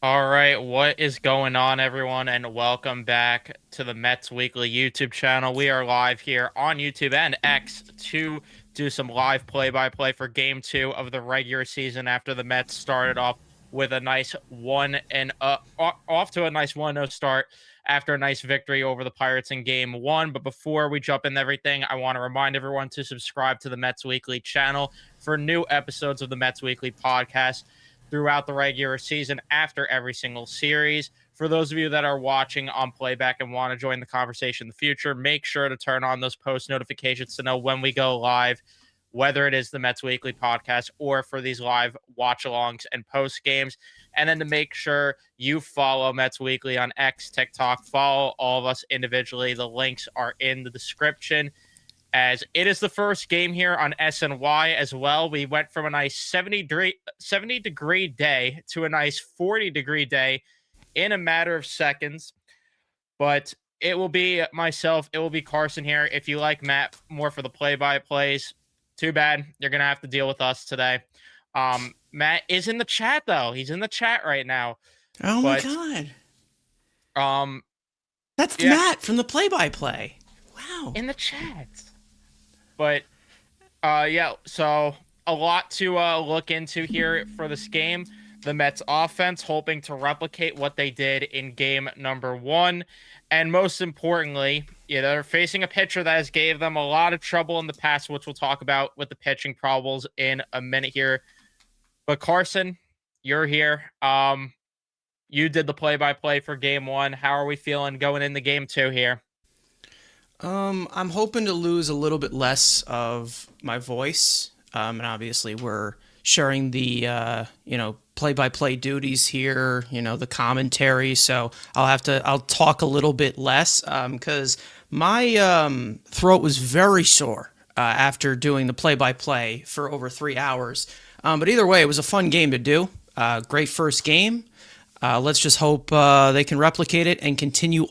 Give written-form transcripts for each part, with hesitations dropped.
All right, what is going on, everyone, and welcome back to the Mets Weekly YouTube channel. We are live here on YouTube and X to do some live play-by-play for Game 2 of the regular season after the Mets started off with a nice off to a nice 1-0 start after a nice victory over the Pirates in Game 1. But before we jump into everything, I want to remind everyone to subscribe to the Mets Weekly channel for new episodes of the Mets Weekly podcast throughout the regular season after every single series. For those of you that are watching on playback and want to join the conversation in the future, make sure to turn on those post notifications to know when we go live, whether it is the Mets Weekly podcast or for these live watch alongs and post games. And then to make sure you follow Mets Weekly on X, TikTok, follow all of us individually. The links are in the description, as it is the first game here on SNY as well. We went from a nice 70-degree day to a nice 40-degree day in a matter of seconds. But it will be myself, it will be Carson here. If you like Matt more for the play-by-plays, too bad. You're going to have to deal with us today. Matt is in the chat, though. He's in the chat right now. Oh my But, god. um, That's yeah, Matt from the play-by-play. Wow. in the chat. But yeah, so a lot to look into here for this game. The Mets offense hoping to replicate what they did in game number 1. And most importantly, they're facing a pitcher that has gave them a lot of trouble in the past, which we'll talk about with the pitching problems in a minute here. But Carson, you're here. You did the play-by-play for game 1. How are we feeling going into game 2 here? I'm hoping to lose a little bit less of my voice. And obviously we're sharing the play-by-play duties here, the commentary. So I'll talk a little bit less because my throat was very sore after doing the play-by-play for over 3 hours. But either way, it was a fun game to do. Great first game. Let's just hope they can replicate it and continue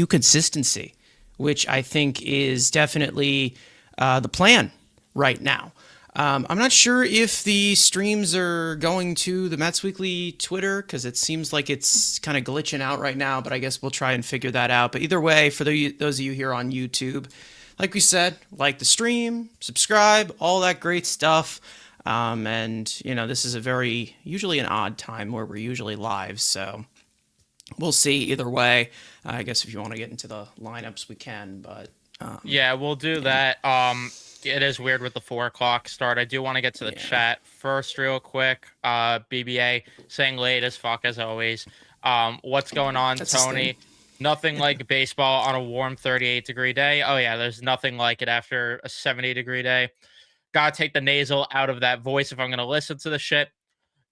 consistency, which I think is definitely the plan right now. I'm not sure if the streams are going to the Mets Weekly Twitter because it seems like it's kind of glitching out right now, but I guess we'll try and figure that out. But either way, for those of you here on YouTube, like we said, like the stream, subscribe, all that great stuff. And, this is usually an odd time where we're usually live, so we'll see either way. I guess if you want to get into the lineups, we can, but Yeah, we'll do that. It is weird with the 4 o'clock start. I do want to get to the chat first, real quick. BBA saying late as fuck as always. What's going on, that's his thing. Tony? Nothing like baseball on a warm 38-degree day. Oh yeah, there's nothing like it after a 70-degree day. Gotta take the nasal out of that voice if I'm gonna listen to the shit.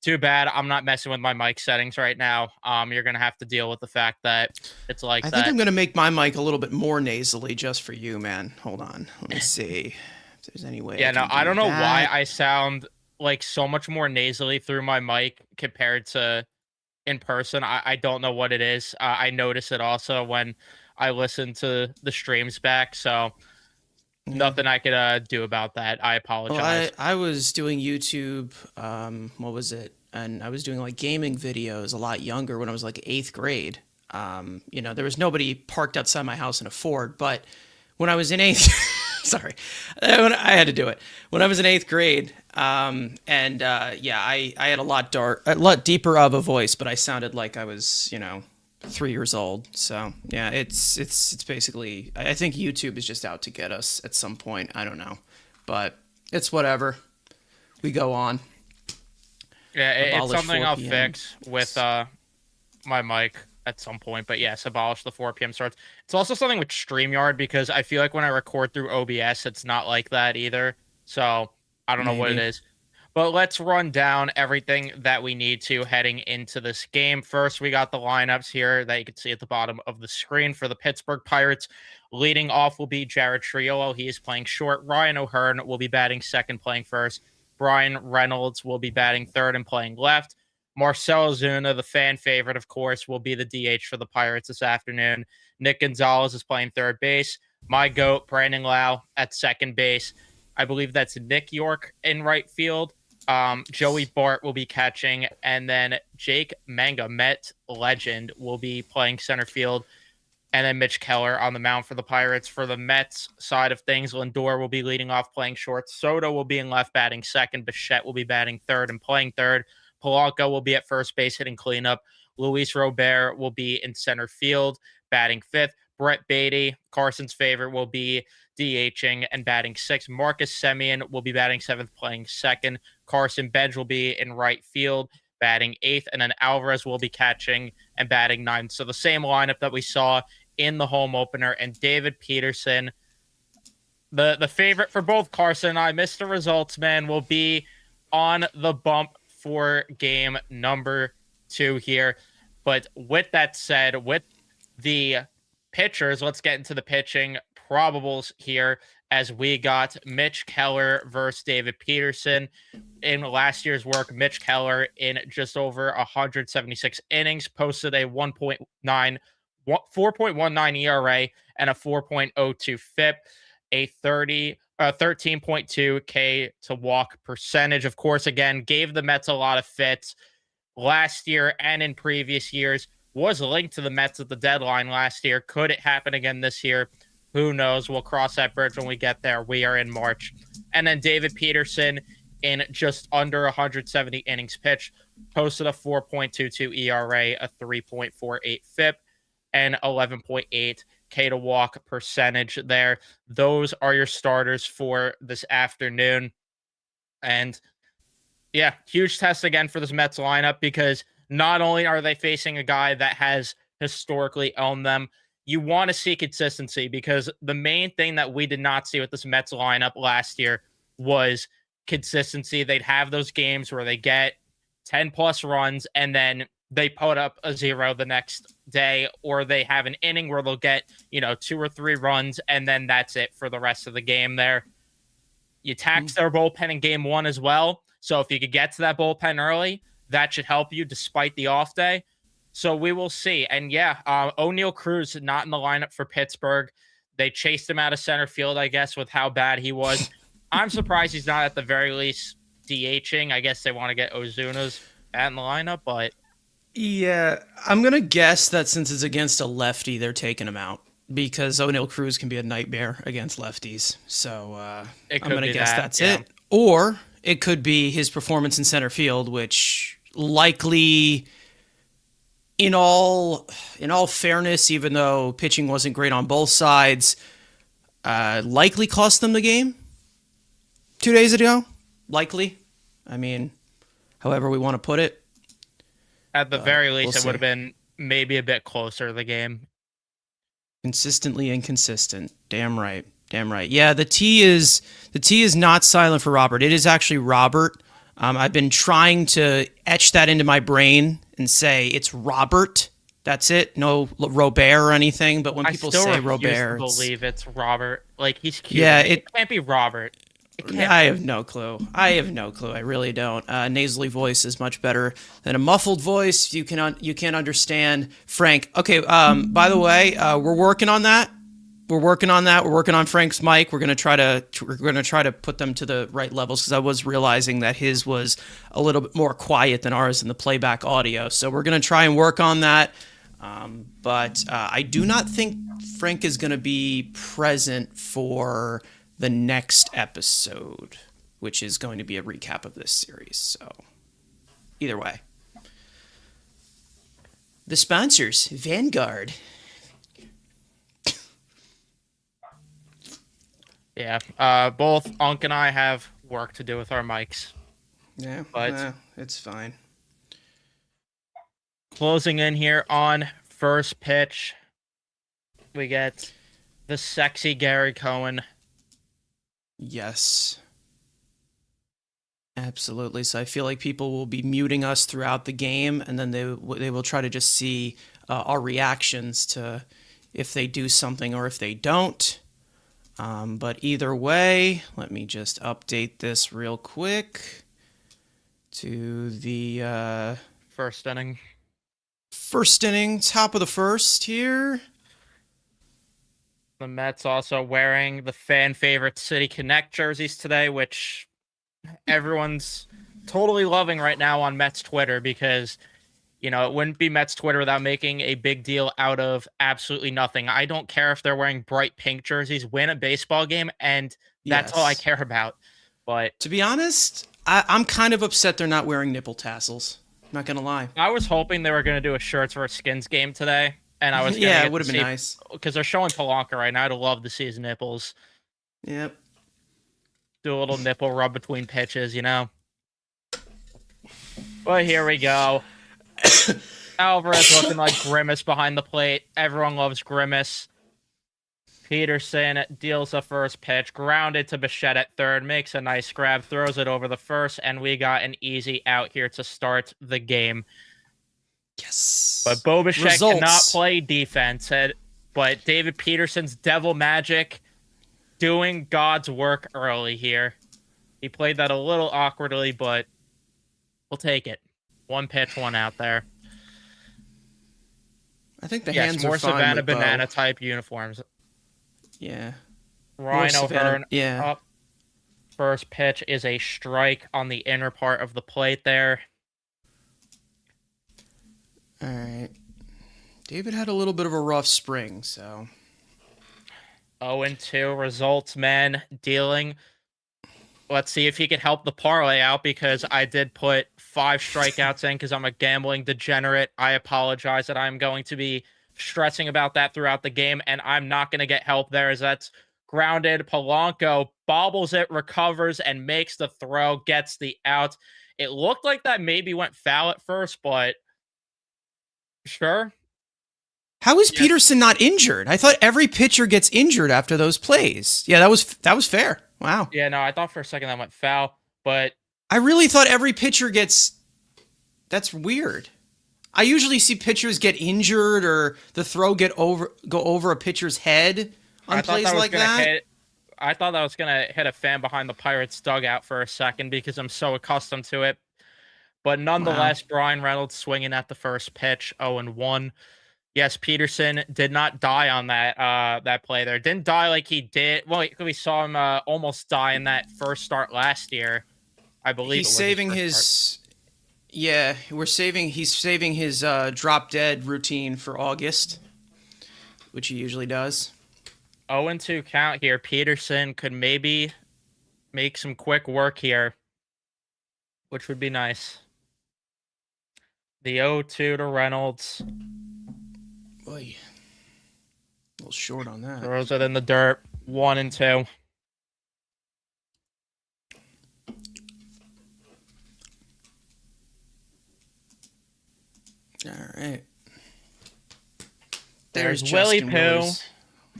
Too bad I'm not messing with my mic settings right now. You're gonna have to deal with the fact that it's like I think that. I'm going to make my mic a little bit more nasally just for you, man. Hold on. Let me see if there's any way Yeah, I no, can I do don't know why that. I sound like so much more nasally through my mic compared to in person. I don't know what it is. I notice it also when I listen to the streams back. So Yeah. nothing I could do about that. I Well, I, apologize. I was doing YouTube, what was it? And I was doing like gaming videos a lot younger when I was like eighth grade. There was nobody parked outside my house in a Ford, but when I was in eighth, sorry, I had to do it. When I was in eighth grade, I had a lot deeper of a voice, but I sounded like I was, 3 years old. So yeah, it's basically, I think YouTube is just out to get us at some point. I don't know, but it's whatever. We go on. Yeah, it's Abolish something I'll 4 p.m. fix with my mic at some point. But yes, abolish the 4 p.m. starts. It's also something with StreamYard because I feel like when I record through OBS, it's not like that either. So I don't know what it Maybe. is. But let's run down everything that we need to heading into this game. First, we got the lineups here that you can see at the bottom of the screen for the Pittsburgh Pirates. Leading off will be Jared Triolo. He is playing short. Ryan O'Hearn will be batting second, playing first. Brian Reynolds will be batting third and playing left. Marcell Ozuna, the fan favorite, of course, will be the DH for the Pirates this afternoon. Nick Gonzalez is playing third base. My GOAT, Brandon Lau, at second base. I believe that's Nick York in right field. Joey Bart will be catching, and then Jake Manga, Met legend, will be playing center field, and then Mitch Keller on the mound for the Pirates. For the Mets side of things, Lindor will be leading off playing short. Soto will be in left batting second. Bichette will be batting third and playing third. Polanco will be at first base hitting cleanup. Luis Robert will be in center field batting fifth. Brett Beatty, Carson's favorite, will be DHing and batting sixth. Marcus Semien will be batting seventh, playing second. Carson Bench will be in right field, batting eighth. And then Alvarez will be catching and batting ninth. So the same lineup that we saw in the home opener. And David Peterson, the favorite for both Carson and I, Mr. Results Man, will be on the bump for game number 2 here. But with that said, with the pitchers, let's get into the pitching probables here as we got Mitch Keller versus David Peterson. In last year's work, Mitch Keller, in just over 176 innings, posted a 4.19 ERA and a 4.02 FIP, a 13.2 K to walk percentage. Of course, again, gave the Mets a lot of fits last year and in previous years. Was linked to the Mets at the deadline last year. Could it happen again this year? Who knows? We'll cross that bridge when we get there. We are in March. And then David Peterson, in just under 170 innings pitched, posted a 4.22 ERA, a 3.48 FIP, and 11.8 K to walk percentage there. Those are your starters for this afternoon. And yeah, huge test again for this Mets lineup, because not only are they facing a guy that has historically owned them, you want to see consistency, because the main thing that we did not see with this Mets lineup last year was consistency. They'd have those games where they get 10 plus runs and then they put up a 0 the next day, or they have an inning where they'll get, 2 or 3 runs and then that's it for the rest of the game there. You taxed their bullpen in game 1 as well. So if you could get to that bullpen early, that should help you despite the off day. So we will see. And yeah, O'Neal Cruz not in the lineup for Pittsburgh. They chased him out of center field, I guess, with how bad he was. I'm surprised he's not at the very least DHing. I guess they want to get Ozuna's in the lineup, but Yeah, I'm going to guess that since it's against a lefty, they're taking him out, because O'Neal Cruz can be a nightmare against lefties. So I'm going to guess that's it. Or it could be his performance in center field, which likely, in all fairness, even though pitching wasn't great on both sides, likely cost them the game 2 days ago. Likely. I mean, however we want to put it. At the very least, it would have been maybe a bit closer, the game. Consistently inconsistent. Damn right. Damn right. Yeah, the T is not silent for Robert. It is actually Robert. I've been trying to etch that into my brain and say it's Robert. That's it. No Robert or anything. But when people say Robert, I believe it's Robert. Like, he's cute. Yeah, it can't be Robert. I have no clue. I really don't. Nasally voice is much better than a muffled voice. You can't understand Frank. Okay. By the way, we're working on that. We're working on Frank's mic. We're gonna try to put them to the right levels, because I was realizing that his was a little bit more quiet than ours in the playback audio. So we're gonna try and work on that. But I do not think Frank is gonna be present for the next episode, which is going to be a recap of this series. So either way, the sponsors, Vanguard. Yeah, both Unk and I have work to do with our mics. Yeah, but it's fine. Closing in here on first pitch, we get the sexy Gary Cohen. Yes. Absolutely. So I feel like people will be muting us throughout the game, and then they will try to just see our reactions to if they do something or if they don't. But either way, let me just update this real quick to the first inning. First inning, top of the first here. The Mets also wearing the fan favorite City Connect jerseys today, which everyone's totally loving right now on Mets Twitter because it wouldn't be Mets Twitter without making a big deal out of absolutely nothing. I don't care if they're wearing bright pink jerseys, win a baseball game, and that's all I Yes. care about. But To be honest, I'm kind of upset they're not wearing nipple tassels. Not gonna lie. I was hoping they were going to do a shirts versus skins game today, and I was going to Yeah, it get would to have been see nice. because they're showing Polanka right now. I'd love to see his nipples. Yep. Do a little nipple rub between pitches. But here we go. Alvarez looking like Grimace behind the plate. Everyone loves Grimace. Peterson deals the first pitch, grounded to Bichette at third, makes a nice grab, throws it over the first, and we got an easy out here to start the game. But Yes. Bo Bichette cannot Results. play defense, but David Peterson's devil magic doing God's work early here. He played that a little awkwardly, but we'll take it. One pitch, one out there. I think the Yes, hands more are fine Savannah with Bo. Banana type uniforms. Yeah. Ryan Savannah. O'Hearn Yeah. up. First pitch is a strike on the inner part of the plate there. All right. David had a little bit of a rough spring, so 0-2 results, man. Dealing. Let's see if he can help the parlay out because I did put 5 strikeouts in because I'm a gambling degenerate. I apologize that I'm going to be stressing about that throughout the game, and I'm not going to get help there as that's grounded. Polanco bobbles it, recovers, and makes the throw, gets the out. It looked like that maybe went foul at first, but sure. how is Yes. Peterson not injured? I thought every pitcher gets injured after those plays. Yeah, that was fair. Wow. Yeah, no, I thought for a second that went foul, but I really thought every pitcher gets. That's weird. I usually see pitchers get injured or the throw go over a pitcher's head on I thought plays that was like gonna that. hit. I thought that was gonna hit a fan behind the Pirates dugout for a second because I'm so accustomed to it. But Wow. nonetheless, Brian Reynolds swinging at the first pitch, 0-1. Yes, Peterson did not die on that play there. Didn't die like he did. Well, we saw him almost die in that first start last year. I believe it He's was his saving first start. his. Yeah, he's saving his drop dead routine for August, which he usually does. 0-2 count here. Peterson could maybe make some quick work here, which would be nice. The 0-2 to Reynolds. Boy, a little short on that. Throws it in the dirt. 1-2. All right. There's Willie Justin Pooh. Willis.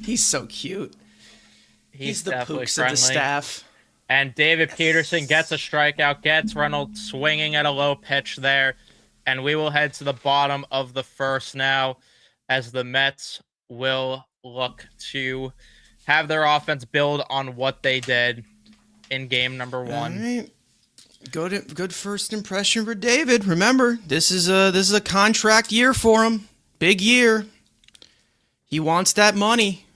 He's so cute. He's the definitely pooks friendly. of the staff. And David Peterson gets a strikeout, gets Reynolds swinging at a low pitch there. And we will head to the bottom of the first now as the Mets will look to have their offense build on what they did in game number 1. All right. Good first impression for David. Remember, this is a contract year for him. Big year. He wants that money.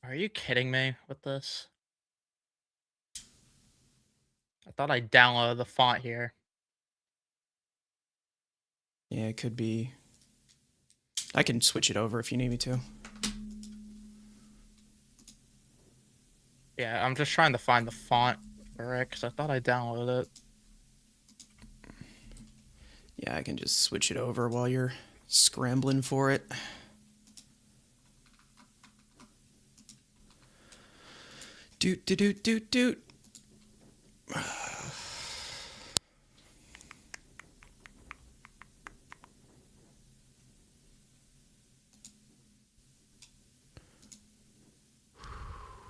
Are you kidding me with this? I thought I downloaded the font here. Yeah, it could be. I can switch it over if you need me to. Yeah, I'm just trying to find the font for it because I thought I downloaded it. Yeah, I can just switch it over while you're scrambling for it. Doot, doot, doot, doot, doot.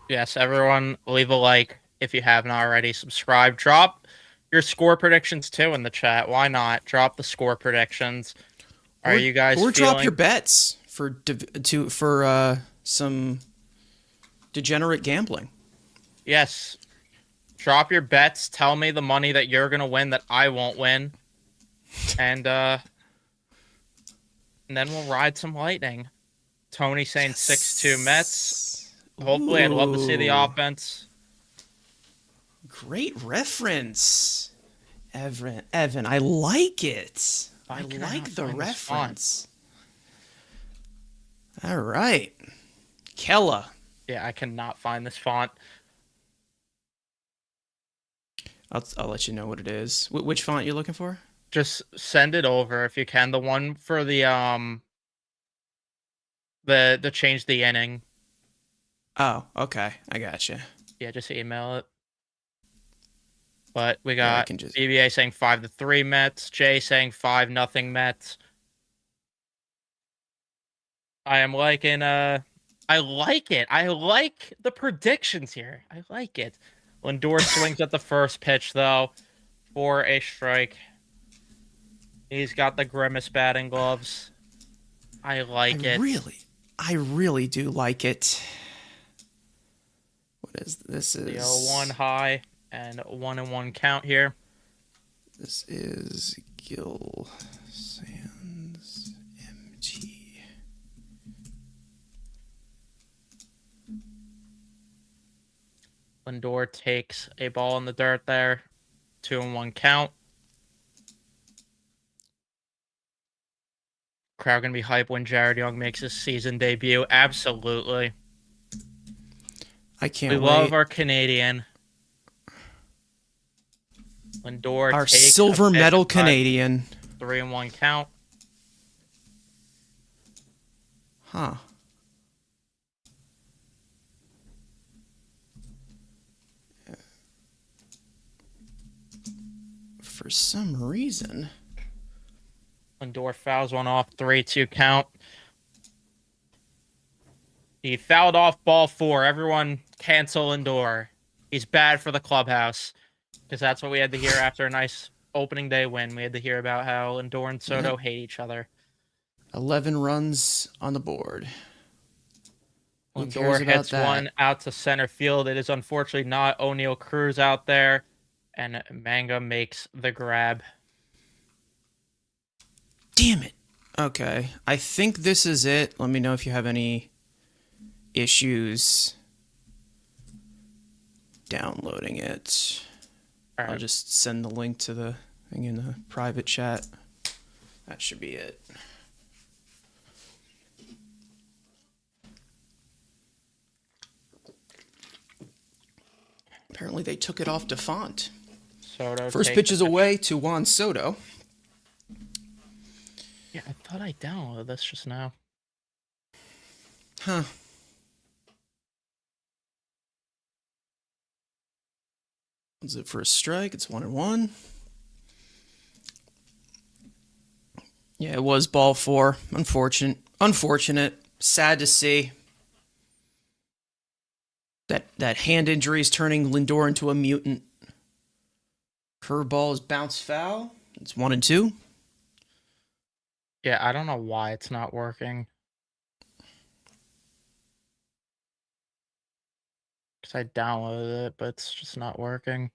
Yes, everyone leave a like if you haven't already. Subscribe. Drop your score predictions too in the chat. Why not? Drop the score predictions. Are you guys or feeling... drop your bets for some degenerate gambling? Yes. Drop your bets. Tell me the money that you're gonna win that I won't win. And then we'll ride some lightning. Tony saying 6-2 Mets. Hopefully, I'd love to see the Ooh. offense. Great reference. Evan, I like it. I Why can I not like the find this font? reference. All right. Kella. Yeah, I cannot find this font. I'll let you know what it is. Which font you looking for? Just send it over if you can. The one for the change the inning. Oh, okay. I gotcha. Yeah, just email it. But we Or I got can just. BBA saying 5-3 Mets, Jay saying 5-0 Mets. I am liking I like it. I like the predictions here. I like it. Lindor swings at the first pitch though for a strike. He's got the grimace batting gloves. I I like it. really, I really do like it. What is this? The 0-1 high and 1-1 count here. This is Gil Sands MT. Lindor takes a ball in the dirt there. 2-1 count. Crowd gonna be hype when Jared Young makes his season debut. Absolutely. I We can't love wait. our Canadian. Lindor Our takes a silver pitch medal inside. Canadian. 3-1 count. Huh. For some reason. Lindor fouls one off. 3-2 count. He fouled off ball 4. Everyone cancel Lindor. He's bad for the clubhouse. Because that's what we had to hear after a nice opening day win. We had to hear about how Lindor and Soto hate each other. 11 runs on the board. Who cares Lindor about hits that? one out to center field. It is unfortunately not O'Neal Cruz out there. And Manga makes the grab. Damn it. Okay. I think this is it. Let me know if you have any issues downloading it. All right. I'll just send the link to the thing in the private chat. That should be it. Apparently they took it off to font. Soto First pitch is away to Juan Soto. Yeah, I thought I downloaded this just now. Huh. Is it for a strike? It's 1-1. Yeah, it was ball 4. Unfortunate. Sad to see. That hand injury is turning Lindor into a mutant. Curveball is bounced foul. It's 1-2. Yeah, I don't know why it's not working. Because I downloaded it, but it's just not working.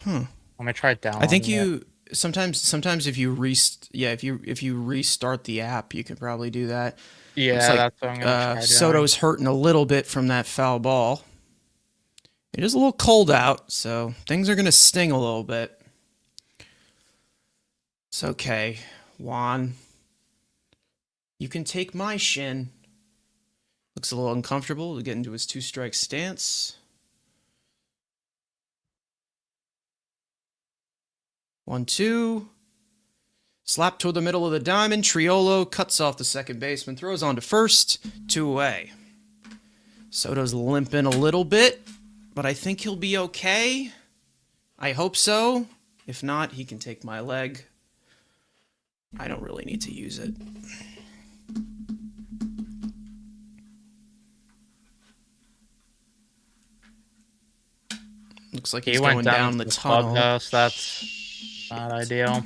Huh. Let me try downloading I think it. sometimes if you restart the app, you can probably do that. Yeah, Looks like that's what I'm going to try doing. Soto's hurting a little bit from that foul ball. It is a little cold out, so things are going to sting a little bit. It's okay, Juan. You can take my shin. Looks a little uncomfortable to get into his 2-strike stance. 1-2. Slap toward the middle of the diamond. Triolo cuts off the second baseman, throws on to first. 2 away. Soto's limping a little bit, but I think he'll be okay. I hope so. If not, he can take my leg. I don't really need to use it. Looks like he's going down the tunnel. Clubhouse. That's not ideal.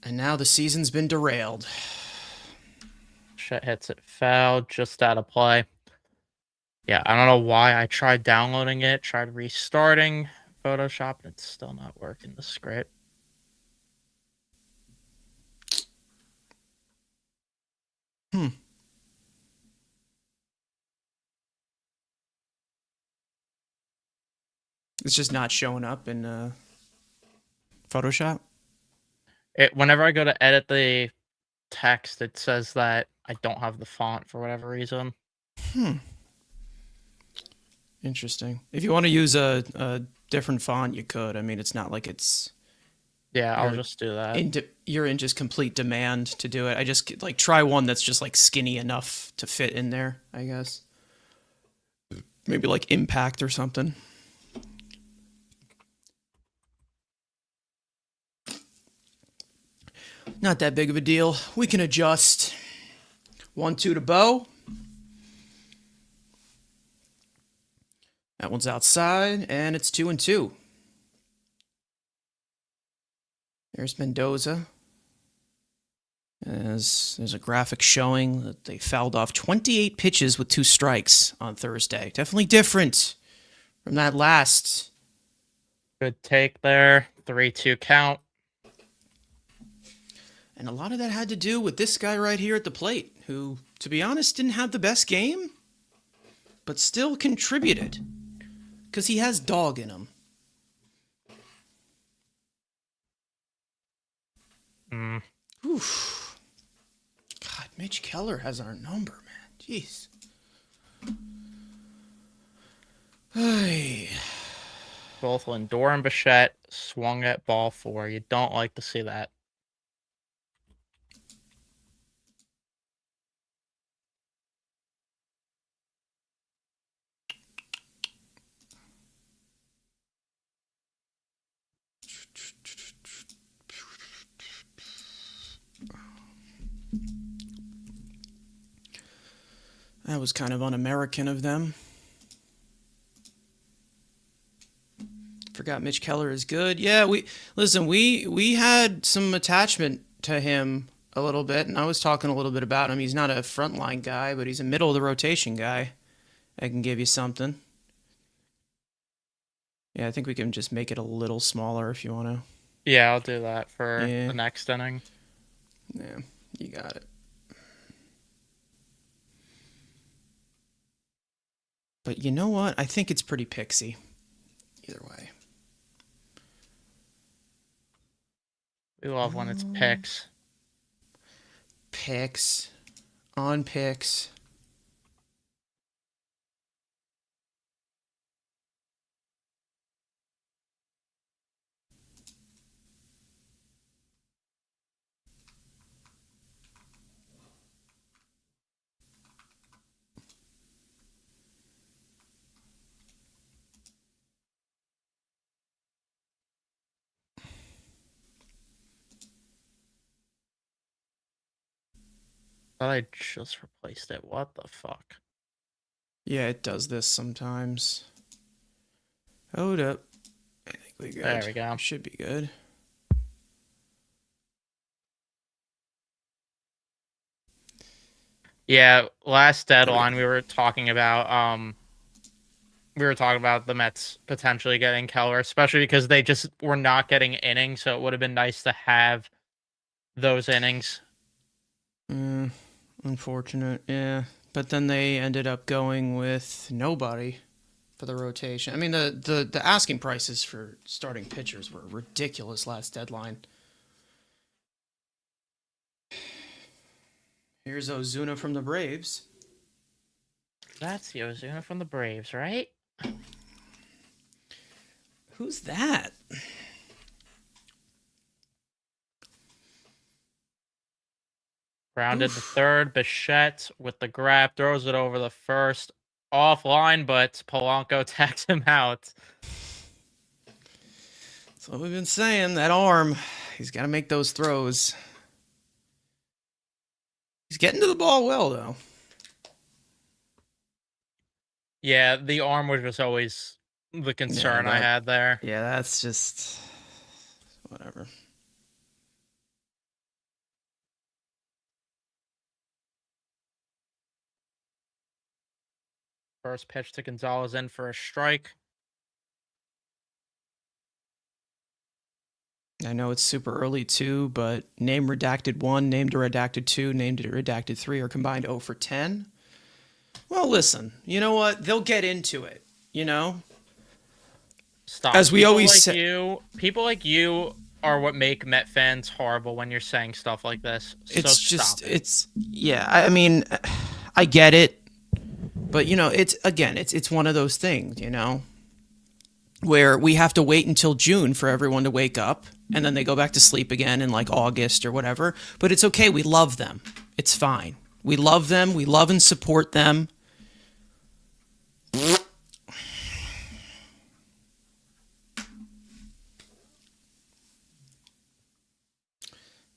And now the season's been derailed. Shit hits it foul, just out of play. Yeah, I don't know why I tried downloading it, tried restarting Photoshop, and it's still not working. This is great. It's just not showing up in Photoshop. Whenever I go to edit the text, it says that I don't have the font for whatever reason. Interesting. If you want to use a different font, you could. I mean, it's not like it's Yeah, I'll you're just do that. you're in just complete demand to do it. I just like try one that's just like skinny enough to fit in there, I guess. Maybe like impact or something. Not that big of a deal. We can adjust. 1-2 to bow. That one's outside, and it's 2-2. There's Mendoza. There's a graphic showing that they fouled off 28 pitches with 2 strikes on Thursday. Definitely different from that last. Good take there. 3-2 count. And a lot of that had to do with this guy right here at the plate, who, to be honest, didn't have the best game, but still contributed. Because he has dog in him. Oof. God, Mitch Keller has our number, man. Jeez. Hey. Both Lindor and Bichette swung at ball 4. You don't like to see that. That was kind of un-American of them. Forgot Mitch Keller is good. Yeah, we had some attachment to him a little bit, and I was talking a little bit about him. He's not a frontline guy, but he's a middle of the rotation guy. I can give you something. Yeah, I think we can just make it a little smaller if you want to. Yeah, I'll do that for the next inning. Yeah, you got it. But you know what? I think it's pretty pixie. Either way. We love when it's picks. Picks. On picks. Thought I just replaced it. What the fuck? Yeah, it does this sometimes. Hold up. I think we're good. There we go. Should be good. Yeah, last deadline we were talking about the Mets potentially getting Keller, especially because they just were not getting innings, so it would have been nice to have those innings. Unfortunate, yeah. But then they ended up going with nobody for the rotation. I mean, the asking prices for starting pitchers were ridiculous last deadline. Here's Ozuna from the Braves. That's the Ozuna from the Braves, right? Who's that? Grounded to third. Bichette with the grab throws it over the first offline, but Polanco tags him out. That's what we've been saying. That arm, he's got to make those throws. He's getting to the ball well, though. Yeah, the arm was just always the concern I had there. Yeah, that's just whatever. First pitch to Gonzalez in for a strike. I know it's super early too, but name redacted 1, named redacted 2, named redacted 3 are combined 0 for 10. Well, listen, you know what? They'll get into it, you know? Stop. As we always say, People like you are what make Met fans horrible when you're saying stuff like this. So it's just, stop it. it's, yeah, I mean, I get it, but, it's, again, it's one of those things, where we have to wait until June for everyone to wake up and then they go back to sleep again in like August or whatever. But it's okay. We love them. It's fine. We love them. We love and support them.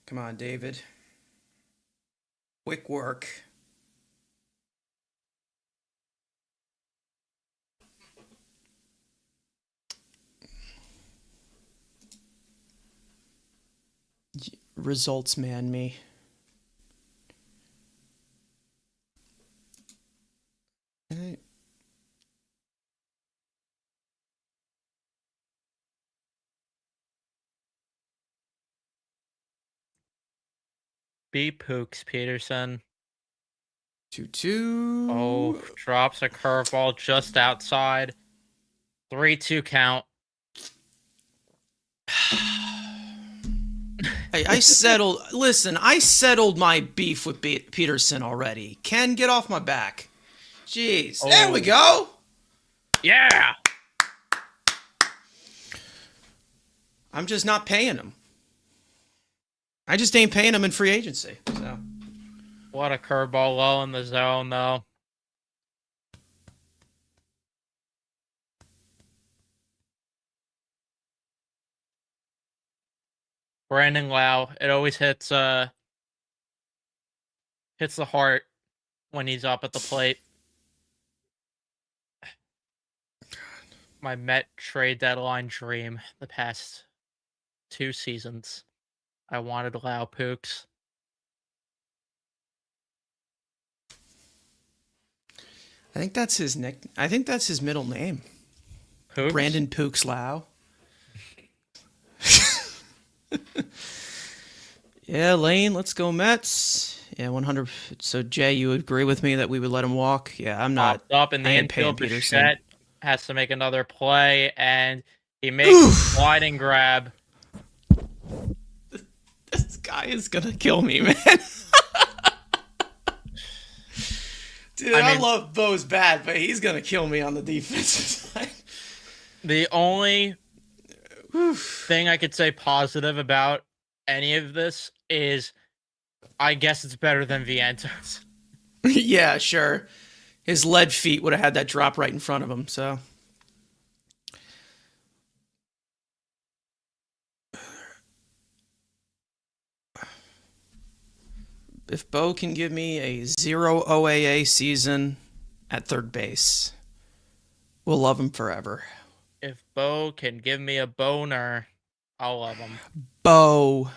Come on, David. Quick work. Results man me. Okay. Be Pooks, Peterson. 2-2. Oh, drops a curveball just outside. 3-2 count. I settled. Listen, I settled my beef with Peterson already. Ken, get off my back. Jeez. Oh. There we go. Yeah. I'm just not paying him. I just ain't paying him in free agency. So. What a curveball low in the zone, though. Brandon Lau, it always hits the heart when he's up at the plate. My Met trade deadline dream the past 2 seasons. I wanted Lau Pooks. I think that's his I think that's his middle name. Pooks? Brandon Pooks Lau. Yeah, Lane, let's go Mets. Yeah, 100. So Jay, you agree with me that we would let him walk? Yeah, I'm not. Up in the I ain't paying infield, Peterson. Bichette has to make another play, and he makes a sliding grab. This guy is gonna kill me, man. Dude, I love Bo's bad, but he's gonna kill me on the defensive side. The only thing I could say positive about any of this is, I guess it's better than Vientos. Yeah, sure. His lead feet would have had that drop right in front of him, so. If Bo can give me a 0 OAA season at third base, we'll love him forever. If Bo can give me a boner, I'll love him. Bo.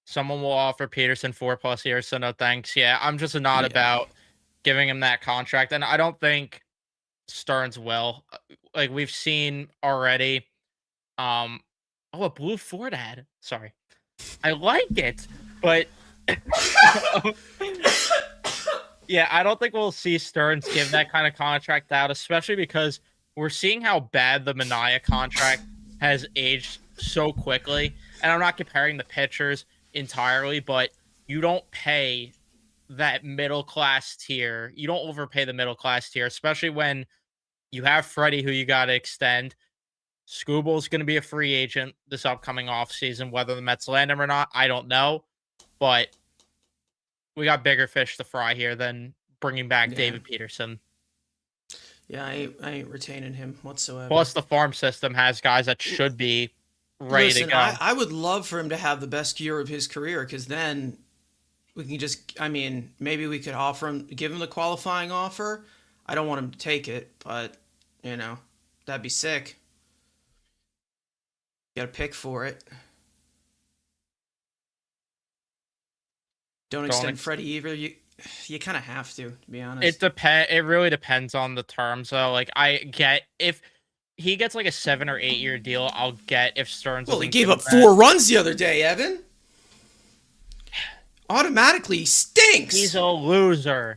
Someone will offer Peterson 4+ years, so no thanks. Yeah, I'm just not about giving him that contract, and I don't think Stearns will. Like we've seen already. A blue Ford ad. Sorry, I like it, but yeah, I don't think we'll see Stearns give that kind of contract out, especially because we're seeing how bad the Mania contract has aged so quickly. And I'm not comparing the pitchers entirely, but you don't pay that middle class tier. You don't overpay the middle class tier, especially when you have Freddie, who you got to extend. Scooble's going to be a free agent this upcoming offseason. Whether the Mets land him or not, I don't know. But we got bigger fish to fry here than bringing back David Peterson. Yeah, I ain't retaining him whatsoever. Plus, the farm system has guys that should be ready to go. I would love for him to have the best year of his career, because then we can just, maybe we could give him the qualifying offer. I don't want him to take it, but, that'd be sick. Got to pick for it. Don't extend Freddie either. You kind of have to be honest. It really depends on the terms, though. Like, I get if he gets like a 7 or 8 year deal, I'll get if Stearns. Well, he gave up 4 runs the other day, Evan. Automatically stinks. He's a loser.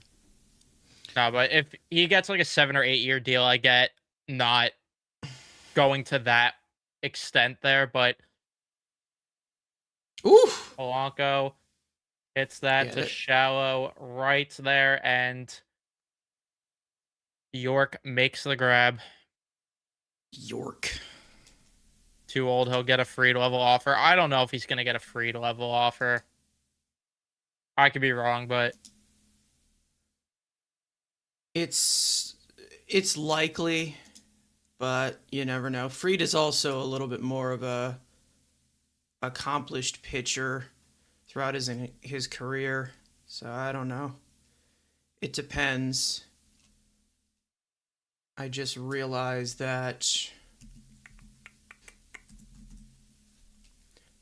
No, but if he gets like a 7 or 8 year deal, I get not going to that extent there, but Oof. Polanco hits that Get to it. shallow right there, and York makes the grab. York. Too old, he'll get a free level offer. I don't know if he's gonna get a free level offer. I could be wrong, but It's it's likely, but you never know. Fried is also a little bit more of a accomplished pitcher throughout his career, so I don't know. It depends. I just realized that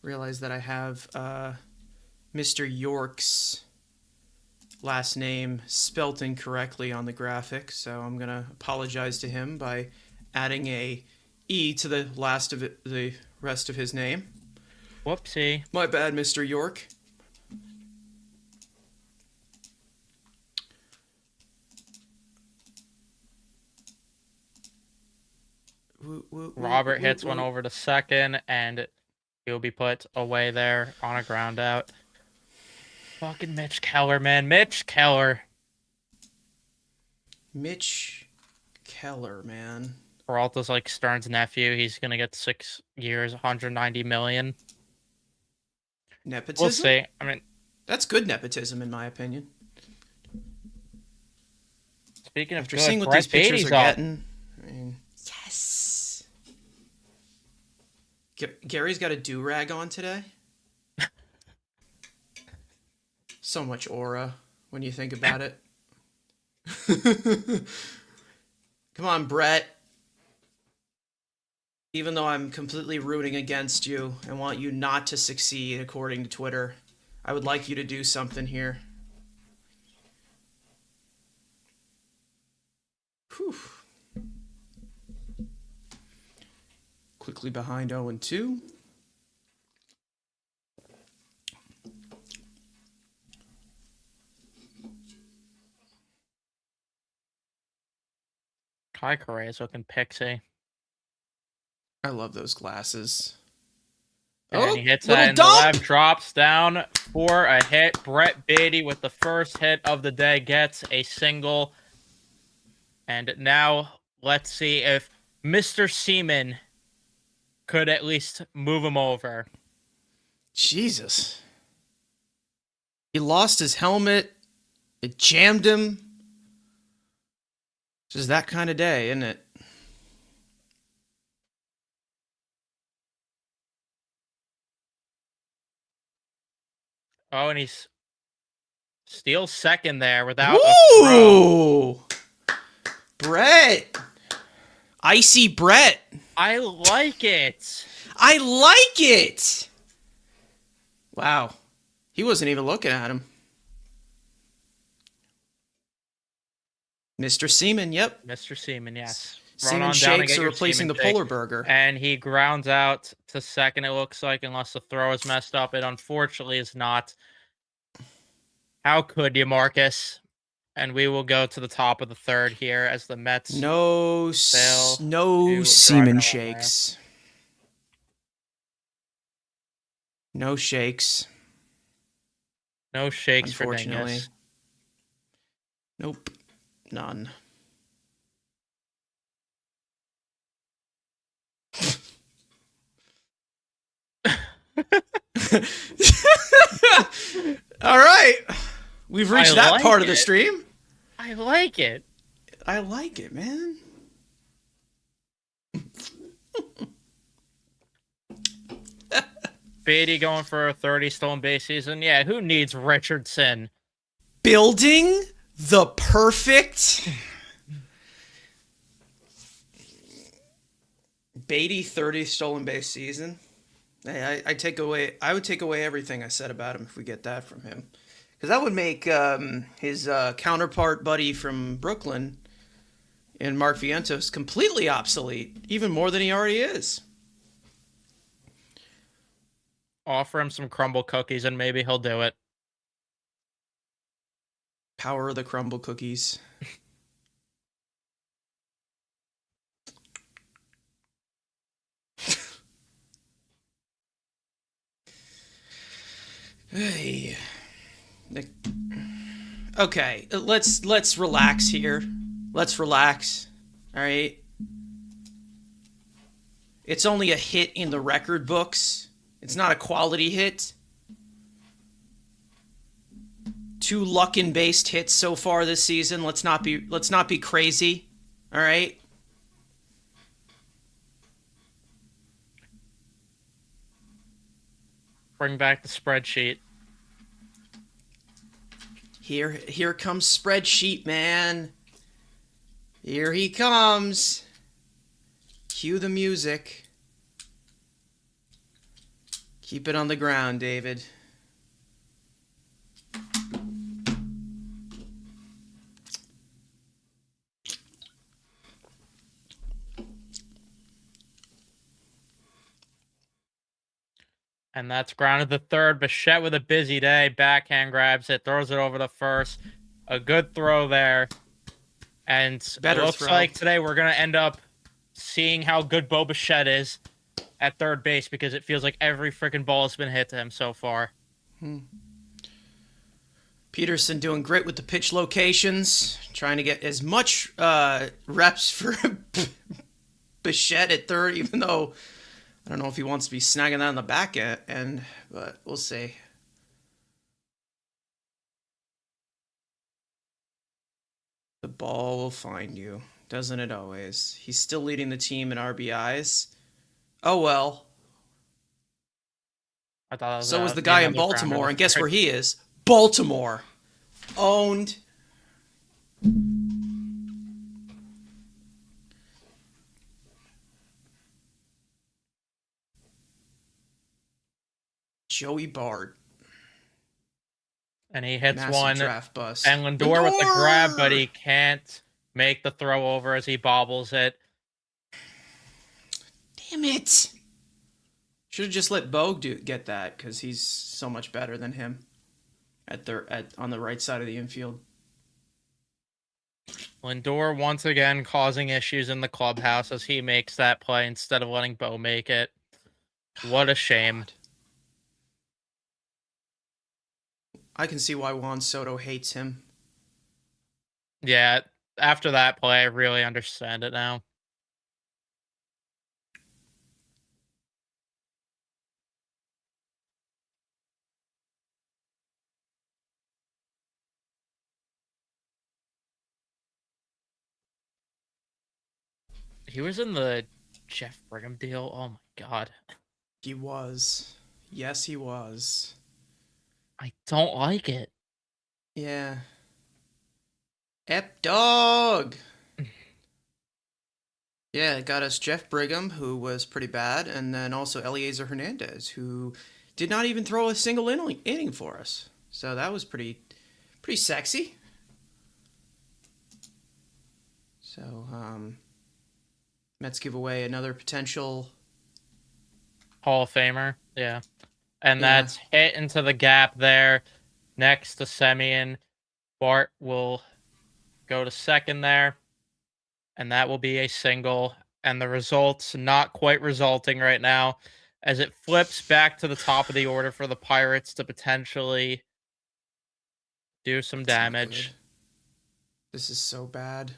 I have Mr. York's last name spelt incorrectly on the graphic, so I'm gonna apologize to him by adding a E to the the rest of his name. whoopsie. My bad, Mr. York. Robert hits one over to second, and he'll be put away there on a ground out. Fucking Mitch Keller, man. Mitch Keller. Mitch Keller, man. Peralta's like Stern's nephew. He's gonna get 6 years, 190 million. Nepotism? We'll see. I mean, that's good nepotism, in my opinion. speaking of After good, seeing what Brett these pitchers Beatty's are up. getting, I mean, yes. Gary's got a do-rag on today. So much aura when you think about it. Come on, Brett. Even though I'm completely rooting against you and want you not to succeed, according to Twitter, I would like you to do something here. Whew. Quickly behind 0-2. Kai Correa's looking pixie. I love those glasses. And he hits little that in the dump! left, drops down for a hit. Brett Beatty with the first hit of the day gets a single. And now let's see if Mr. Seaman could at least move him over. Jesus. He lost his helmet. It jammed him. Just that kind of day, isn't it? Oh, and he's steals second there without a throw. Brett. Icy Brett. I like it. I like it. Wow. He wasn't even looking at him. Mr. Seaman, yep. Mr. Seaman, yes. Seaman shakes are replacing the Polar Burger. And he grounds out to second, it looks like, unless the throw is messed up. It unfortunately is not. How could you, Marcus? And we will go to the top of the third here as the Mets no Seaman shakes. No shakes. No shakes for Dingus. Nope. None. All right. We've reached that part of the stream. I like it. I like it, man. Beatty going for a 30 stolen base season. Yeah, who needs Richardson? Building the perfect Beatty 30 stolen base season. Hey, I would take away everything I said about him if we get that from him. Because that would make his counterpart buddy from Brooklyn and Mark Vientos completely obsolete, even more than he already is. Offer him some crumble cookies and maybe he'll do it. Power of the crumble cookies. Hey. Okay, let's relax here. Let's relax. All right. It's only a hit in the record books. It's not a quality hit. 2 Luckin based hits so far this season. Let's not be crazy. All right. Bring back the spreadsheet. Here comes spreadsheet man. Here he comes. Cue the music. Keep it on the ground, David. And that's grounded the third. Bichette with a busy day. Backhand grabs it, throws it over the first. A good throw there. And Better it looks throw. like today we're going to end up seeing how good Bo Bichette is at third base because it feels like every freaking ball has been hit to him so far. Peterson doing great with the pitch locations, trying to get as much reps for Bichette at third, even though I don't know if he wants to be snagging that on the back end, but we'll see. The ball will find you, doesn't it always? He's still leading the team in RBIs. Oh well. I thought that was So was the be guy in another grounder Baltimore, the and guess third. where he is? Baltimore. Owned. Joey Bart. And he hits Massive one. draft bust. And Lindor with the grab, but he can't make the throw over as he bobbles it. Damn it. Should have just let Bo get that because he's so much better than him on the right side of the infield. Lindor once again causing issues in the clubhouse as he makes that play instead of letting Bo make it. What a shame. God. I can see why Juan Soto hates him. Yeah, after that play, I really understand it now. He was in the Jeff Brigham deal. Oh my god. He was. Yes, he was. I don't like it. Yeah. Ep dog. Yeah, it got us Jeff Brigham, who was pretty bad, and then also Eliezer Hernandez, who did not even throw a single inning for us. So that was pretty sexy. So, Mets give away another potential Hall of Famer. Yeah. And Yeah. that's hit into the gap there next to Semien. Bart will go to second there. And that will be a single. And the results not quite resulting right now as it flips back to the top of the order for the Pirates to potentially do some damage. This is so bad.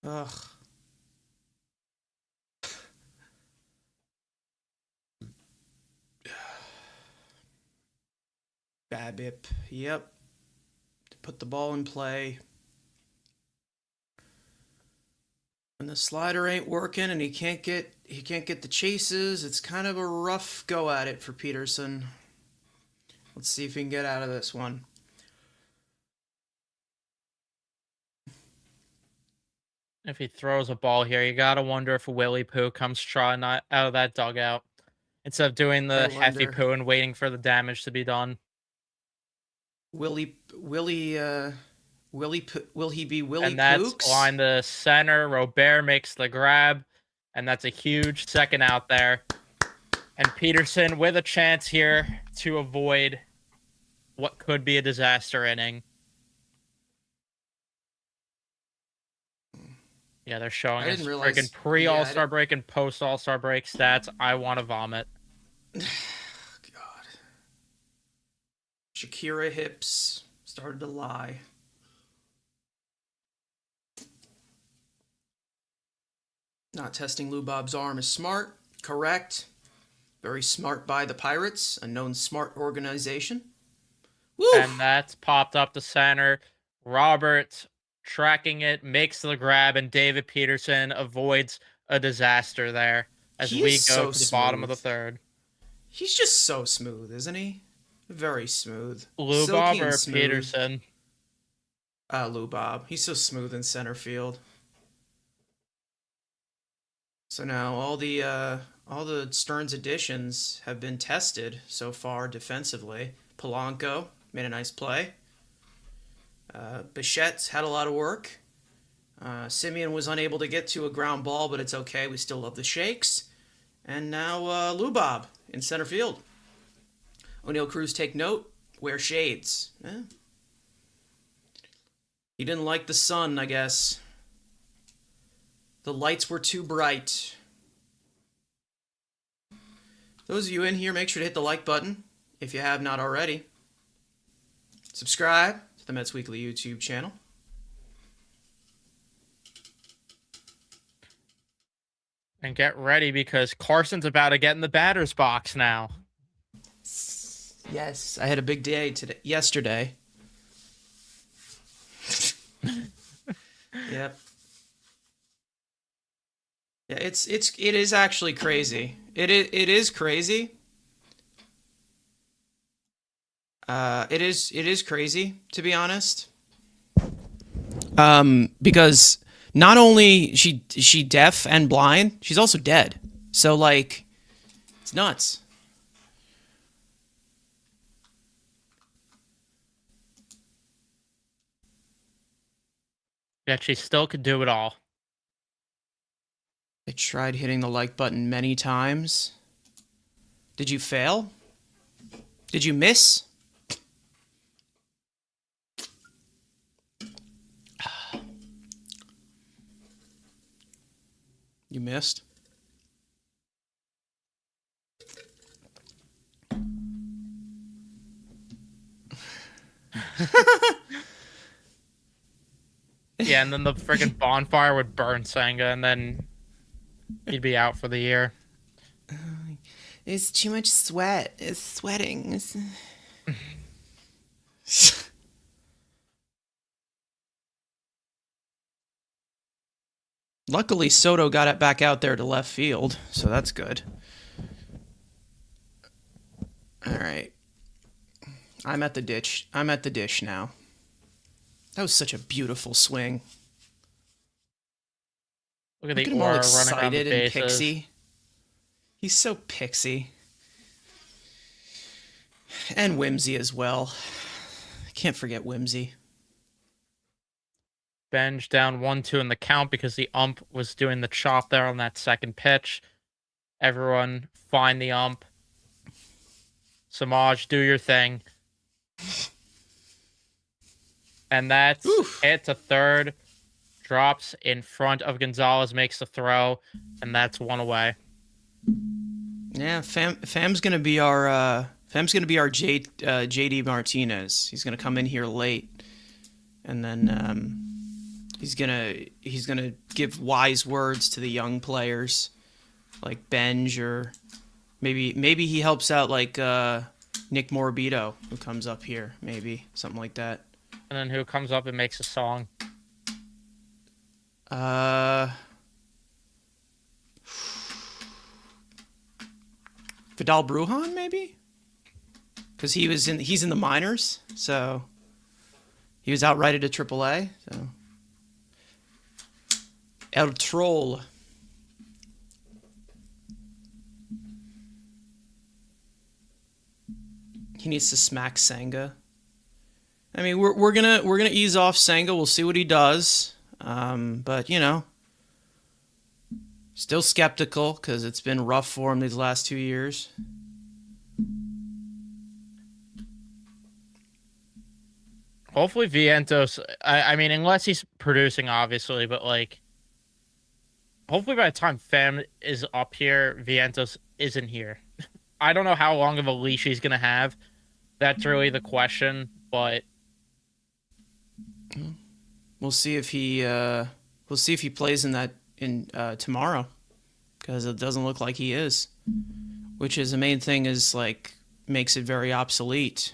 Ugh. Babip. Yep. To put the ball in play. When the slider ain't working and he can't get the chases, it's kind of a rough go at it for Peterson. Let's see if he can get out of this one. If he throws a ball here, you gotta wonder if Willie Poo comes trotting out of that dugout instead of doing the Heffy Poo and waiting for the damage to be done. Will he be Willie And that's Pooks? line to center. Robert makes the grab, and that's a huge second out there. And Peterson with a chance here to avoid what could be a disaster inning. Yeah, they're showing us freaking pre-All-Star break and post-All-Star break stats. I want to vomit. God. Shakira hips started to lie. Not testing Lubob's arm is smart. Correct. Very smart by the Pirates, a known smart organization. Woo! And that's popped up the center. Robert tracking it, makes the grab, and David Peterson avoids a disaster there as He is we go so to the bottom of smooth. the third. He's just so smooth, isn't he? Very smooth. Lubob Silky and or smooth. Peterson? Lubob. He's so smooth in center field. So now all the Stearns additions have been tested so far defensively. Polanco made a nice play. Bichette's had a lot of work. Simeon was unable to get to a ground ball, but it's okay. We still love the shakes. And now Lubob in center field. O'Neill Cruz, take note. Wear shades. He didn't like the sun, I guess. The lights were too bright. Those of you in here, make sure to hit the like button if you have not already. Subscribe to the Mets Weekly YouTube channel. And get ready because Carson's about to get in the batter's box now. Yes, I had a big day yesterday. Yep. Yeah, it is actually crazy. It is crazy. It is crazy, to be honest. Because not only she deaf and blind, she's also dead. So like, it's nuts. Yet she still could do it all. I tried hitting the like button many times. Did you fail? Did you miss? You missed? Yeah, and then the freaking bonfire would burn Senga, and then he'd be out for the year. It's too much sweat. It's sweating. Luckily, Soto got it back out there to left field, so that's good. All right. I'm at the ditch. I'm at the dish now. That was such a beautiful swing. Look at Look the at him all aura running around the excited and bases. pixie. He's so pixie. And whimsy as well. I can't forget whimsy. Benj down 1-2 in the count because the ump was doing the chop there on that second pitch. Everyone find the ump. Samaj, do your thing. And that's hit to third. Drops in front of Gonzalez, makes the throw, and that's one away. Yeah, Fam's gonna be our JD Martinez. He's gonna come in here late, and then he's gonna give wise words to the young players, like Benj, or maybe he helps out like Nick Morbido, who comes up here, maybe something like that. And then who comes up and makes a song? Vidal Brujan, maybe, because he's in the minors, so he was outrighted to AAA. So El Troll. He needs to smack Senga. I mean, we're gonna ease off Senga. We'll see what he does. But you know, still skeptical because it's been rough for him these last 2 years. Hopefully Vientos, I mean, unless he's producing, obviously, but like, hopefully by the time Fam is up here, Vientos isn't here. I don't know how long of a leash he's going to have, That's really the question, but We'll see if he plays in that in tomorrow, because it doesn't look like he is. Which is the main thing, is like makes it very obsolete.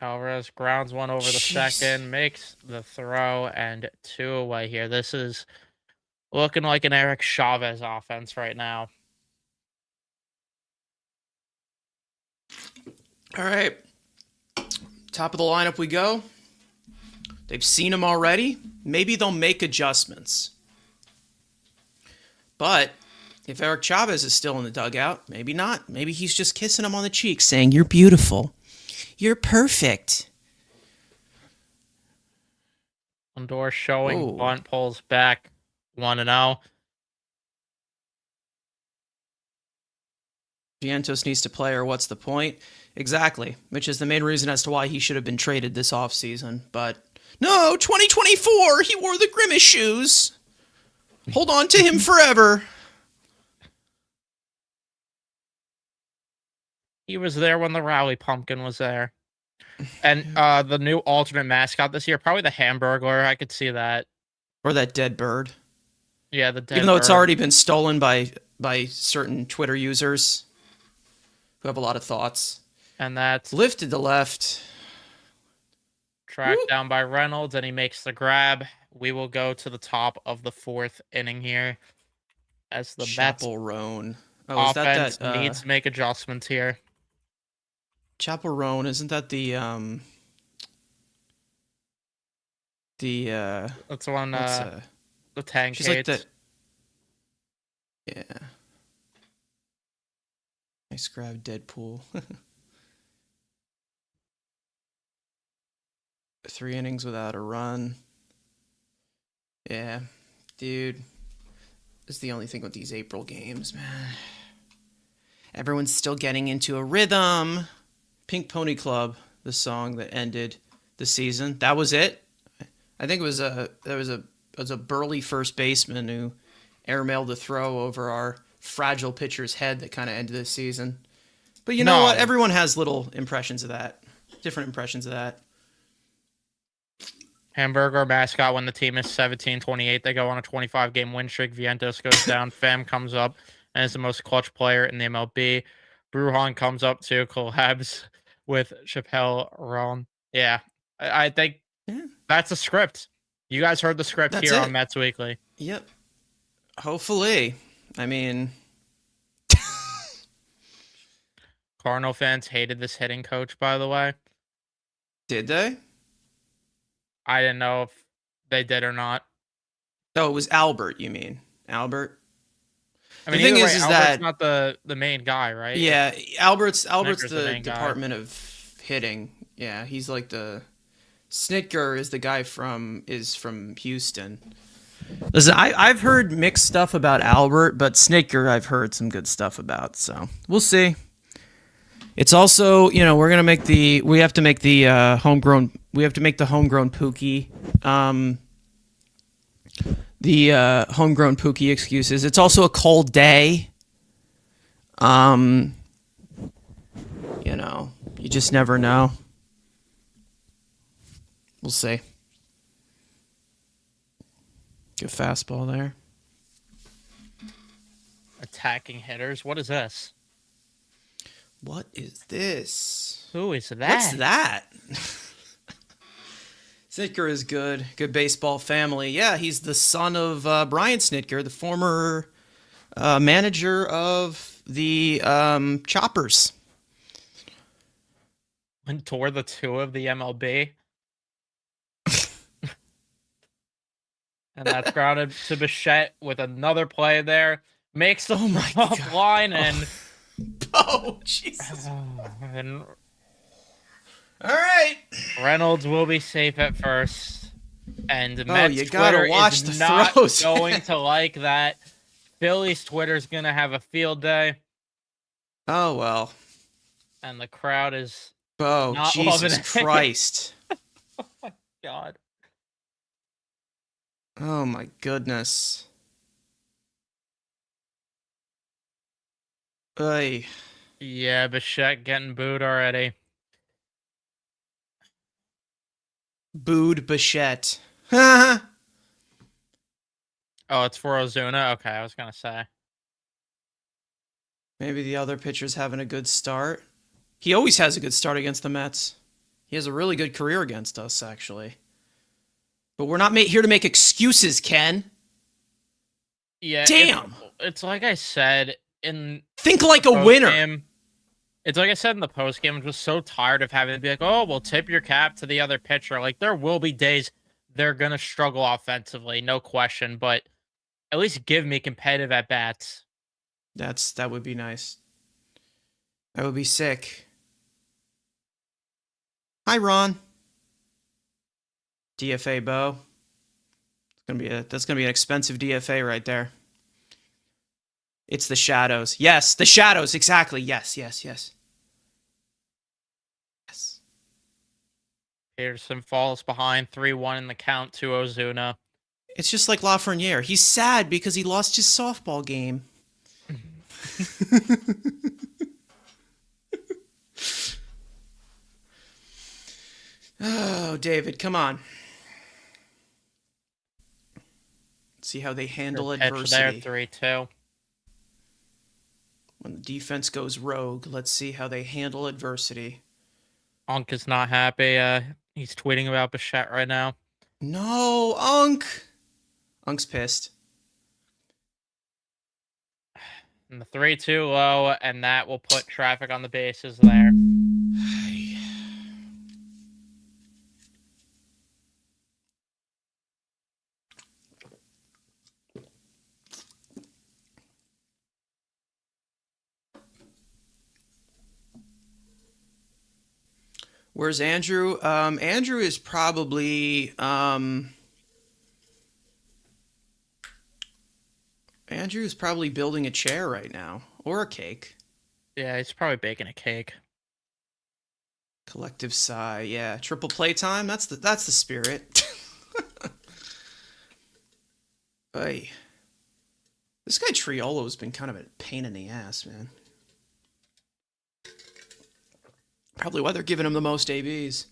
Alvarez grounds one over the Jeez. second, makes the throw, and two away here. This is looking like an Eric Chavez offense right now. All right, top of the lineup we go. They've seen him already. Maybe they'll make adjustments. But if Eric Chavez is still in the dugout, maybe not. Maybe he's just kissing him on the cheek, saying, "You're beautiful. You're perfect." Lindor showing, Whoa. bunt pulls back 1-0. Vientos needs to play, or what's the point? Exactly, which is the main reason as to why he should have been traded this offseason. But no, 2024, he wore the Grimace shoes. Hold on to him forever. He was there when the Rally Pumpkin was there. And the new alternate mascot this year, probably the Hamburglar. I could see that. Or that dead bird. Yeah, the dead Even though it's bird. already been stolen by certain Twitter users who have a lot of thoughts. And that's Lifted to left. tracked down by Reynolds, and he makes the grab. We will go to the top of the fourth inning here as the Mets Chapel Roan. Oh, is offense that needs to make adjustments here. Chapel Roan? Isn't that the That's the one, what's the tank she's like hates. the yeah. Nice grab, Deadpool. 3 innings without a run. Yeah, dude. That's the only thing with these April games, man. Everyone's still getting into a rhythm. Pink Pony Club, the song that ended the season. That was it. I think it was a burly first baseman who airmailed a throw over our fragile pitcher's head that kind of ended the season. But you know what? No, Everyone has little impressions of that. Different impressions of that. Hamburger mascot when the team is 17-28. They go on a 25-game win streak. Vientos goes down. Pham comes up and is the most clutch player in the MLB. Brujan comes up to collabs with Chappelle Roan. Yeah, I think Yeah, that's the script. You guys heard the script that's here on it. Mets Weekly. Yep. Hopefully. I mean, Cardinal fans hated this hitting coach, by the way. did they? I didn't know if they did or not. Oh, it was Albert, you mean? Albert? I The mean, thing either way, is Albert's that not the main guy, right? yeah, Albert's Snicker's the the main guy. department of hitting. Yeah, he's like the Snitker is the guy from Houston. Listen, I've heard mixed stuff about Albert, but Snitker I've heard some good stuff about. So we'll see. It's also, we have to make the homegrown Pookie. The homegrown Pookie excuses. It's also a cold day. You just never know. We'll see. Good fastball there. Attacking hitters. What is this? What is this? Who is that? What's that? Snitker is good. Good baseball family. Yeah, he's the son of Brian Snitker, the former manager of the Choppers. Went toward the two of the MLB. And that's grounded to Bichette with another play there. Makes the up line and Oh, Jesus. and All right. Reynolds will be safe at first. And Mets you gotta Twitter watch is the not throws. going to like that. Phillies Twitter's gonna have a field day. Oh, well. And the crowd is Oh, not Jesus loving it. Christ. Oh my God. Oh, my goodness. Ay. Yeah, Bichette getting booed already. Booed Bichette. Maybe Oh, it's for Ozuna? Okay, I was gonna say. the other pitcher's having a good start. He always has a good start against the Mets. He has a really good career against us, actually. But we're not here to make excuses, Ken. Yeah, Damn! it's like I said in Think the like a post winner. game. It's like I said in the post game. I'm just so tired of having to be like, oh, well, tip your cap to the other pitcher. Like there will be days they're gonna struggle offensively, no question. But at least give me competitive at bats. That would be nice. That would be sick. Hi, Ron. DFA Bo. That's gonna be an expensive DFA right there. It's the shadows. Yes, the shadows. Exactly. Yes. Yes. Peterson falls behind 3-1 in the count to Ozuna. It's just like Lafreniere. He's sad because he lost his softball game. Oh, David, come on. See how they handle Pitch there, adversity. 3-2. When the defense goes rogue, let's see how they handle adversity. Unk is not happy. He's tweeting about Bichette right now. No, Unk. Unk's pissed. And the 3-2 low, and that will put traffic on the bases there. Where's Andrew? Andrew is probably Andrew's probably building a chair right now or a cake. Yeah, he's probably baking a cake. Collective sigh. Yeah, triple playtime. That's the spirit. Hey, this guy Triolo's been kind of a pain in the ass, man. Probably why they're giving him the most ABs.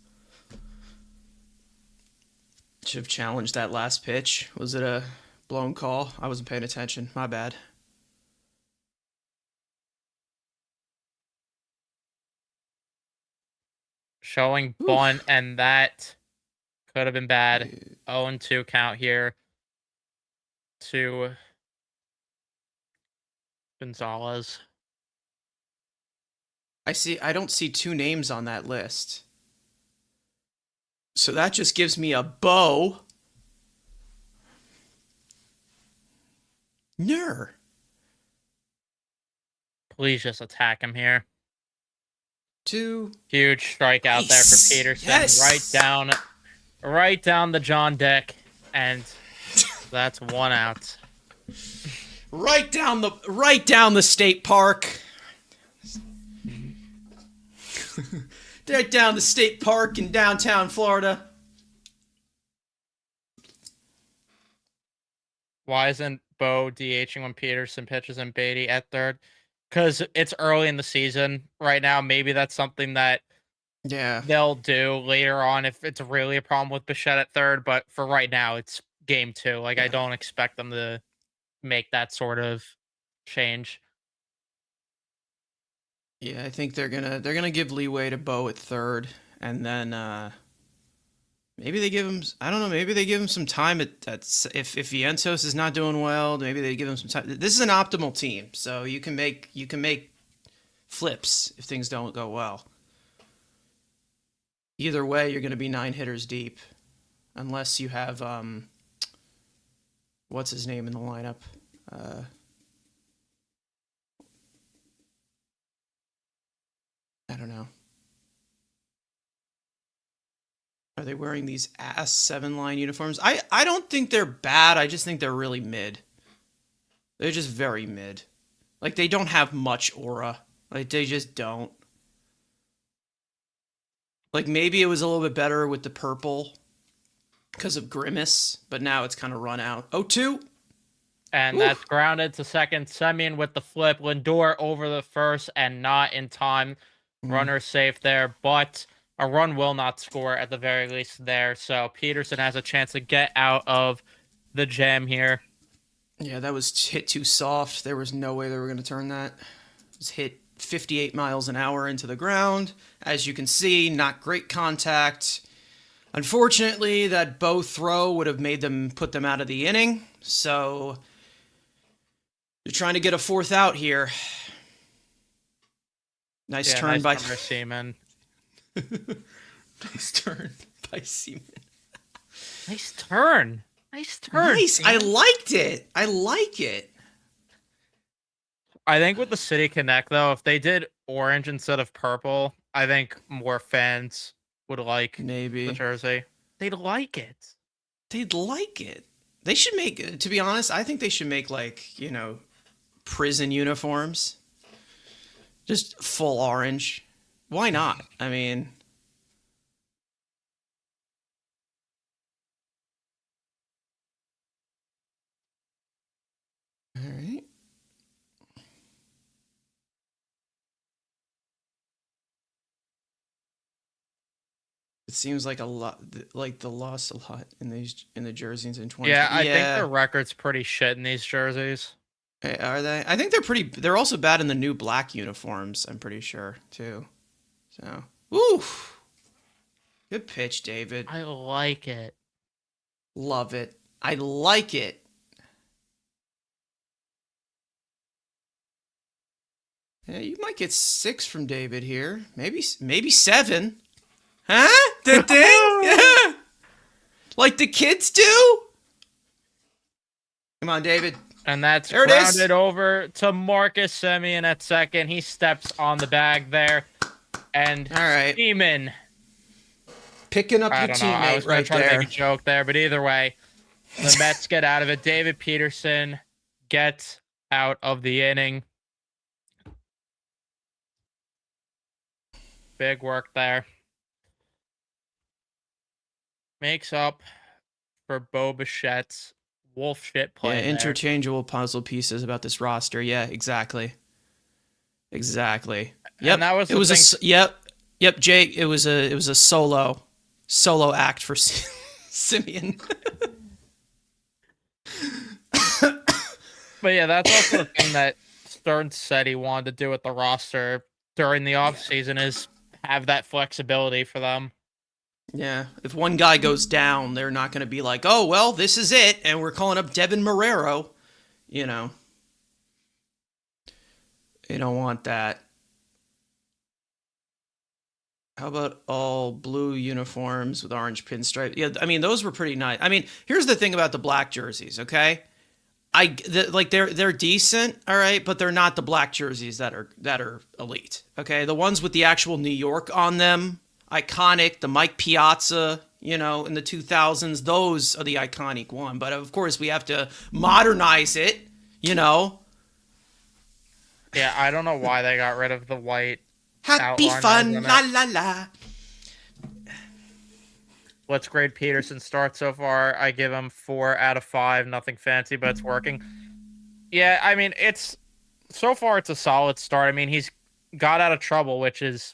Should have challenged that last pitch. Was it a blown call? I wasn't paying attention. My bad. Showing Oof. bunt, and that could have been bad. 0-2 count here to Gonzalez. I don't see two names on that list. So that just gives me a bow. Ner. Please just attack him here. Two. Huge strikeout there for Peterson. Yes. Right down the John Dick, and that's 1 out. Right down the state park. Right down the state park in downtown Florida. Why isn't Bo DHing when Peterson pitches and Beatty at third? Because it's early in the season right now. Maybe that's something that they'll do later on if it's really a problem with Bichette at third. But for right now, it's game 2. Like, I don't expect them to make that sort of change. Yeah, I think they're gonna give leeway to Bo at third, and then maybe they give him. I don't know. Maybe they give him some time at if Vientos is not doing well. Maybe they give him some time. This is an optimal team, so you can make flips if things don't go well. Either way, you're gonna be 9 hitters deep, unless you have what's his name in the lineup. I don't know. Are they wearing these ass 7-line uniforms? I don't think they're bad. I just think they're really mid. They're just very mid. Like, they don't have much aura. Like, they just don't. Like, maybe it was a little bit better with the purple because of Grimace, but now it's kind of run out. 0-2. And Whew. that's grounded to second. Semyon with the flip. Lindor over the first and not in time. Mm. Runner safe there, but a run will not score at the very least there. So Peterson has a chance to get out of the jam here. Yeah, that was hit too soft. There was no way they were going to turn that. It was hit 58 miles an hour into the ground. As you can see, not great contact. Unfortunately, that bow throw would have made them put them out of the inning. So you're trying to get a fourth out here. Nice Yeah, turn nice by number, Seaman. nice turn by Seaman. Nice turn. Nice turn. Nice. I Seaman. liked it. I like it. I think with the City Connect though, if they did orange instead of purple, I think more fans would like the Maybe. jersey. They'd like it. They'd like it. They should make, to be honest, I think they should make prison uniforms. Just full orange. Why not? I mean, all right. It seems like a lot, like the lost a lot in the jerseys in 2020. Yeah, I think Yeah, the record's pretty shit in these jerseys. are they? I think they're pretty. They're also bad in the new black uniforms. I'm pretty sure too. So, ooh, good pitch, David. I like it. Love it. I like it. Yeah, you might get 6 from David here. Maybe 7. Huh? The thing? Yeah. Like the kids do? Come on, David. And that's There it is. grounded over to Marcus Semien at second. He steps on the bag there. And All right. Seaman. Picking up I your don't know. I was teammate going right to try to there. make a joke there, but either way, the Mets get out of it. David Peterson gets out of the inning. Big work there. Makes up for Bo Bichette's wolf shit play. Yeah, there. interchangeable puzzle pieces about this roster. Yeah, exactly. Exactly. Yep. And that was it was yep, Jake, it was a solo act for Simeon. But yeah, that's also the thing that Stern said he wanted to do with the roster during the offseason is have that flexibility for them. Yeah, if one guy goes down, they're not going to be like, "Oh, well, this is it," and we're calling up Devin Marrero. You know, they don't want that. How about all blue uniforms with orange pinstripe? Yeah, I mean those were pretty nice. I mean, here's the thing about the black jerseys. Okay, they're decent, all right, but they're not the black jerseys that are elite. Okay, the ones with the actual New York on them, iconic. The Mike Piazza, in the 2000s, those are the iconic one. But of course, we have to modernize it. Yeah, I don't know why they got rid of the white. Happy fun, la la la. Let's grade Peterson's start so far. I give him 4 out of 5. Nothing fancy, but it's working. Yeah, I mean, so far it's a solid start. I mean, he's got out of trouble, which is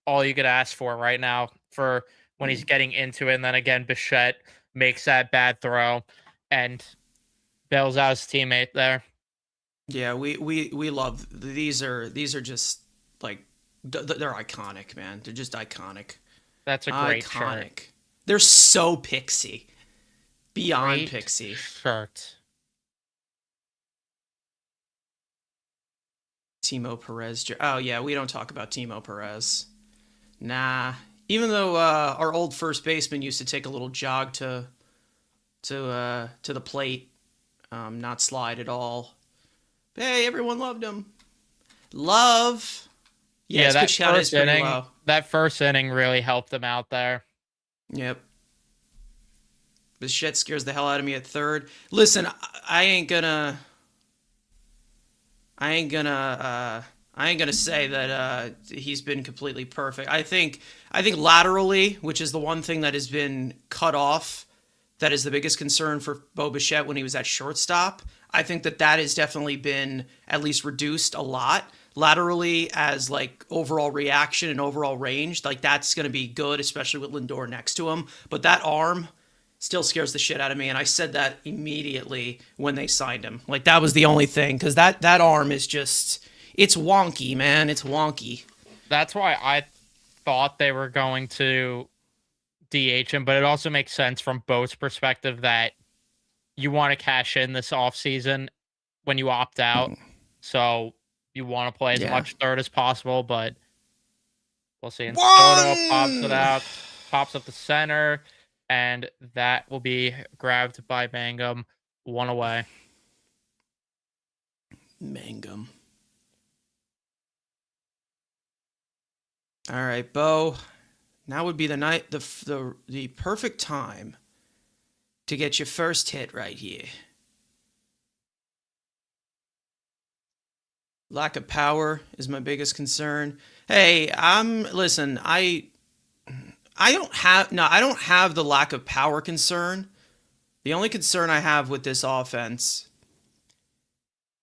all you could ask for right now for when he's getting into it. And then again, Bichette makes that bad throw and bails out his teammate there. Yeah, we love these are just like they're iconic, man. They're just iconic. That's a great shirt. They're so pixie. Beyond Great pixie. Shirt. Timo Perez. Oh yeah, we don't talk about Timo Perez. Nah. Even though our old first baseman used to take a little jog to the plate, not slide at all. But hey, everyone loved him. Love. Yeah, that first inning. Low. That first inning really helped them out there. Yep. Bichette scares the hell out of me at third. Listen, I ain't gonna say that he's been completely perfect. I think laterally, which is the one thing that has been cut off, that is the biggest concern for Bo Bichette when he was at shortstop. I think that has definitely been at least reduced a lot laterally as like overall reaction and overall range. Like that's going to be good, especially with Lindor next to him. But that arm still scares the shit out of me, and I said that immediately when they signed him. Like that was the only thing because that arm is just it's wonky, man. It's wonky. That's why I thought they were going to DH him, but it also makes sense from Bo's perspective that you want to cash in this offseason when you opt out. So you want to play as much third as possible, but we'll see. And Soto pops it out, pops up the center, and that will be grabbed by Mangum. One away. Mangum. All right, Bo. Now would be the night, the perfect time to get your first hit right here. Lack of power is my biggest concern. Hey, listen, I don't have the lack of power concern. The only concern I have with this offense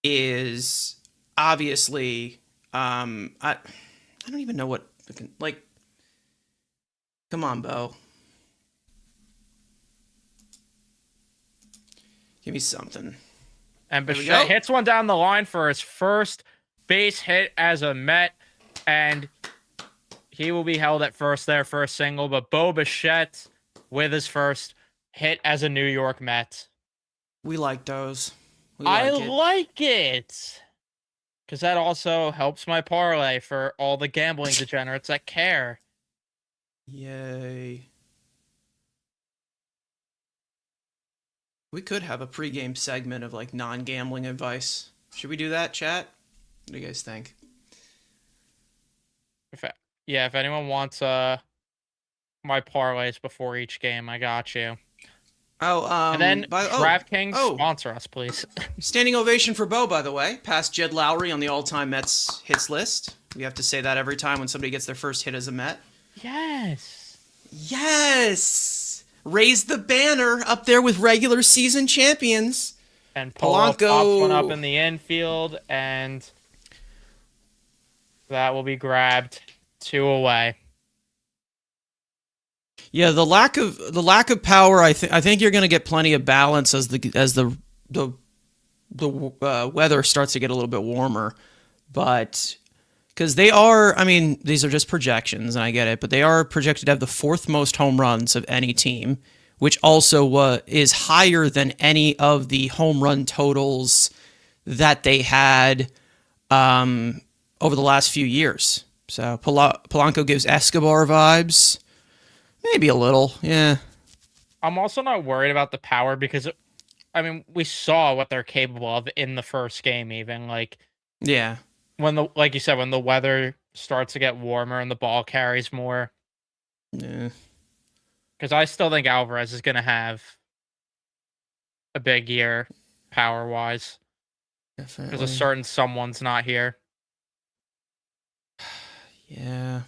is obviously I don't even know what like come on, Bo. Give me something. And Bichette hits one down the line for his first base hit as a Met, and he will be held at first there for a single. But Bo Bichette with his first hit as a New York Met. We like those. I like it. Because that also helps my parlay for all the gambling degenerates that care. Yay. We could have a pregame segment of like non-gambling advice. Should we do that, chat? What do you guys think? If anyone wants my parlays before each game, I got you. And then DraftKings sponsor us, please. Standing ovation for Bo, by the way. Past Jed Lowry on the all-time Mets hits list. We have to say that every time when somebody gets their first hit as a Met. Yes. Yes. Raise the banner up there with regular season champions. And Polanco pops one up in the infield, and that will be grabbed 2 away. Yeah, the lack of power. I think you're going to get plenty of balance as the weather starts to get a little bit warmer, but because they are, I mean, these are just projections, and I get it, but they are projected to have the 4th most home runs of any team, which also is higher than any of the home run totals that they had over the last few years. So Polanco gives Escobar vibes. Maybe a little, yeah. I'm also not worried about the power because, I mean, we saw what they're capable of in the first game even. Like, yeah. Like you said, when the weather starts to get warmer and the ball carries more. Yeah. Because I still think Alvarez is going to have a big year power-wise. Definitely. Because a certain someone's not here. Yeah.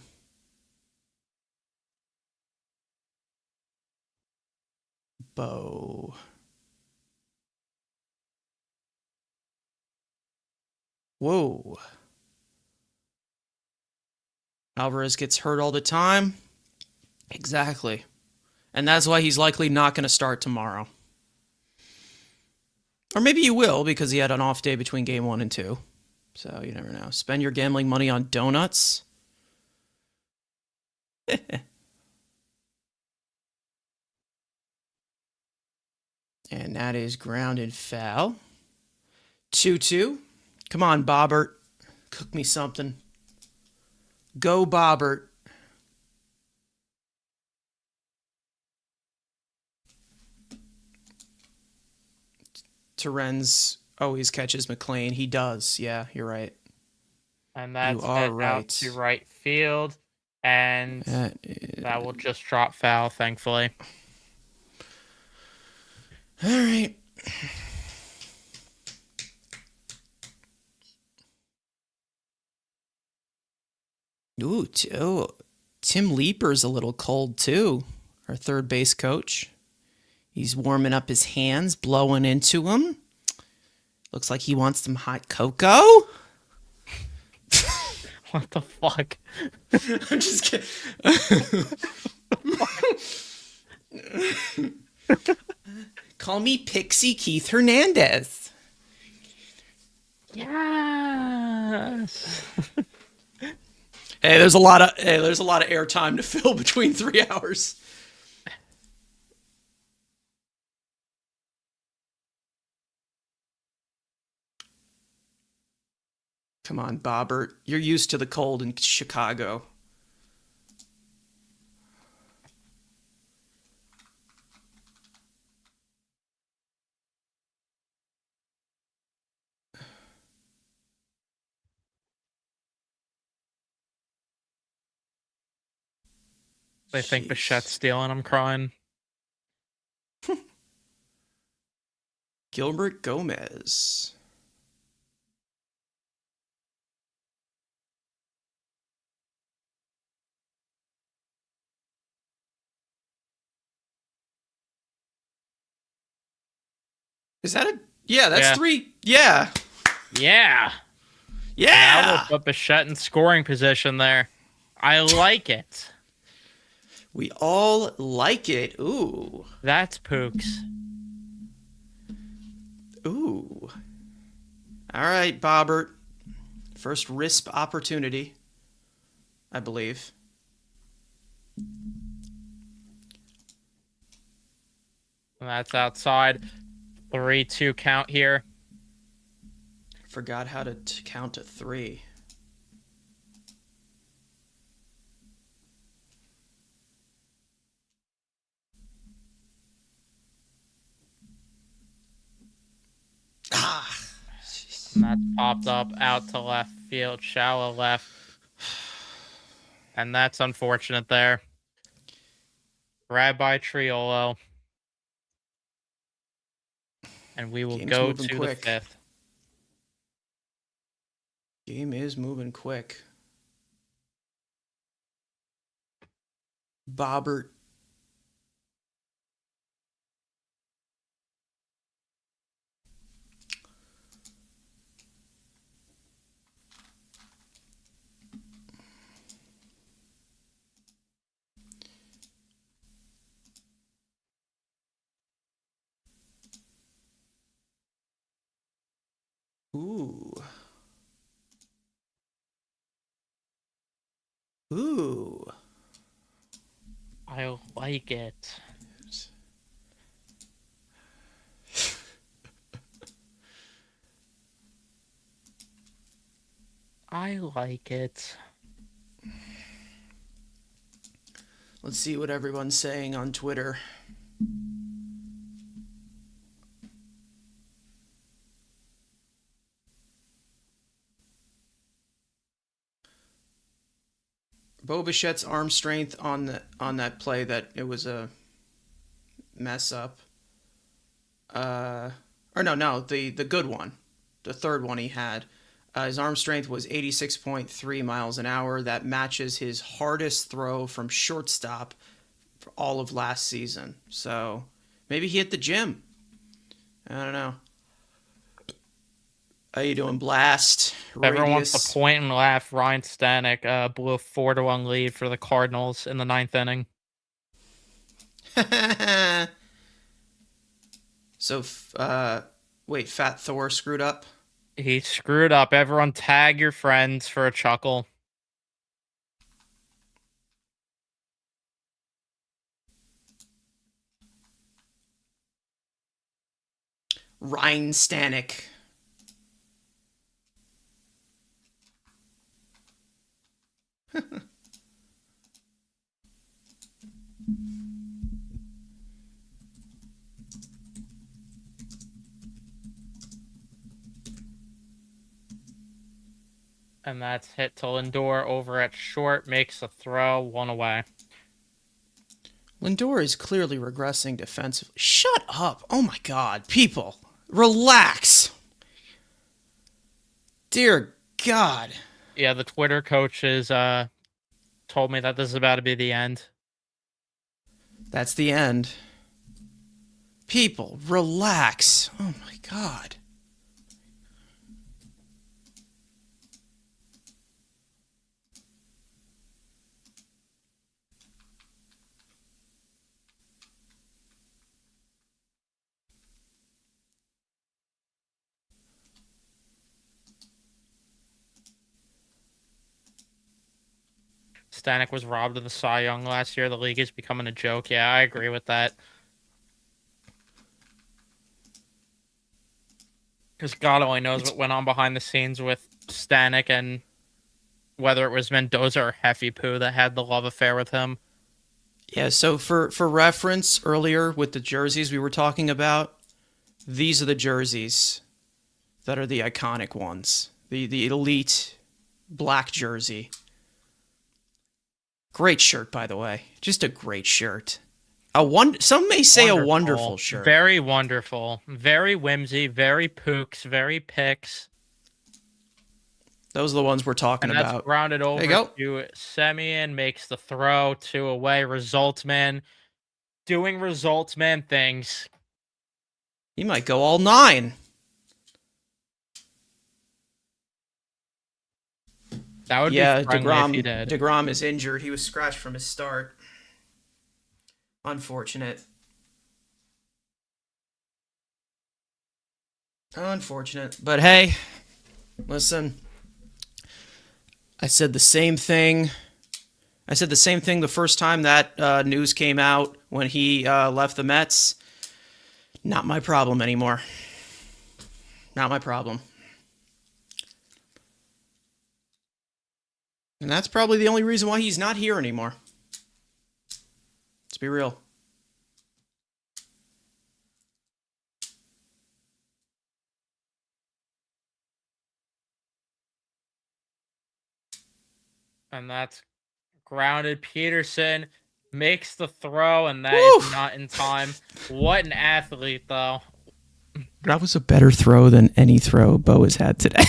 Bo. Whoa. Alvarez gets hurt all the time. Exactly. And that's why he's likely not going to start tomorrow. Or maybe he will because he had an off day between game 1 and 2. So you never know. Spend your gambling money on donuts. And that is grounded foul. 2-2. Come on, Bobbert. Cook me something. Go, Bobbert. Terens always catches McLean. He does. Yeah, you're right. And that's out to right field. And that will just drop foul, thankfully. All right. Ooh, Tim Leeper's a little cold too. Our third base coach. He's warming up his hands, blowing into them. Looks like he wants some hot cocoa. What the fuck? I'm just kidding. Call me Pixie Keith Hernandez. Yes. There's a lot of airtime to fill between 3 hours. Come on, Bobbert. You're used to the cold in Chicago. They think Jeez. Bichette's stealing. I'm crying. Gilbert Gomez. Is that a... Yeah, that's Yeah. 3. Yeah. Yeah. Yeah. Now we'll put Bichette in scoring position there. I like it. We all like it. Ooh. That's Pooks. Ooh. All right, Bobbert. First RISP opportunity, I believe. That's outside. 3-2 count here. Forgot how to count to 3. Ah. And that's popped up out to left field, shallow left. And that's unfortunate there. Rabbi Triolo. And we will Game's go moving to quick. the 5th. Game is moving quick. Bobbert. Ooh. Ooh. I like it. I like it. Let's see what everyone's saying on Twitter. Bo Bichette's arm strength on that play, that it was a mess up. The good one, the third one he had. His arm strength was 86.3 miles an hour. That matches his hardest throw from shortstop for all of last season. So maybe he hit the gym. I don't know. How you doing, Blast? Everyone wants Radius. to point and laugh. Ryan Stanek blew a 4-1 lead for the Cardinals in the 9th inning. So, wait, Fat Thor screwed up? He screwed up. Everyone tag your friends for a chuckle. Ryan Stanek. And that's hit to Lindor over at short. Makes a throw. 1 away. Lindor is clearly regressing defensively. Shut up. Oh my God. People, relax. Dear God. Yeah, the Twitter coaches told me that this is about to be the end. That's the end. People, relax. Oh my God. Stanek was robbed of the Cy Young last year. The league is becoming a joke. Yeah, I agree with that. Because God only knows what went on behind the scenes with Stanek and whether it was Mendoza or Heffy Poo that had the love affair with him. Yeah, so for reference, earlier with the jerseys we were talking about, these are the jerseys that are the iconic ones. The elite black jersey. Great shirt, by the way. Just a great shirt. Some may say a wonderful shirt. Very wonderful. Very whimsy, very pooks, very picks. Those are the ones we're talking And that's about. grounded over There you go. to Semyon, makes the throw, 2 away. Results man doing results man things. He might go all 9. That would be friendly if he did. DeGrom is injured. He was scratched from his start. Unfortunate. Unfortunate. But hey, listen. I said the same thing. I said the same thing the first time that news came out when he left the Mets. Not my problem anymore. Not my problem. And that's probably the only reason why he's not here anymore. Let's be real. And that's grounded. Peterson makes the throw, and that is not in time. What an athlete, though. That was a better throw than any throw Bo has had today.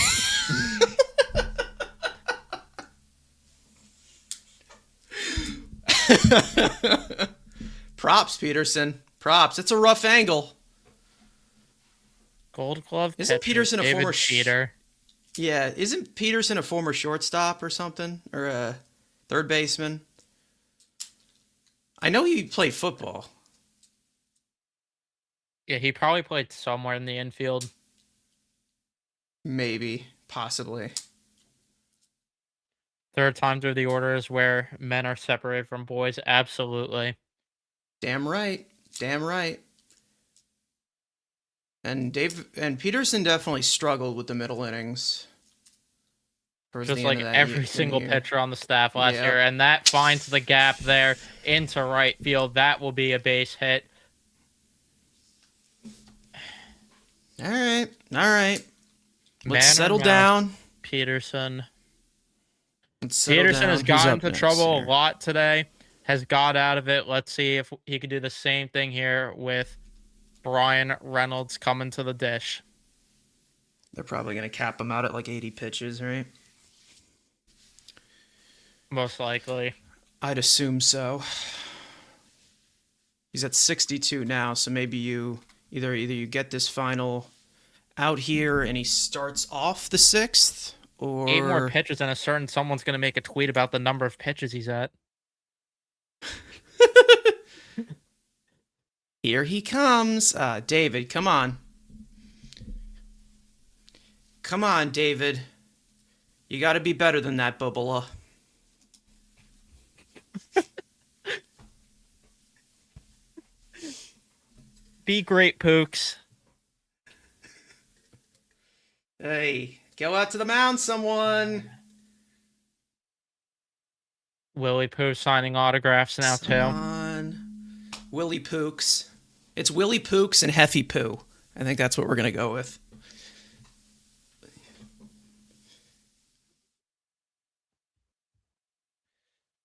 Props, Peterson. Props. It's a rough angle. Gold Glove. Isn't Peterson a former cheater? Yeah, isn't Peterson a former shortstop or something, or a third baseman? I know he played football. Yeah, he probably played somewhere in the infield. Maybe, possibly. There are times where the order is where men are separated from boys. Absolutely. Damn right. Damn right. And Peterson definitely struggled with the middle innings. Just like every single pitcher on the staff last year. And that finds the gap there into right field. That will be a base hit. All right. All right. Let's settle down. Peterson. Peterson has gotten into trouble a lot today. Has got out of it. Let's see if he could do the same thing here with Brian Reynolds coming to the dish. They're probably going to cap him out at like 80 pitches, right? Most likely. I'd assume so. He's at 62 now, so maybe you either you get this final out here and he starts off the 6th, or 8 more pitches and someone's going to make a tweet about the number of pitches he's at. Here he comes. David, come on. Come on, David. You got to be better than that, Bubala. Be great, Pooks. Hey, go out to the mound, someone. Willie Poo signing autographs now, too. On. Willie Pooks. It's Willie Pooks and Heffy Poo. I think that's what we're going to go with.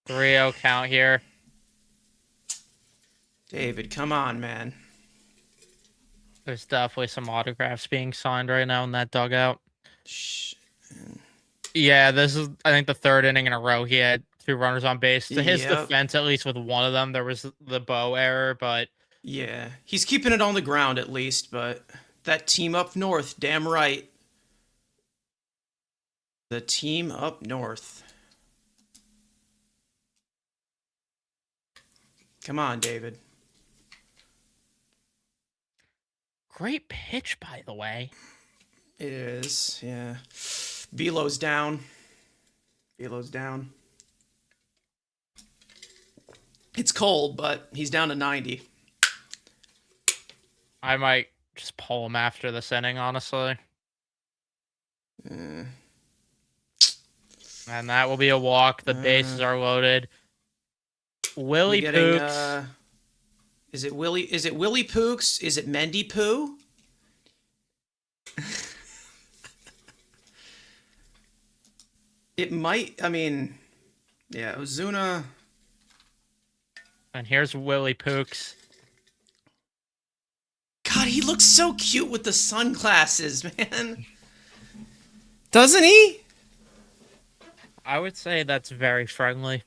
Three-0 count here. David, come on, man. There's definitely some autographs being signed right now in that dugout. Yeah, this is, I think, the 3rd inning in a row he had 2 runners on base. To his defense, at least with one of them, there was the Bo error, but... Yeah, he's keeping it on the ground at least, but that team up north, damn right. The team up north. Come on, David. Great pitch, by the way. It is, yeah. Velo's down. Velo's down. It's cold, but he's down to 90. I might just pull him after this inning, honestly. Uh, And that will be a walk. The bases are loaded. we Willie getting Pooks. is it Willie Pooks? Is it Mendy Poo? It might, I mean, yeah, Ozuna. And here's Willie Pooks. God, he looks so cute with the sunglasses, man. Doesn't he? I would say that's very friendly.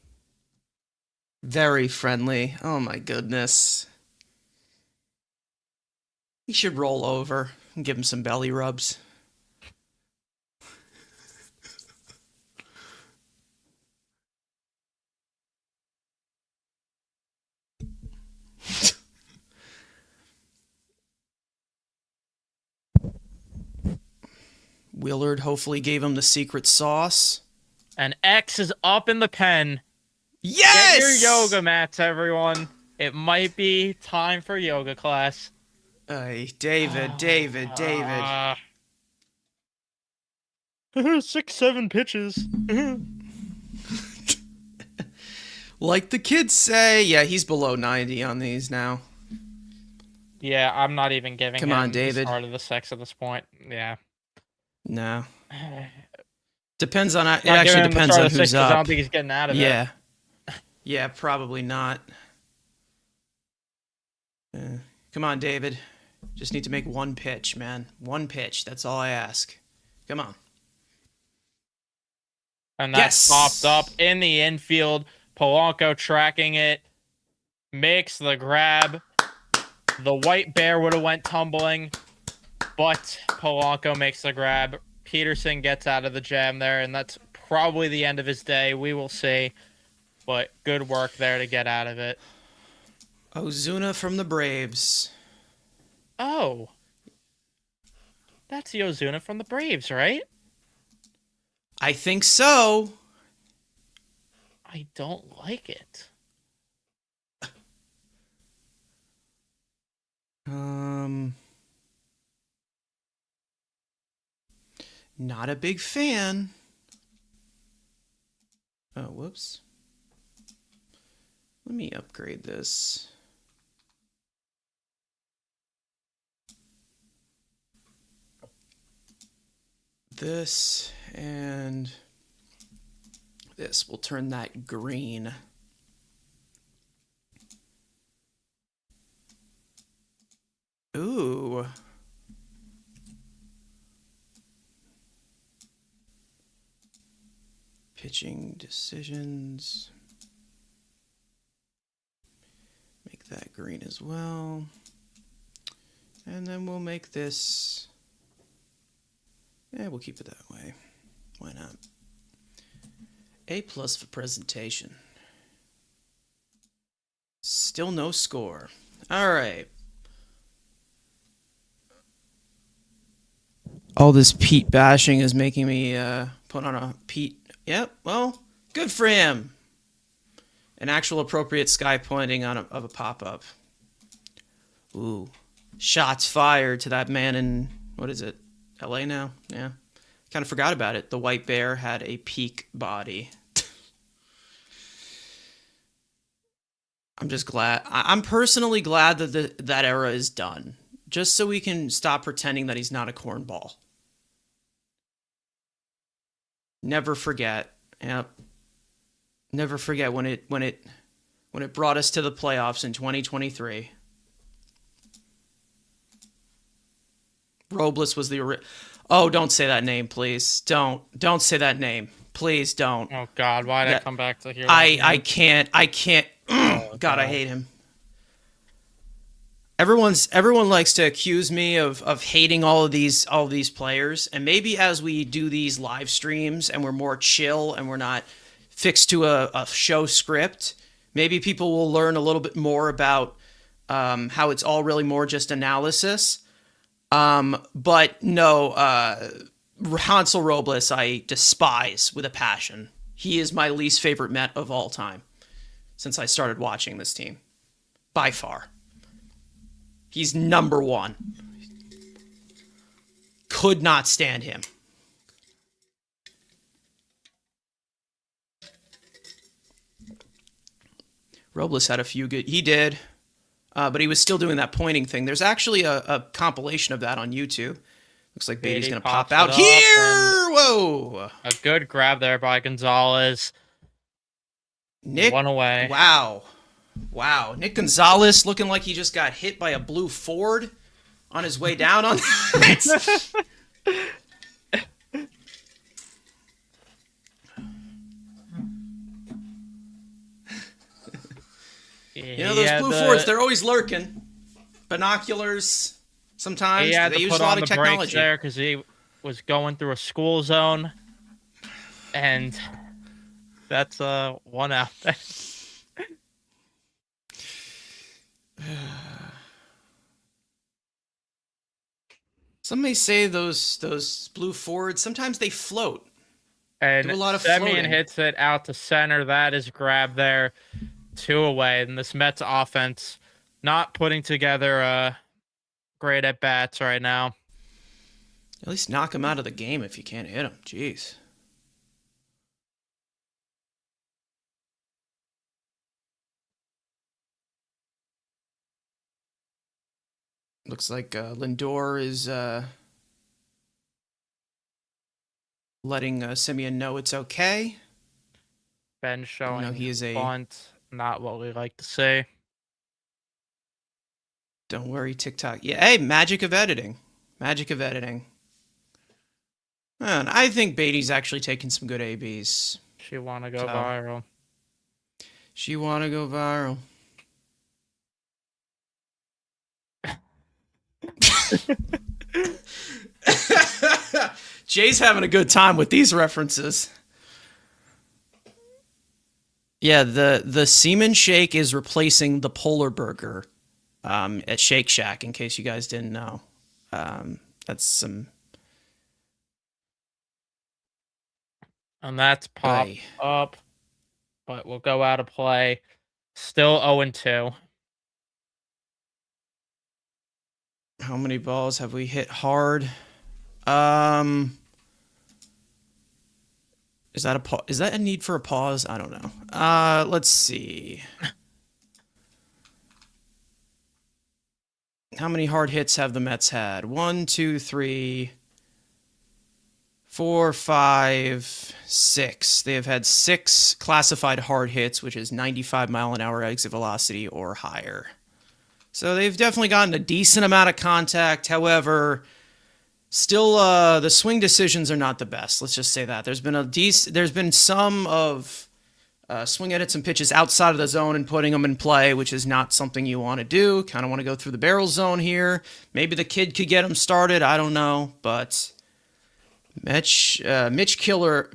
Very friendly. Oh my goodness. He should roll over and give him some belly rubs. Willard hopefully gave him the secret sauce. And X is up in the pen. Yes! Get your yoga mats, everyone. It might be time for yoga class. Hey, David. 6-7 pitches. Like the kids say, yeah, he's below 90 on these now. Yeah, I'm not even giving Come him on, David. the start of the 6 at this point. Yeah. No. Depends on it. Not Actually giving him the depends start on of the 6 who's 'cause I don't up. think he's getting out of it. Yeah. Yeah, probably not. Come on, David. Just need to make one pitch, man. One pitch. That's all I ask. Come on. And that's Yes! popped up in the infield. Polanco tracking it. Makes the grab. The white bear would have went tumbling. But Polanco makes the grab. Peterson gets out of the jam there. And that's probably the end of his day. We will see. But good work there to get out of it. Ozuna from the Braves. Oh. That's the Ozuna from the Braves, right? I think so. I don't like it. Not a big fan. Oh, whoops. Let me upgrade this. This and this. We'll turn that green. Ooh. Pitching decisions. Make that green as well. And then we'll make this. Yeah, we'll keep it that way. Why not? A+ for presentation. Still no score. All right. All this Pete bashing is making me put on a Pete. Yep, well, good for him. An actual appropriate sky pointing of a pop-up. Ooh. Shots fired to that man in, what is it, LA now? Yeah. Kind of forgot about it. The white bear had a peak body. I'm just glad. I'm personally glad that that era is done. Just so we can stop pretending that he's not a cornball. Never forget. Yep. Never forget when it brought us to the playoffs in 2023. Robles was the Oh, don't say that name, please. Don't say that name. Please don't. Oh God, why did I come back to hear that? I can't. Oh, God, I hate him. Everyone likes to accuse me of hating all of these players, and maybe as we do these live streams and we're more chill and we're not fixed to a show script, maybe people will learn a little bit more about how it's all really more just analysis. But no, Hansel Robles I despise with a passion. He is my least favorite Met of all time. since I started watching this team. By far. He's number one. Could not stand him. Robles had a few good... He did. But he was still doing that pointing thing. There's actually a compilation of that on YouTube. Looks like Beatty's going to pop out here. Whoa. A good grab there by Gonzalez. Nick. One away. Wow. Wow. Nick Gonzalez looking like he just got hit by a blue Ford on his way down on that. You know, those blue Fords, they're always lurking. Binoculars, sometimes. He had they to use put a lot on of the brakes technology. there because he was going through a school zone. And that's one out there. Some may say those blue Fords, sometimes they float. And do a lot of Semien floating. hits it out to center. That is grabbed there. 2 away. And this Mets offense not putting together great at bats right now. At least knock him out of the game if you can't hit him. Jeez. Looks like Lindor is letting Semien know it's okay. Ben showing he is a bunt. Not what we like to see. Don't worry, TikTok. Yeah, hey, magic of editing. Magic of editing. Man, I think Beatty's actually taking some good ABs. She want to go viral. She want to go viral. Jay's having a good time with these references. Yeah, the Seaman Shake is replacing the Polar Burger at Shake Shack, in case you guys didn't know. That's some... And that's popped up, but we'll go out of play. Still 0-2. How many balls have we hit hard? Is that a need for a pause? I don't know. Let's see. How many hard hits have the Mets had? 1, 2, 3, 4, 5, 6. They have had 6 classified hard hits, which is 95-mile-an-hour exit velocity or higher. So they've definitely gotten a decent amount of contact. However, still, the swing decisions are not the best. Let's just say that there's been some of swing edits and pitches outside of the zone and putting them in play, which is not something you want to do. Kind of want to go through the barrel zone here. Maybe the kid could get him started. I don't know, but Mitch Keller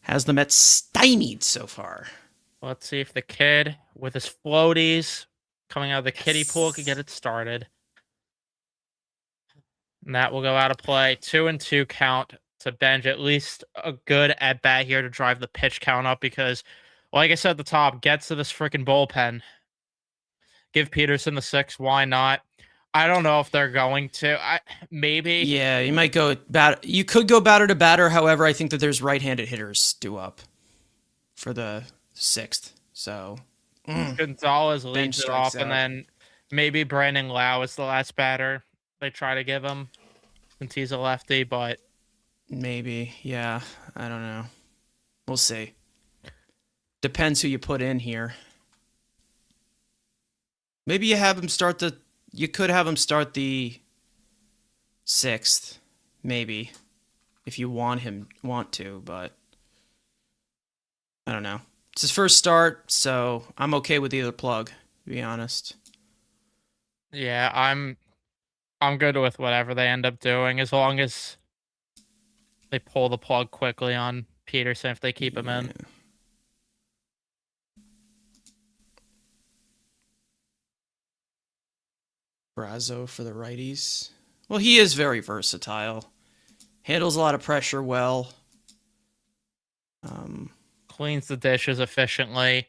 has the Mets stymied so far. Let's see if the kid with his floaties coming out of the kiddie pool could get it started. And that will go out of play. 2-2 count to Benj. At least a good at bat here to drive the pitch count up because, like I said at the top, gets to this freaking bullpen. Give Peterson the 6. Why not? I don't know if they're going to. Maybe. Yeah, you might go batter. You could go batter to batter. However, I think that there's right-handed hitters due up for the 6th. So Gonzalez leads it off, and then maybe Brandon Lau is the last batter they try to give him since he's a lefty, but maybe, yeah, I don't know. We'll see. Depends who you put in here. Maybe you have him start you could have him start the 6th, maybe, if you want to, but I don't know. It's his first start, so I'm okay with either plug, to be honest. Yeah, I'm good with whatever they end up doing, as long as they pull the plug quickly on Peterson if they keep him in. Brazo for the righties. Well, he is very versatile. Handles a lot of pressure well. Cleans the dishes efficiently,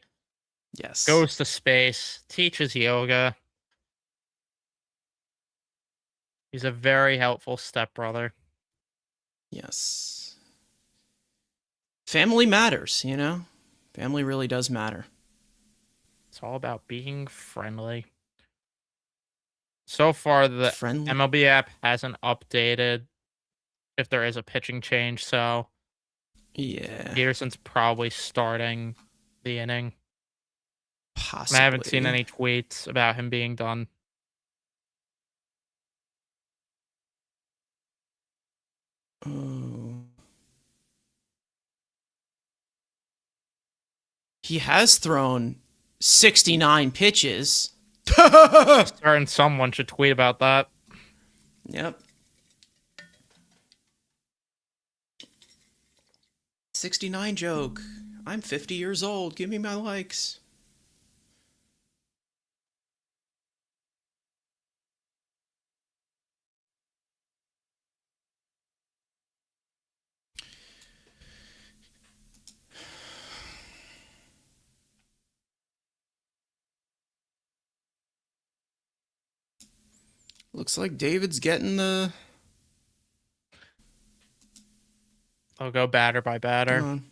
Yes. goes to space, teaches yoga. He's a very helpful stepbrother. Yes. Family matters, you know? Family really does matter. It's all about being friendly. So far, the Friendly. MLB app hasn't updated if there is a pitching change, so Yeah. Peterson's probably starting the inning. And I haven't seen Possibly. any tweets about him being done. Oh. He has thrown 69 pitches. Certain someone should tweet about that. Yep. 69 joke. I'm 50 years old. Give me my likes. Looks like David's getting the. I'll go batter by Come batter. on.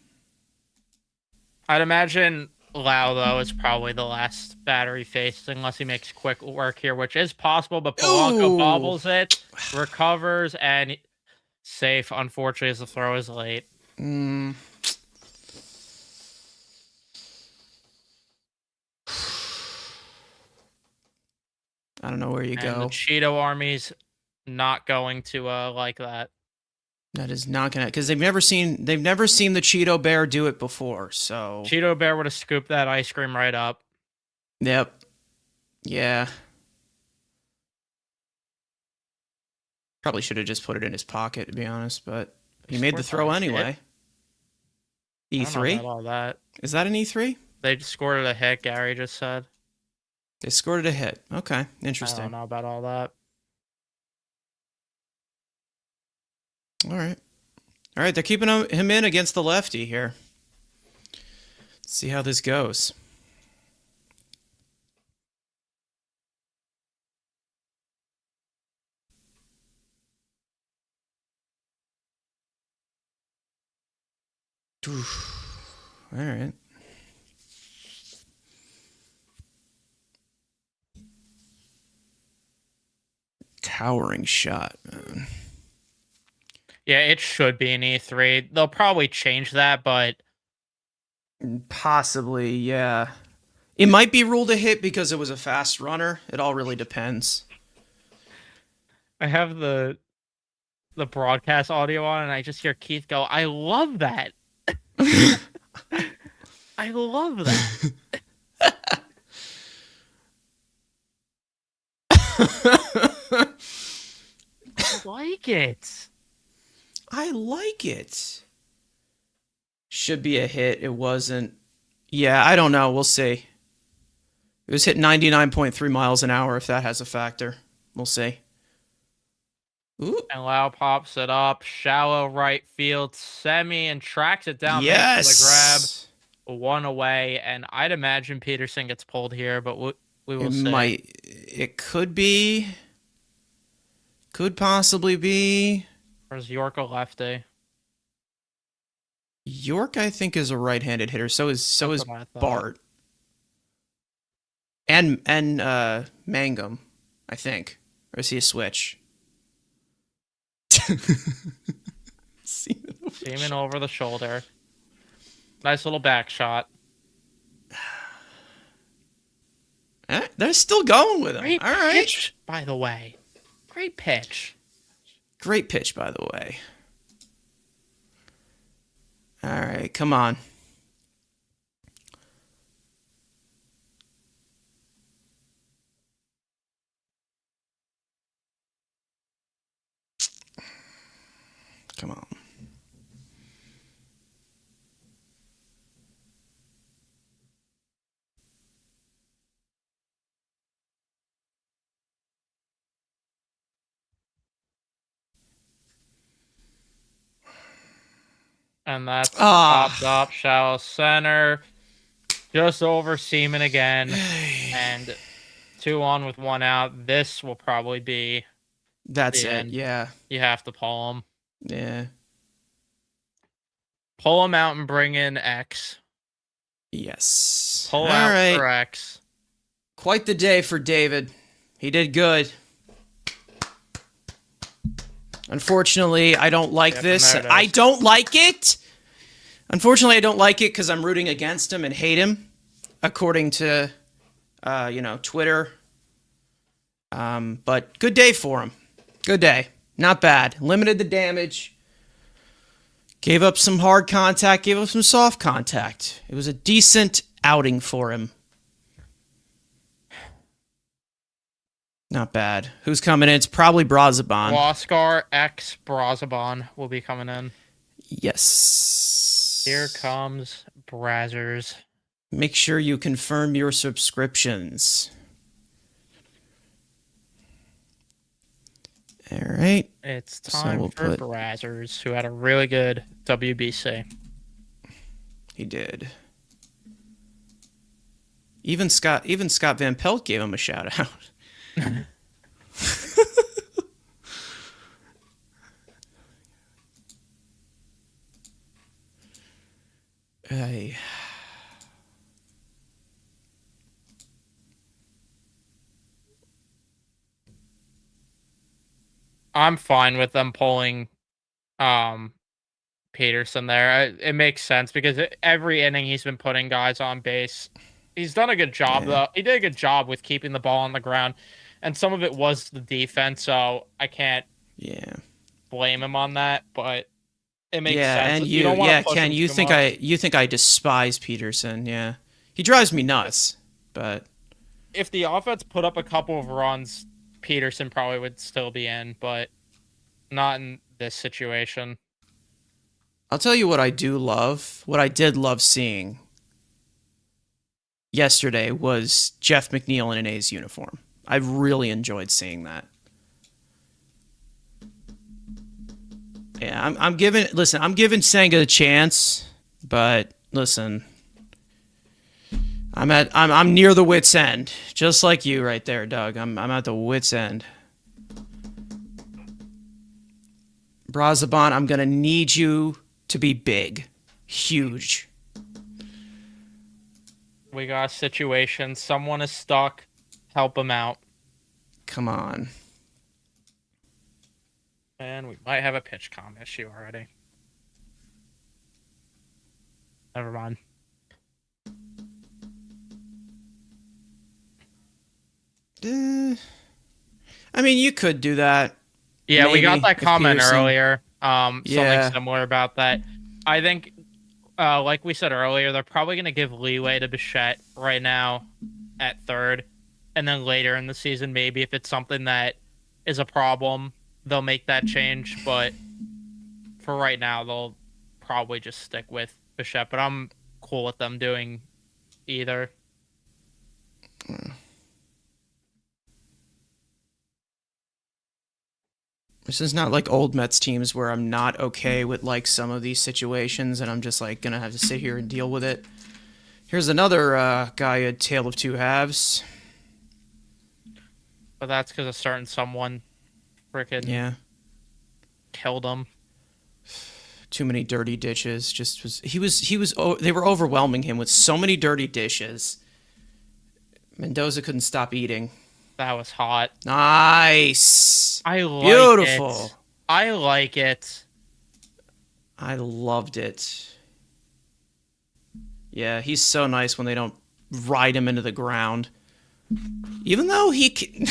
I'd imagine Lau, though, is probably the last batter he faces unless he makes quick work here, which is possible, but Polanco Ooh. bobbles it, recovers, and safe, unfortunately, as the throw is late. Mm. I don't know where you And the go. Cheeto Army's not going to like that. That is not gonna, because they've never seen the Cheeto Bear do it before. So Cheeto Bear would have scooped that ice cream right up. yep, yeah. Probably should have just put it in his pocket, to be honest. But he made the Scored throw that anyway. hit. I don't know about E3? all that. Is that an E3? They just scored a hit, Gary just said. They scored it a hit. Okay, I don't interesting. know about all that. All right, all right. They're keeping him in against the lefty here. Let's see how this goes. Oof. All right. Towering shot, man. Yeah, it should be an E3. They'll probably change that, but Possibly, yeah. It might be ruled a hit because it was a fast runner. It all really depends. I have the broadcast audio on and I just hear Keith go, "I love that. I love that." I like it. I like it. Should be a hit. It wasn't. Yeah, I don't know. We'll see. It was hit 99.3 miles an hour, if that has a factor. We'll see. Ooh. And Lau pops it up, shallow right field, semi, and tracks it down, makes for the grab, Yes. one away. And I'd imagine Peterson gets pulled here, but we It will see. might. It could be. Could possibly be. Where's York a lefty? York, I think, is a right-handed hitter. So is That's what I thought. Bart. And Mangum, I think. Or is he a switch? Seaman over the shoulder. Nice little back shot. They're still going with him. Great All right. pitch, by the way. Great pitch. Great pitch, by the way. All right, come on. Come on. And that's popped Ah, up. Shallow center. Just over Seaman again. And 2 on with 1 out. This will probably be that's the it. end. Yeah, You have to pull him. yeah, Pull him out and bring in X. yes. Pull All out right. for X. Quite the day for David. He did good. Unfortunately, I don't like Yep, this. and there it I is. don't like it. Unfortunately, I don't like it because I'm rooting against him and hate him, according to, Twitter. But good day for him. Good day. Not bad. Limited the damage. Gave up some hard contact. Gave up some soft contact. It was a decent outing for him. Not bad. Who's coming in? It's probably Brazaban. Waskar X Brazaban will be coming in. Yes. Here comes Brazzers. Make sure you confirm your subscriptions. All right. It's So time we'll for put- Brazzers, who had a really good WBC. He did. Even Scott Van Pelt gave him a shout out. Hey. I'm fine with them pulling Peterson there. It makes sense because every inning he's been putting guys on base. He's done a good job, though. He did a good job with keeping the ball on the ground, and some of it was the defense, so I can't blame him on that, but it makes sense. And you don't wanna push Ken, him you too think much. you think I despise Peterson, yeah. He drives me nuts, but If the offense put up a couple of runs, Peterson probably would still be in, but not in this situation. I'll tell you what I do love. What I did love seeing yesterday was Jeff McNeil in an A's uniform. I really enjoyed seeing that. Yeah, I'm giving Senga a chance, but listen, I'm near the wit's end, just like you right there, Doug. I'm at the wit's end. Brazaban, I'm gonna need you to be big, huge. We got a situation. Someone is stuck. Help him out. Come on. And we might have a pitch com issue already. Never mind. I mean, you could do that. Yeah, Maybe, we got that if comment Peterson- earlier. Yeah. Something similar about that. I think, like we said earlier, they're probably going to give leeway to Bichette right now at third. And then later in the season, maybe if it's something that is a problem, they'll make that change. But for right now, they'll probably just stick with Bichette. But I'm cool with them doing either. This is not like old Mets teams where I'm not okay with like some of these situations and I'm just like gonna have to sit here and deal with it. Here's another guy a tale of two halves. But that's because a certain someone freaking killed him. Too many dirty dishes. They were overwhelming him with so many dirty dishes. Mendoza couldn't stop eating. That was hot. Nice. I like Beautiful. it. I like it. I loved it. Yeah, he's so nice when they don't ride him into the ground. Even though he can...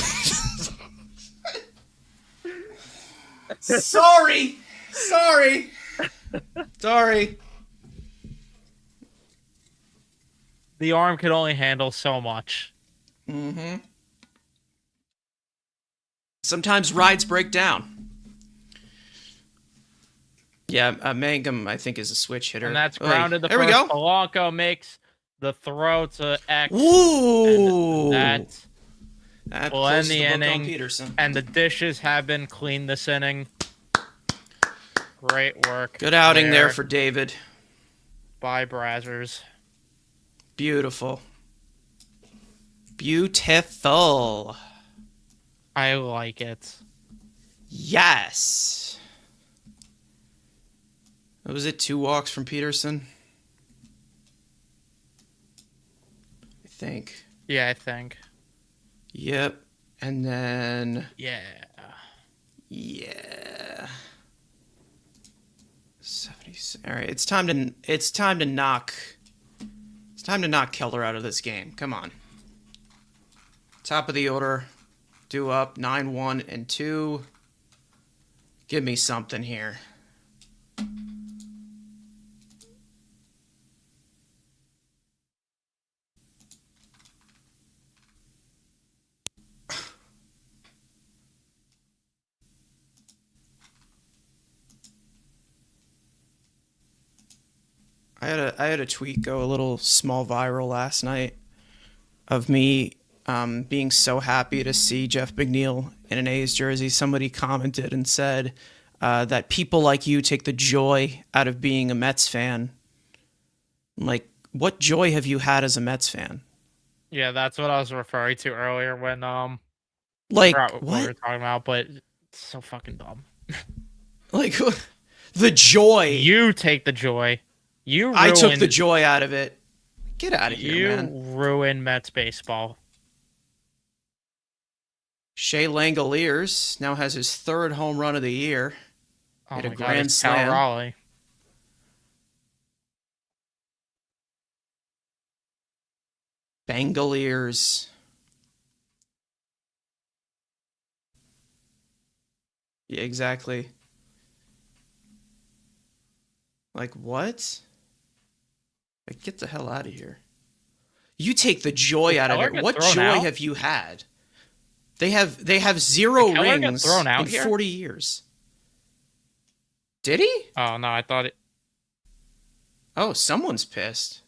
Sorry. The arm can only handle so much. Mm-hmm. Sometimes rides break down. Yeah, Mangum, I think, is a switch hitter. And that's grounded the there first. we go. Polanco makes the throw to X. Ooh. And that will end closes the book on inning. Peterson. And the dishes have been cleaned this inning. Great work Good outing there there for David. by Brazzers. Beautiful. Beautiful. I like it. Yes. What was it? 2 walks from Peterson? I think. Yeah, I think. Yep. And then... Yeah. Yeah. 70. All right, it's time to knock Keller out of this game. Come on. Top of the order. Due up 9-1 and 2. Give me something here. I had a tweet go a little small viral last night of me being so happy to see Jeff McNeil in an A's jersey. Somebody commented and said that people like you take the joy out of being a Mets fan. I'm like, what joy have you had as a Mets fan? Yeah, that's what I was referring to earlier when Like forgot what we what? were talking about, but it's so fucking dumb. Like the joy. You take the joy. I took the joy out of it. Get out of here, You man. ruin Mets baseball. Shea Langoliers now has his 3rd home run of the year. Oh Hit a my God, grand it's Cal slam. Raleigh. Bangaliers. Yeah, exactly. Like what? Like get the hell out of here. You take the joy out of Keller it. get What thrown joy out? have you had? They have 0 Did Keller get rings thrown out in here? 40 years. Did he? Oh no, I thought it Oh, someone's pissed.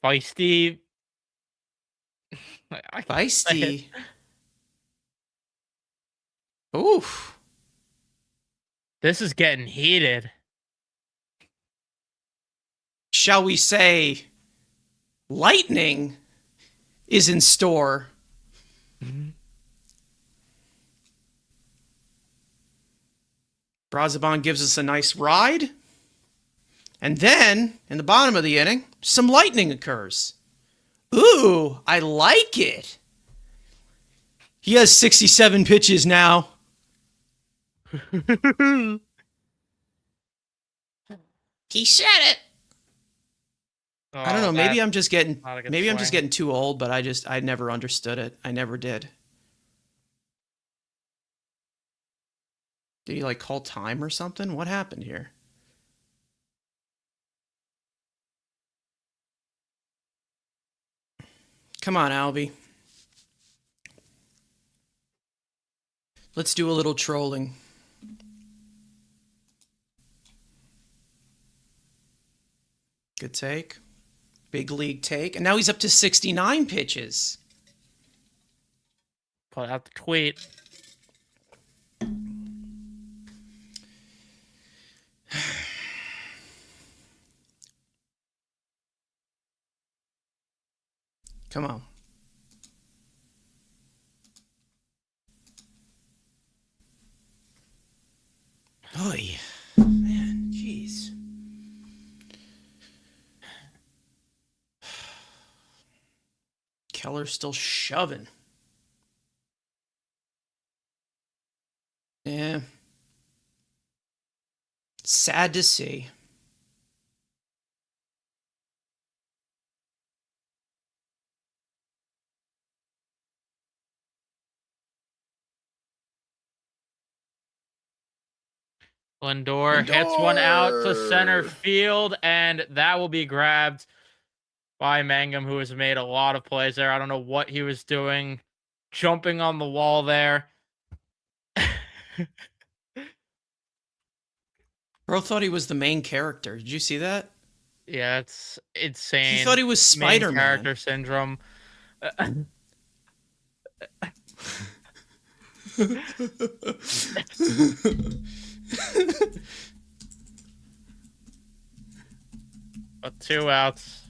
feisty. I can't say it. Feisty. Oof. This is getting heated. Shall we say lightning is in store. Brazaban gives us a nice ride. And then, in the bottom of the inning, some lightning occurs. Ooh, I like it. He has 67 pitches now. He said it. I don't know. Maybe I'm just getting too old, but I never understood it. I never did. Did he like call time or something? What happened here? Come on, Albie. Let's do a little trolling. Good take. Big league take. And now he's up to 69 pitches. Put out the tweet. Come on. Oy. Man, jeez. Keller's still shoving. Yeah. Sad to see. Lindor hits one out to center field, and that will be grabbed by Mangum, who has made a lot of plays there. I don't know what he was doing, jumping on the wall there. Bro thought he was the main character. Did you see that? Yeah, it's insane. He thought he was Main Spider-Man. character syndrome. 2 outs.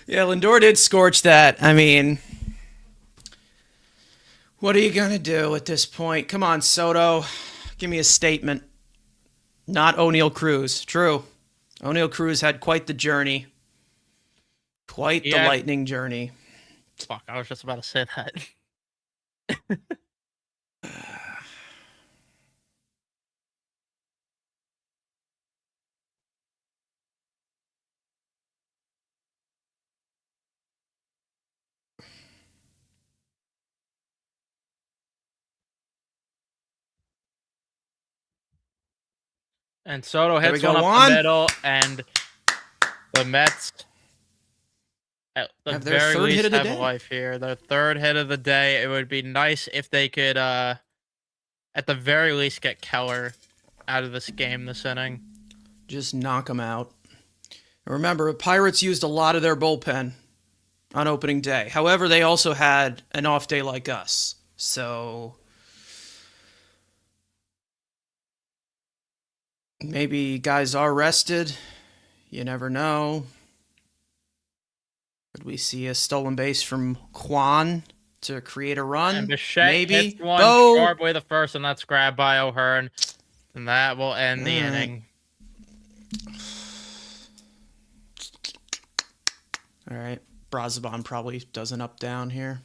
Yeah, Lindor did scorch that. I mean, what are you going to do at this point? Come on, Soto. Give me a statement. Not O'Neal Cruz. True. O'Neal Cruz had quite the journey. Quite the Yeah. lightning journey. Fuck, I was just about to say that. And Soto There we hits go, one up the Juan. middle, and the Mets, at the Have their very third hit least, of the have a day. life here. Their third hit of the day. It would be nice if they could, at the very least, get Keller out of this game this inning. Just knock them out. Remember, Pirates used a lot of their bullpen on opening day. However, they also had an off day like us. So maybe guys are rested. You never know. Could we see a stolen base from Juan to create a run? And Bichette Maybe. hits one Bo. sharply the first, and that's grabbed by O'Hearn. And that will end the inning. All right. Brazaban probably does an up-down here.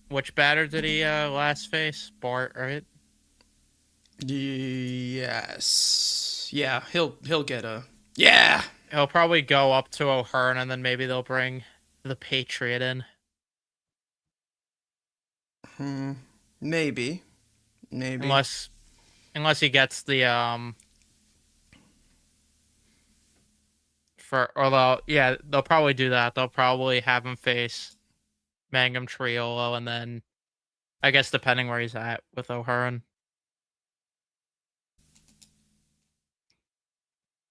Which batter did he last face? Bart, right? Yes. Yeah, he'll get a... Yeah! He'll probably go up to O'Hearn, and then maybe they'll bring the Patriot in. Maybe. Unless he gets the they'll probably do that. They'll probably have him face Mangum Triolo, and then I guess depending where he's at with O'Hearn.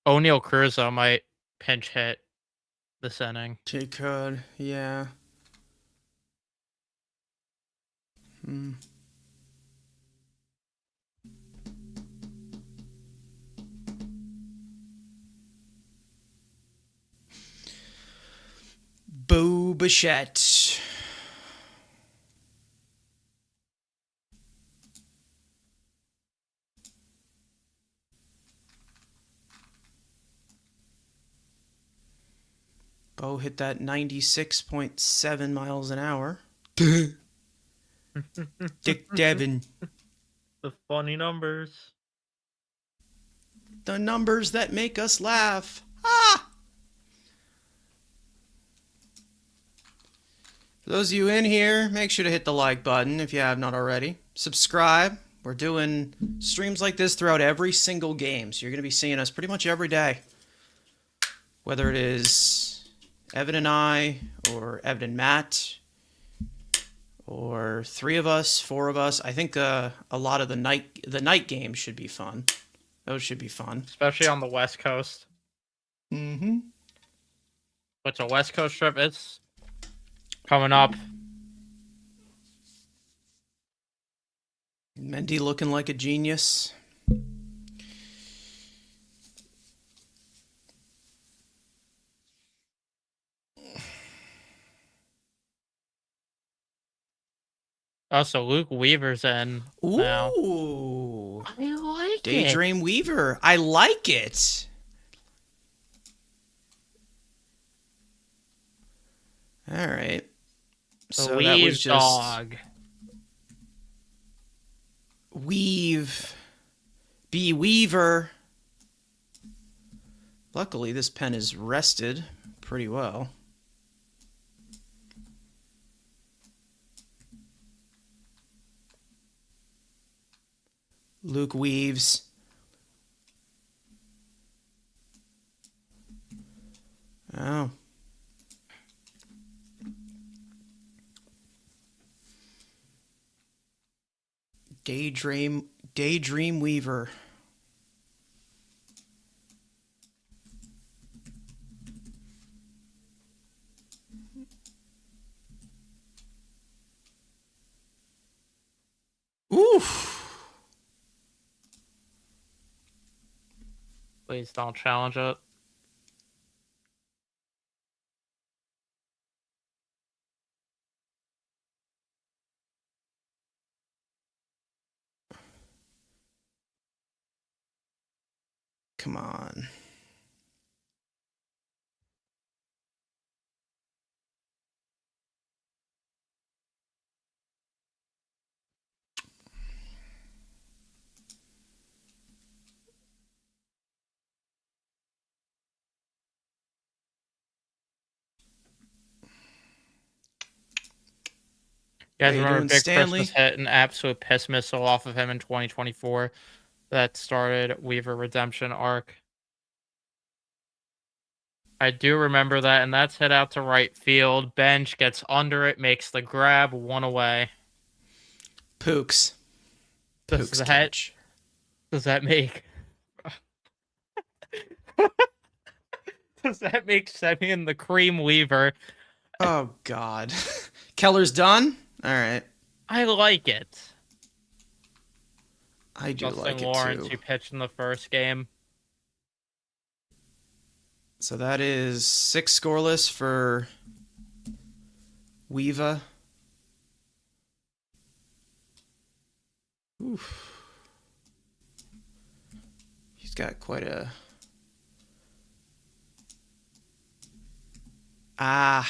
O'Neal Cruz might pinch hit this inning. He could, yeah. Bo Bichette. Bo hit that 96.7 miles an hour. Dick Devin. The funny numbers. The numbers that make us laugh. Ah! For those of you in here, make sure to hit the like button if you have not already. Subscribe. We're doing streams like this throughout every single game, so you're going to be seeing us pretty much every day. Whether it is Evan and I, or Evan and Matt, or 3 of us, 4 of us. I think a lot of the night games should be fun. Those should be fun. Especially on the West Coast. Mm-hmm. What's a West Coast trip? It's coming up. Mendy looking like a genius. Oh, so Luke Weaver's in now. Ooh. I like Daydream Weaver. I like it. All right. So that was just dog. Weave. B Weaver. Luckily, this pen is rested pretty well. Luke Weaves. Oh. Daydream Weaver. Ooh. Please don't challenge it. Come on. You How guys you remember doing, Big Christmas Stanley? hit an absolute piss missile off of him in 2024 that started Weaver Redemption arc? I do remember that, and that's hit out to right field. Bench gets under it, makes the grab, one away. Pooks. Does Pooks that catch. does that make does that make Semyon the Cream Weaver? Oh, God. Keller's done? All right. I like it. I do Justin like it Lawrence, too. who pitched in the first game. So that is 6 scoreless for Weaver. Oof. He's got quite a... Ah.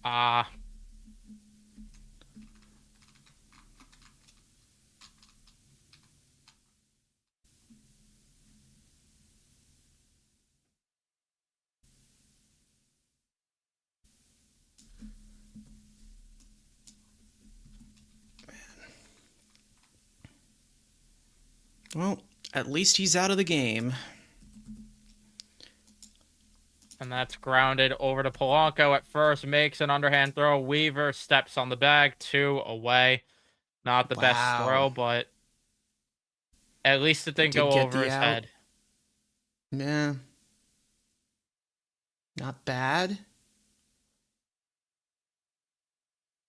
Ah, Well, at least he's out of the game. and that's grounded over to Polanco at first, makes an underhand throw. Weaver steps on the bag, 2 away. Not the best Wow. throw, but at least it He didn't did go get over the his out. head. Yeah. Not bad.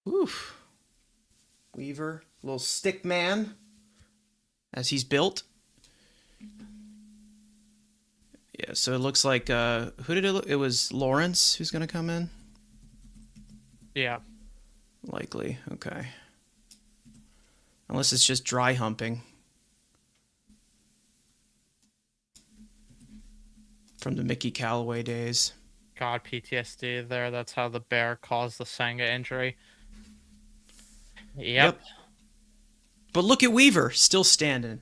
Oof. Weaver, little stick man, as he's built. Yeah, so it looks like who did it look? It was Lawrence who's gonna come in? Yeah. Likely, okay. Unless it's just dry humping. From the Mickey Callaway days. God, PTSD there. That's how the bear caused the Senga injury. Yep. But look at Weaver, still standing.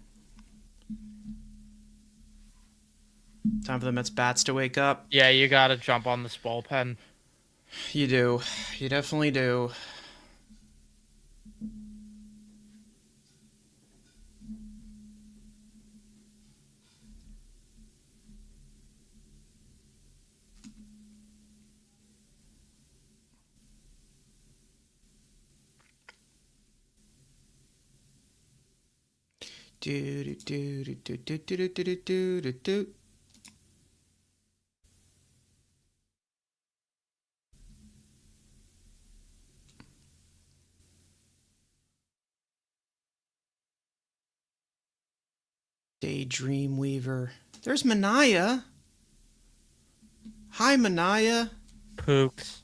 Time for the Mets bats to wake up. Yeah, you gotta jump on this bullpen. You do. You definitely do. Do do do do do do do do do do do. Daydream Weaver. There's Manaya. Hi, Manaya. Pooks.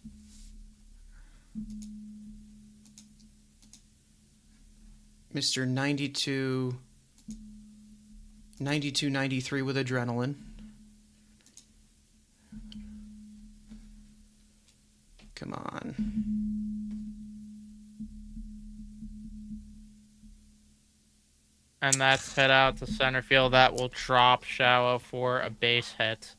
Mr. 92, 93 with adrenaline. Come on. And that's hit out to center field. That will drop shallow for a base hit.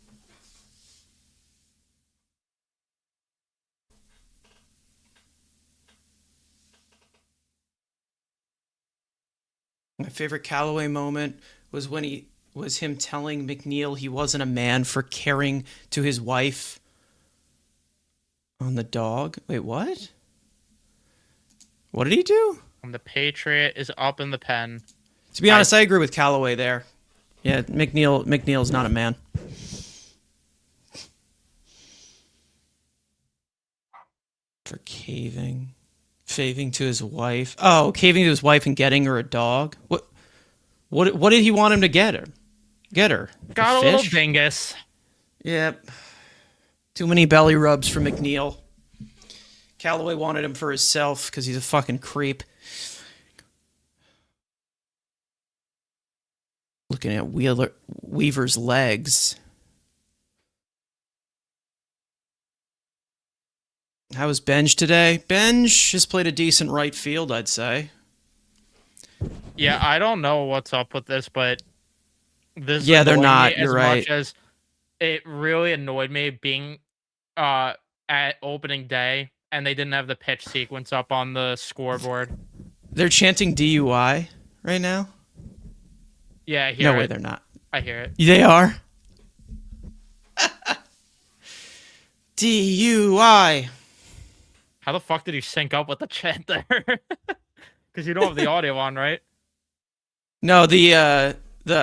My favorite Callaway moment was when he was him telling McNeil he wasn't a man for caring to his wife on the dog. Wait, what? What did he do? And the Patriot is up in the pen. To be honest, I agree with Callaway there. Yeah, McNeil's not a man. For caving. Caving to his wife. Oh, caving to his wife and getting her a dog. What did he want him to get her? Get her a Got a little fish? dingus. Yep. Too many belly rubs for McNeil. Callaway wanted him for himself because he's a fucking creep. Looking at Weaver's legs. How was Benj today? Benj has played a decent right field, I'd say. Yeah, I don't know what's up with this, but this is Yeah, they're annoying me not. as You're much right. as it really annoyed me being uh at opening day and they didn't have the pitch sequence up on the scoreboard. They're chanting DUI right now? Yeah, I No hear way it. they're not. I hear it. They are? DUI. How the fuck did you sync up with the chant there? Because you don't have the audio on, right? No, the two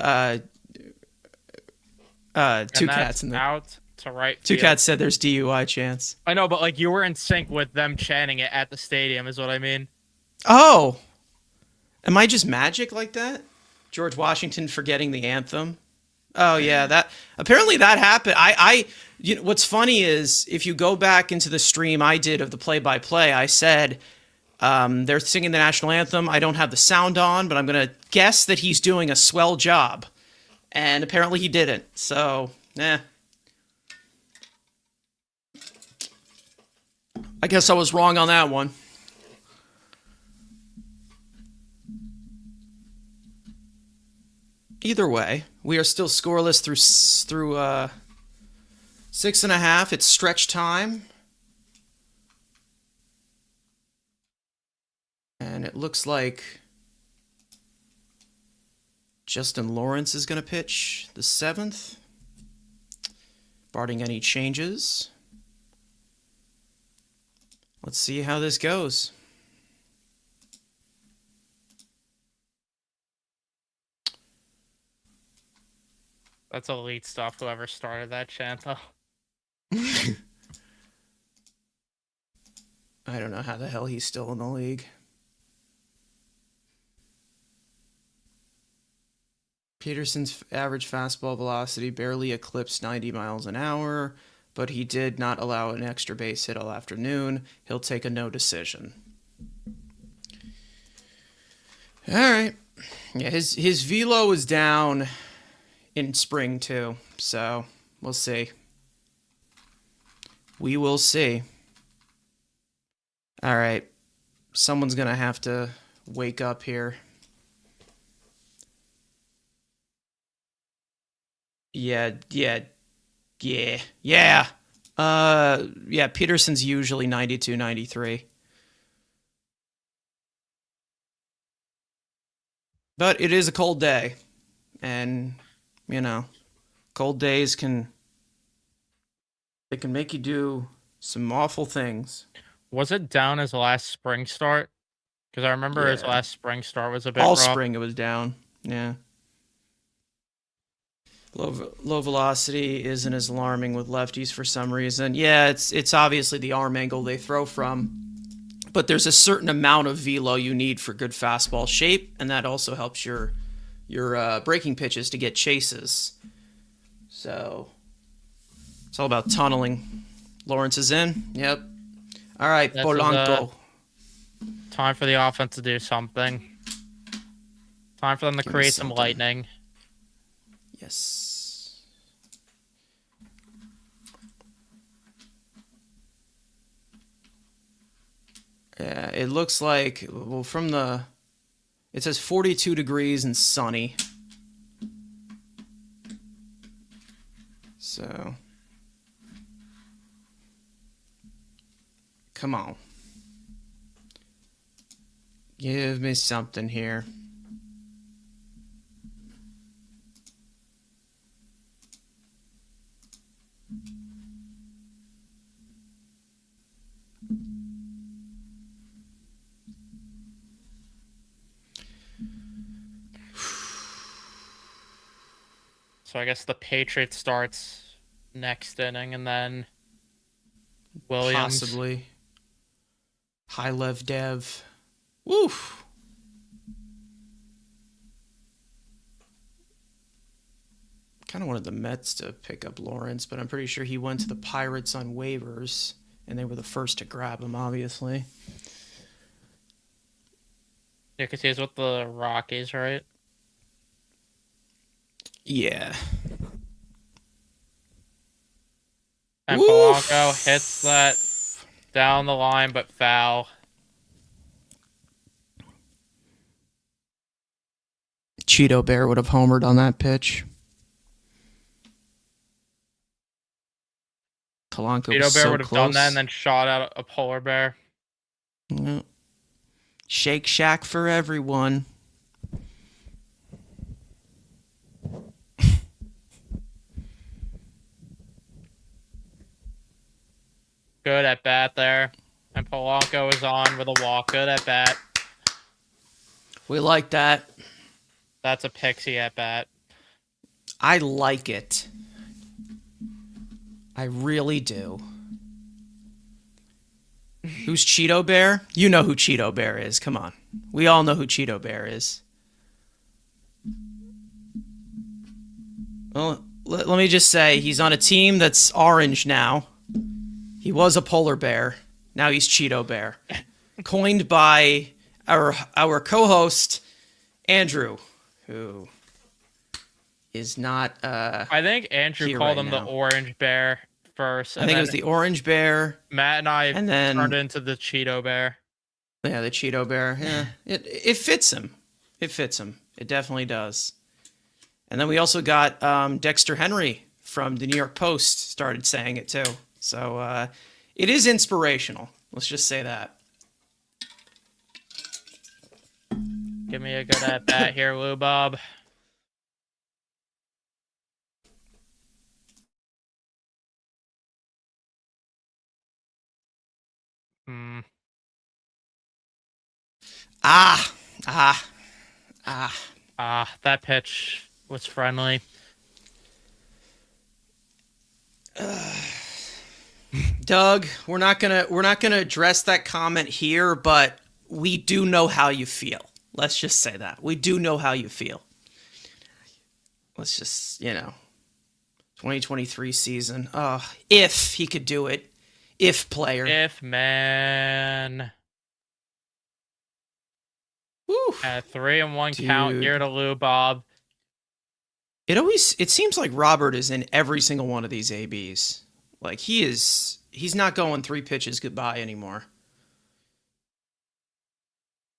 And cats that's in the out to right two field. cats said there's DUI chance. I know, but like you were in sync with them chanting it at the stadium, is what I mean. Oh, am I just magic like that? George Washington forgetting the anthem. Oh yeah, that apparently that happened. You know, what's funny is if you go back into the stream I did of the play-by-play, I said they're singing the national anthem. I don't have the sound on, but I'm gonna guess that he's doing a swell job, and apparently he didn't. So, I guess I was wrong on that one. Either way, we are still scoreless through 6.5. It's stretch time. And it looks like Justin Lawrence is going to pitch the 7th, barring any changes. Let's see how this goes. That's elite stuff, whoever started that chant, though. I don't know how the hell he's still in the league. Peterson's average fastball velocity barely eclipsed 90 miles an hour, but he did not allow an extra base hit all afternoon. He'll take a no decision. All right. Yeah, his velo is down in spring too, so we'll see. We will see. All right. Someone's going to have to wake up here. Yeah. Yeah, Peterson's usually 92, 93. But it is a cold day. And, you know, cold days can make you do some awful things. Was it down his last spring start? Because I remember his last spring start was a bit all rough. spring it was down. Yeah. Low velocity isn't as alarming with lefties for some reason. Yeah, it's obviously the arm angle they throw from, but there's a certain amount of velo you need for good fastball shape, and that also helps your breaking pitches to get chases. So it's all about tunneling. Lawrence is in. Yep. All right, Polanco. Time for the offense to do something. Time for them to create some lightning. Yes. Yeah, it looks like, well, it says 42 degrees and sunny. So, come on. Give me something here. So I guess the Patriots starts next inning, and then Williams. Possibly. High Lev Dev. Woo! Kind of wanted the Mets to pick up Lawrence, but I'm pretty sure he went to the Pirates on waivers, and they were the first to grab him, obviously. Yeah, because he's with the Rockies, right? Yeah. And Woof. Polanco hits that down the line, but foul. Cheeto Bear would have homered on that pitch. Polanco Cheeto was Bear so would have close. done that and then shot out a polar bear. Yeah. Shake Shack for everyone. Good at bat there. And Polanco is on with a walk. Good at bat. We like that. That's a pixie at bat. I like it. I really do. Who's Cheeto Bear? You know who Cheeto Bear is. Come on. We all know who Cheeto Bear is. Well, let me just say, he's on a team that's orange now. He was a polar bear. Now he's Cheeto Bear. Coined by our co-host, Andrew, who is not I think Andrew called him the Orange Bear first. I think it was the Orange Bear. Matt and I then turned into the Cheeto Bear. Yeah, the Cheeto Bear. Yeah, it fits him. It fits him. It definitely does. And then we also got Dexter Henry from the New York Post started saying it too. So it is inspirational. Let's just say that. Give me a good at bat here, Lou Bob. That pitch was friendly. Doug, we're not gonna address that comment here, but we do know how you feel. Let's just say that. We do know how you feel. Let's just, 2023 season. If he could do it. If player. If man. Woo. At 3-1 count here to Lou Bob. It seems like Robert is in every single one of these ABs. Like he's not going 3 pitches goodbye anymore.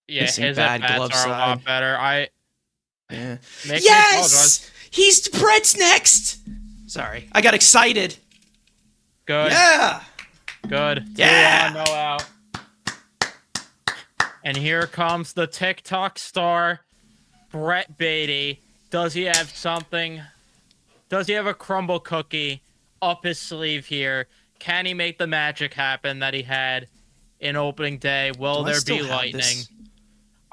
Yeah, his at-bats are a lot better. Yeah. Yes! He's Brett's next! Sorry. I got excited. Good. Yeah! Good. Yeah! 2-1, no out. And here comes the TikTok star, Brett Beatty. Does he have something? Does he have a crumble cookie up his sleeve here? Can he make the magic happen that he had in opening day? Will there be lightning?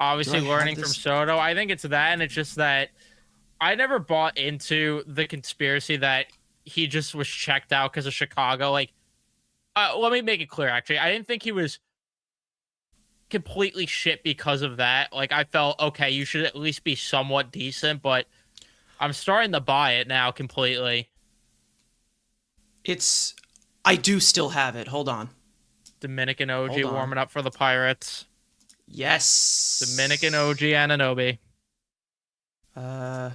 Obviously, learning from Soto. I think it's that, and it's just that I never bought into the conspiracy that he just was checked out because of Chicago. Like, let me make it clear, actually. I didn't think he was completely shit because of that. Like, I felt, okay, you should at least be somewhat decent, but I'm starting to buy it now completely. I do still have it. Hold on. Dominican OG warming up for the Pirates. Yes. Dominican OG Ananobi. I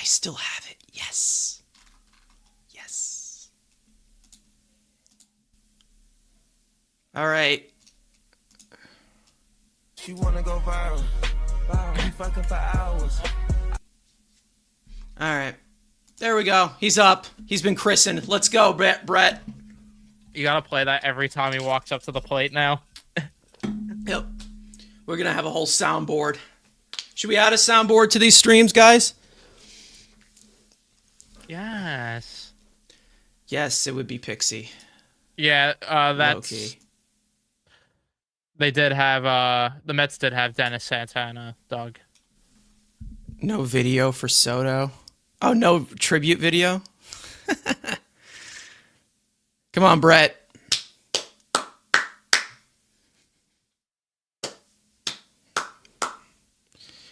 still have it. Yes. Yes. All right. She wanna go viral. We fucking for hours. All right. There we go. He's up. He's been christened. Let's go, Brett. You gotta play that every time he walks up to the plate now. Yep. We're gonna have a whole soundboard. Should we add a soundboard to these streams, guys? Yes. Yes, it would be Pixie. Yeah, that's... Low-key. They did have, the Mets did have Dennis Santana, Doug. No video for Soto. Oh, no tribute video? Come on, Brett.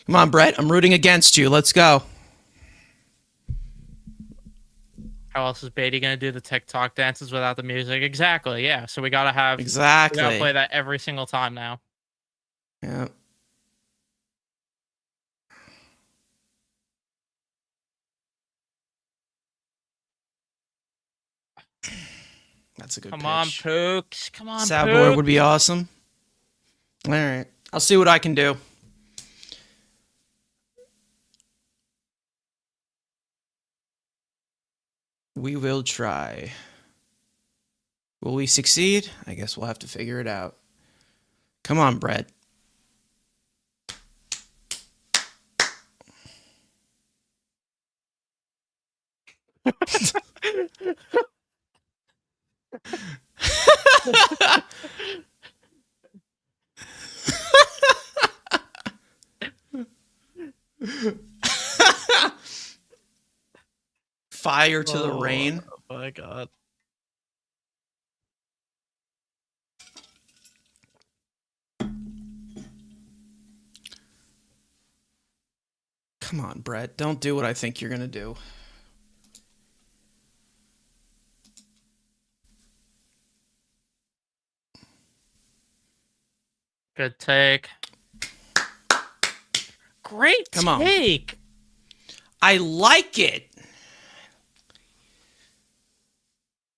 Come on, Brett. I'm rooting against you. Let's go. How else is Beatty gonna do the TikTok dances without the music? Exactly. Yeah. So we gotta play Exactly. that every single time now. Yeah. That's a good Come on, pitch. Pooks. Come on, Savoy would Pooks. be awesome. All right. I'll see what I can do. We will try. Will we succeed? I guess we'll have to figure it out. Come on, Brett. Fire to the rain. Oh my god. Come on, Brett. Don't do what I think you're going to do. Good take. Great Come on. take. I like it.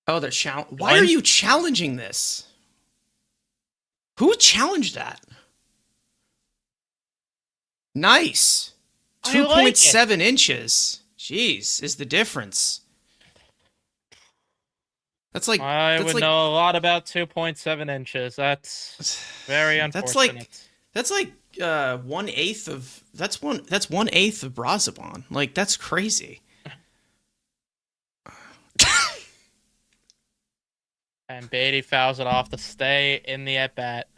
Oh, they're Why are you challenging this? Who challenged that? Nice. I like 2.7 inches. Jeez, is the difference. That's like I would know a lot about 2.7 inches. That's very unfortunate. That's like 1/8 of that's 1/8 of Brazabon. Like that's crazy. And Beatty fouls it off to stay in the at bat.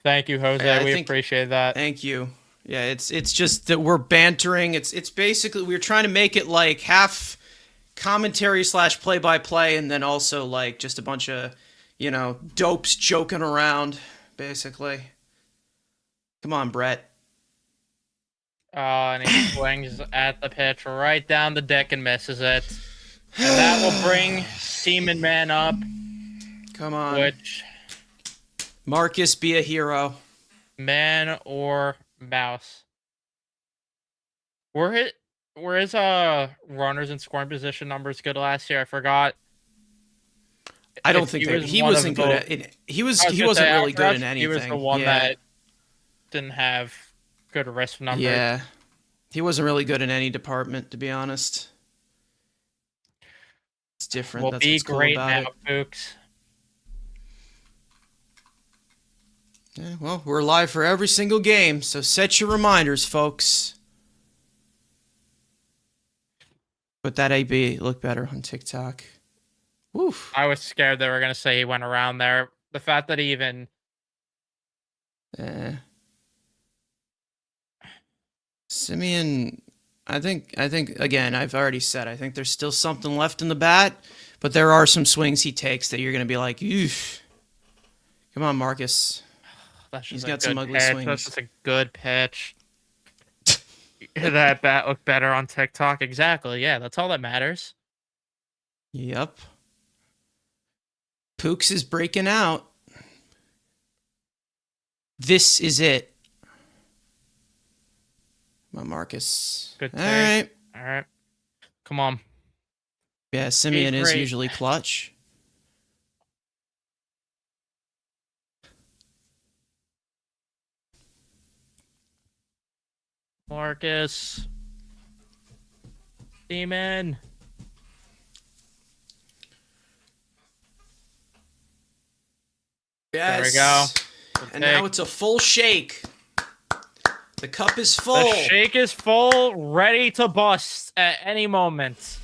Thank you, Jose. We appreciate that. Thank you. Yeah, it's just that we're bantering. It's basically we're trying to make it like half commentary / play-by-play, and then also like just a bunch of dopes joking around, basically. Come on, Brett. Oh, and he swings at the pitch right down the deck and misses it. And that will bring Seaman Man up. Come on. Which Marcus, be a hero. Man or mouse? Were his runners in scoring position numbers good last year? I forgot. I don't think he wasn't good at it. He wasn't really good in anything. He was the one that didn't have good wrist numbers. Yeah. He wasn't really good in any department, to be honest. It's different. That's what's cool about it. Pooks. Yeah, well, we're live for every single game, so set your reminders, folks. But that AB looked better on TikTok. Oof. I was scared they were going to say he went around there. The fact that he even... Simeon, I think again, I've already said, I think there's still something left in the bat, but there are some swings he takes that you're going to be like, oof. Come on, Marcus. He's got some ugly swings. That's just a good pitch. That bat looked better on TikTok. Exactly. Yeah, that's all that matters. Yep. Pooks is breaking out. This is it. Come on, Marcus. Good take. All right. Come on. Yeah, Simeon is usually clutch. Marcus. Demon. Yes. There we go. And now it's a full shake. The cup is full. The shake is full, ready to bust at any moment.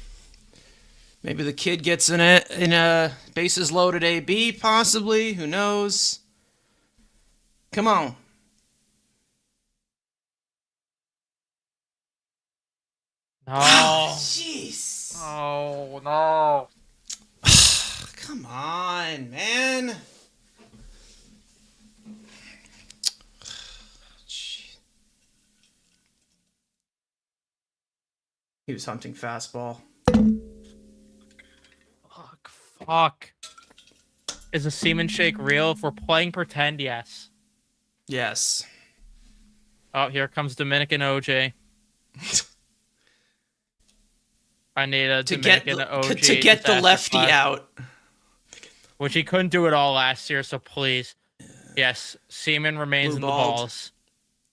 Maybe the kid gets in a bases loaded AB, possibly. Who knows? Come on. No. Jeez. Oh, no. come on, man. He was hunting fastball. Fuck. Is a semen shake real? If we're playing pretend, yes. Yes. Oh, here comes Dominican OJ. I need a to get Dominican to OJ get the disaster lefty class, out. which he couldn't do it all last year, so please. Yes, semen remains Blue in the balled. balls.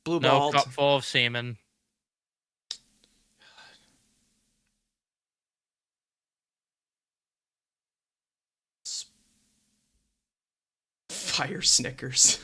Blue No balled. cup full of semen. Fire Snickers.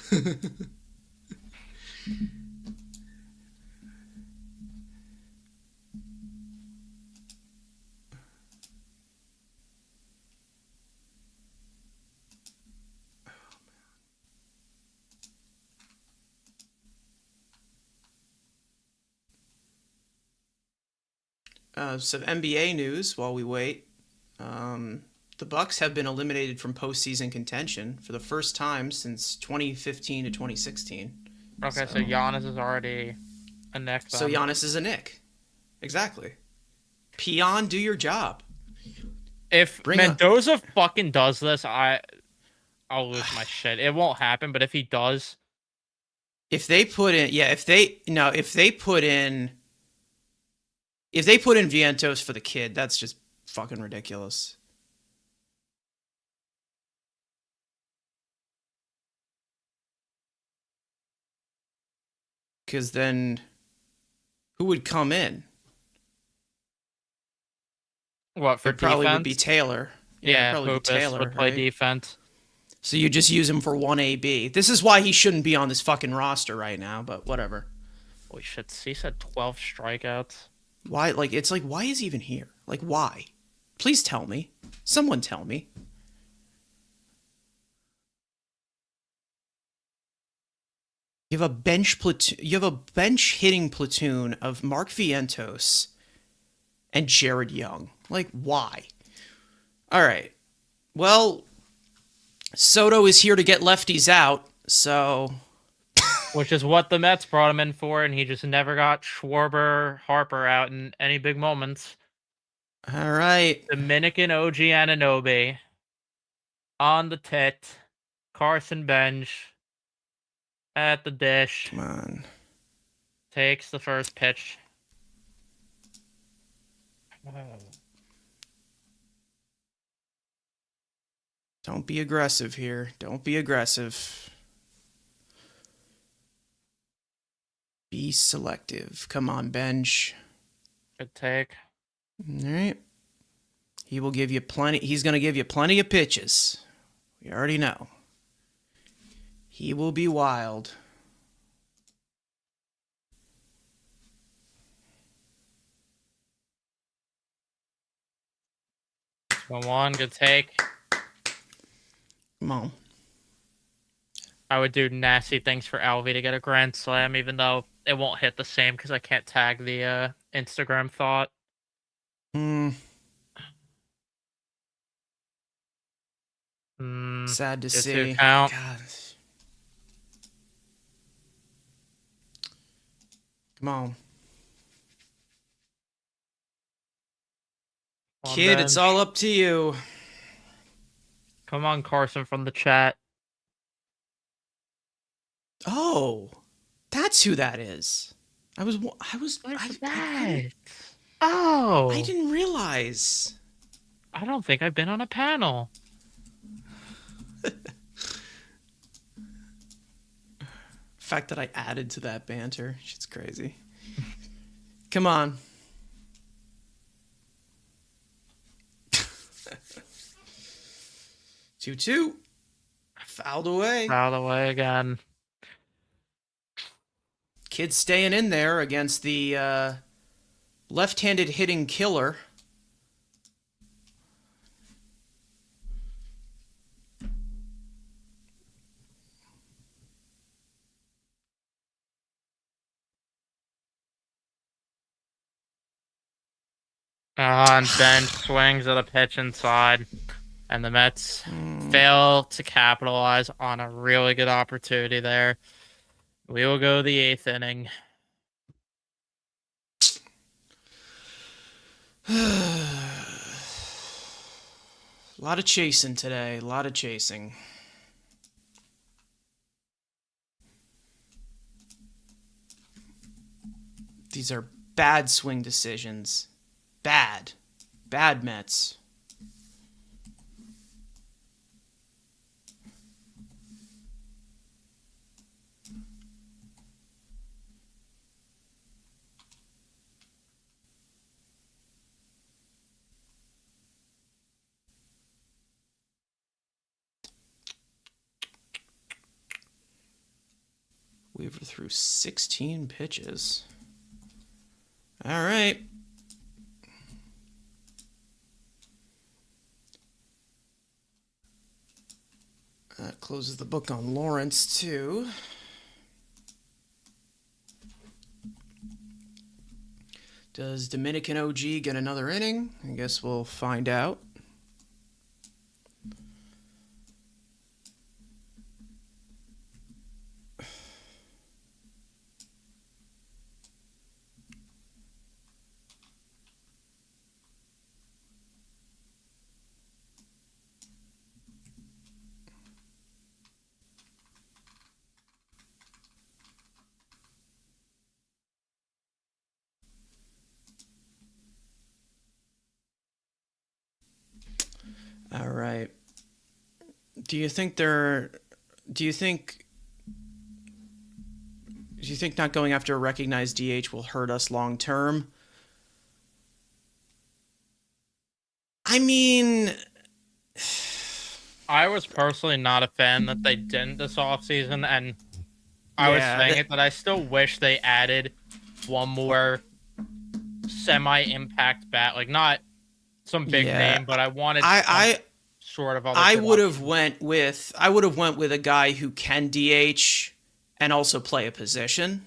Some NBA news while we wait. The Bucks have been eliminated from postseason contention for the first time since 2015 to 2016. Okay, so Giannis is already a neck. So Giannis is a Nick. Exactly. Peon, do your job. If Mendoza fucking does this, I'll lose my shit. It won't happen, but if he does, if they put in Vientos for the kid, that's just fucking ridiculous. Because then who would come in? What for? It probably would be Taylor. Yeah, probably Hoopus be Taylor would play right? defense. So you just use him for 1AB. This is why he shouldn't be on this fucking roster right now, but whatever. Holy shit, he said 12 strikeouts. Why? It's like, why is he even here? Like, why? Please tell me. Someone tell me. You have a bench platoon. You have a bench hitting platoon of Mark Vientos and Jared Young. Like, why? All right. Well, Soto is here to get lefties out, so. Which is what the Mets brought him in for, and he just never got Schwarber, Harper out in any big moments. All right. Dominican OG Anunoby on the tit. Carson Bench at the dish. Come on. Takes the first pitch. Don't be aggressive here. Don't be aggressive. Be selective. Come on, Bench. Good take. All right. He will give you plenty. He's going to give you plenty of pitches. We already know. He will be wild. Come on, good take. Come on. I would do nasty things for Alvy to get a grand slam, even though it won't hit the same because I can't tag the Instagram thought. Sad to see. God. Come on. Kid, it's all up to you. Come on, Carson from the chat. Oh, that's who that is. I didn't realize. I don't think I've been on a panel. The fact that I added to that banter, shit's crazy. Come on. 2-2. Fouled away. Fouled away again. Kid staying in there against the left-handed hitting killer. On bench, swings at a pitch inside. And the Mets fail to capitalize on a really good opportunity there. We will go the 8th inning. A lot of chasing today. A lot of chasing. These are bad swing decisions. Bad. Bad Mets. Weaver threw 16 pitches. All right. That closes the book on Lawrence, too. Does Dominican OG get another inning? I guess we'll find out. All right. Do you think not going after a recognized DH will hurt us long term? I mean, I was personally not a fan that they didn't this offseason, and I was saying it that I still wish they added one more semi-impact bat, like not some big name, but I wanted some sort of other. I would have went with a guy who can DH and also play a position.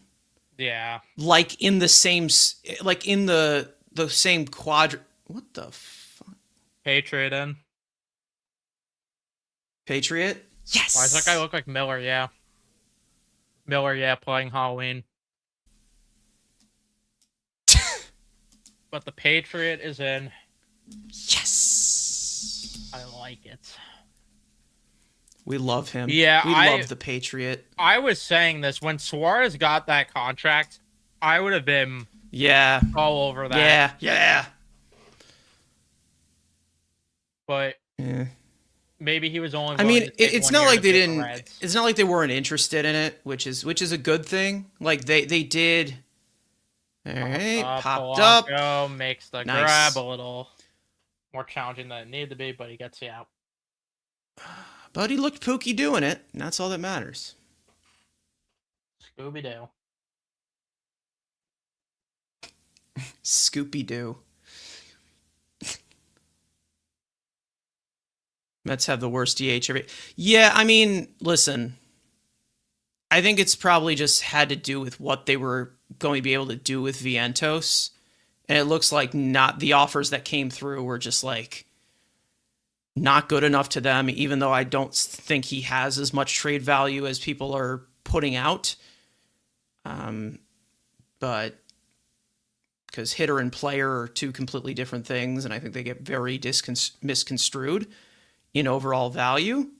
Yeah, like in the same quadrant. What the fuck? Patriot in. Patriot? Yes. Why does that guy look like Miller? Yeah. Miller, yeah, playing Halloween. But the Patriot is in. Yes. I like it. We love him. Yeah, we love the Patriot. I was saying this when Suarez got that contract, I would have been all over that. Yeah. But maybe he was only. I mean, it's not like they didn't. It's not like they weren't interested in it, which is a good thing. Like they did. All right, popped up. Makes the grab a little more challenging than it needed to be, but he gets you out. But he looked pooky doing it, and that's all that matters. Scooby-Doo. Scoopy-Doo. Mets have the worst DH ever. Yeah, I mean, listen. I think it's probably just had to do with what they were going to be able to do with Vientos. And it looks like not the offers that came through were just like not good enough to them, even though I don't think he has as much trade value as people are putting out. But because hitter and player are two completely different things, and I think they get very misconstrued in overall value,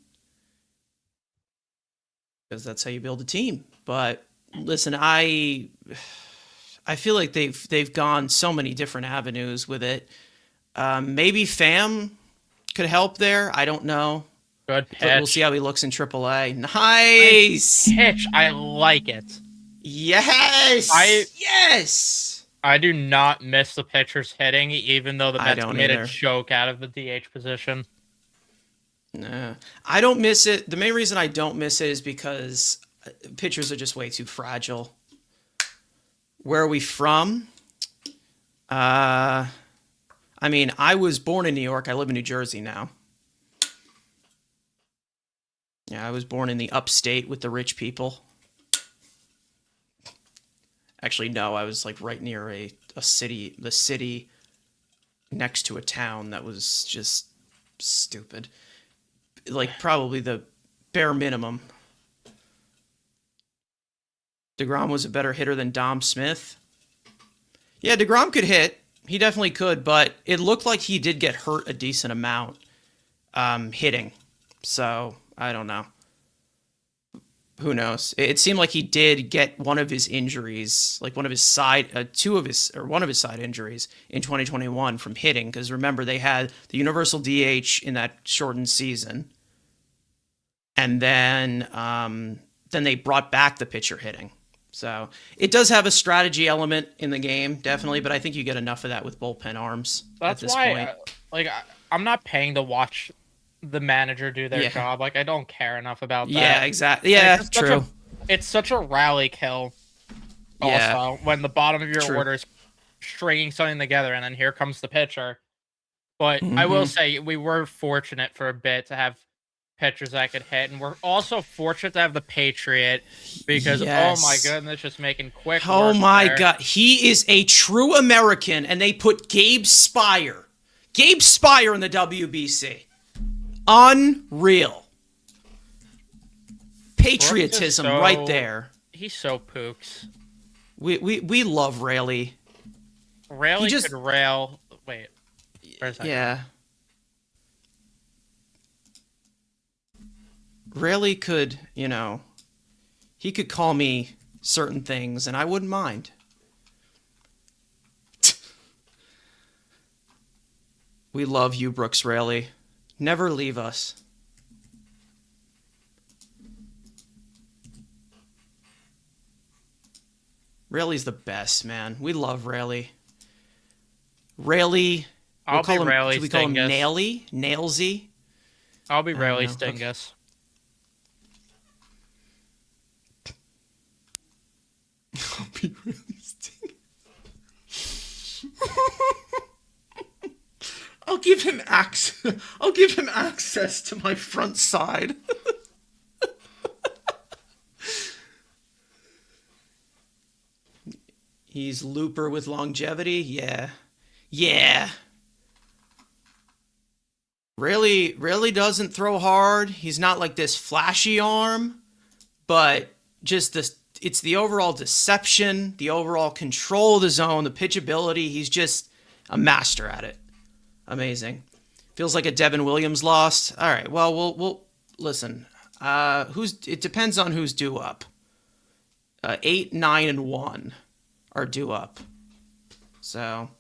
because that's how you build a team. But listen, I feel like they've gone so many different avenues with it. Maybe Pham could help there. I don't know. Good pitch. We'll see how he looks in AAA. Nice pitch. I like it. Yes. Yes. I do not miss the pitchers hitting, even though the Mets made a joke out of the DH position. Nah, I don't miss it. The main reason I don't miss it is because pitchers are just way too fragile. Where are we from? I mean, I was born in New York. I live in New Jersey now. Yeah, I was born in the upstate with the rich people. Actually, no, I was like right near the city next to a town that was just stupid. Like, probably the bare minimum. DeGrom was a better hitter than Dom Smith. Yeah, DeGrom could hit. He definitely could, but it looked like he did get hurt a decent amount hitting. So, I don't know. Who knows? It seemed like he did get one of his injuries, like one of his side injuries in 2021 from hitting. Because remember, they had the universal DH in that shortened season, and then they brought back the pitcher hitting. So it does have a strategy element in the game, definitely. But I think you get enough of that with bullpen arms at this point. I'm not paying to watch the manager do their job. Like, I don't care enough about that. Yeah, exactly. Yeah, true. It's such a rally kill. Also, when the bottom of your order is stringing something together, and then here comes the pitcher. But I will say we were fortunate for a bit to have pitchers that could hit, and we're also fortunate to have the Patriot because oh my goodness, just making quick. Oh my God, he is a true American, and they put Gabe Spire in the WBC. Unreal. Patriotism right there. He's so pooks. We love Rayleigh. Rayleigh could rail. Wait. Where's that? Yeah. Rayleigh could, he could call me certain things and I wouldn't mind. We love you, Brooks Rayleigh. Never leave us. Rayleigh's the best, man. We love Rayleigh. Rayleigh. I'll be Rayleigh. Should we call him Nailsy? Nailsy? I'll be Rayleigh Stingus. Okay. I'll be Rayleigh Stingus. I'll give him access to my front side. He's Looper with longevity. Yeah. Really doesn't throw hard. He's not like this flashy arm, but just it's the overall deception, the overall control of the zone, the pitchability. He's just a master at it. Amazing. Feels like a Devin Williams loss. All right. Well, we'll listen. It depends on who's due up. 8, 9, and 1 are due up. So,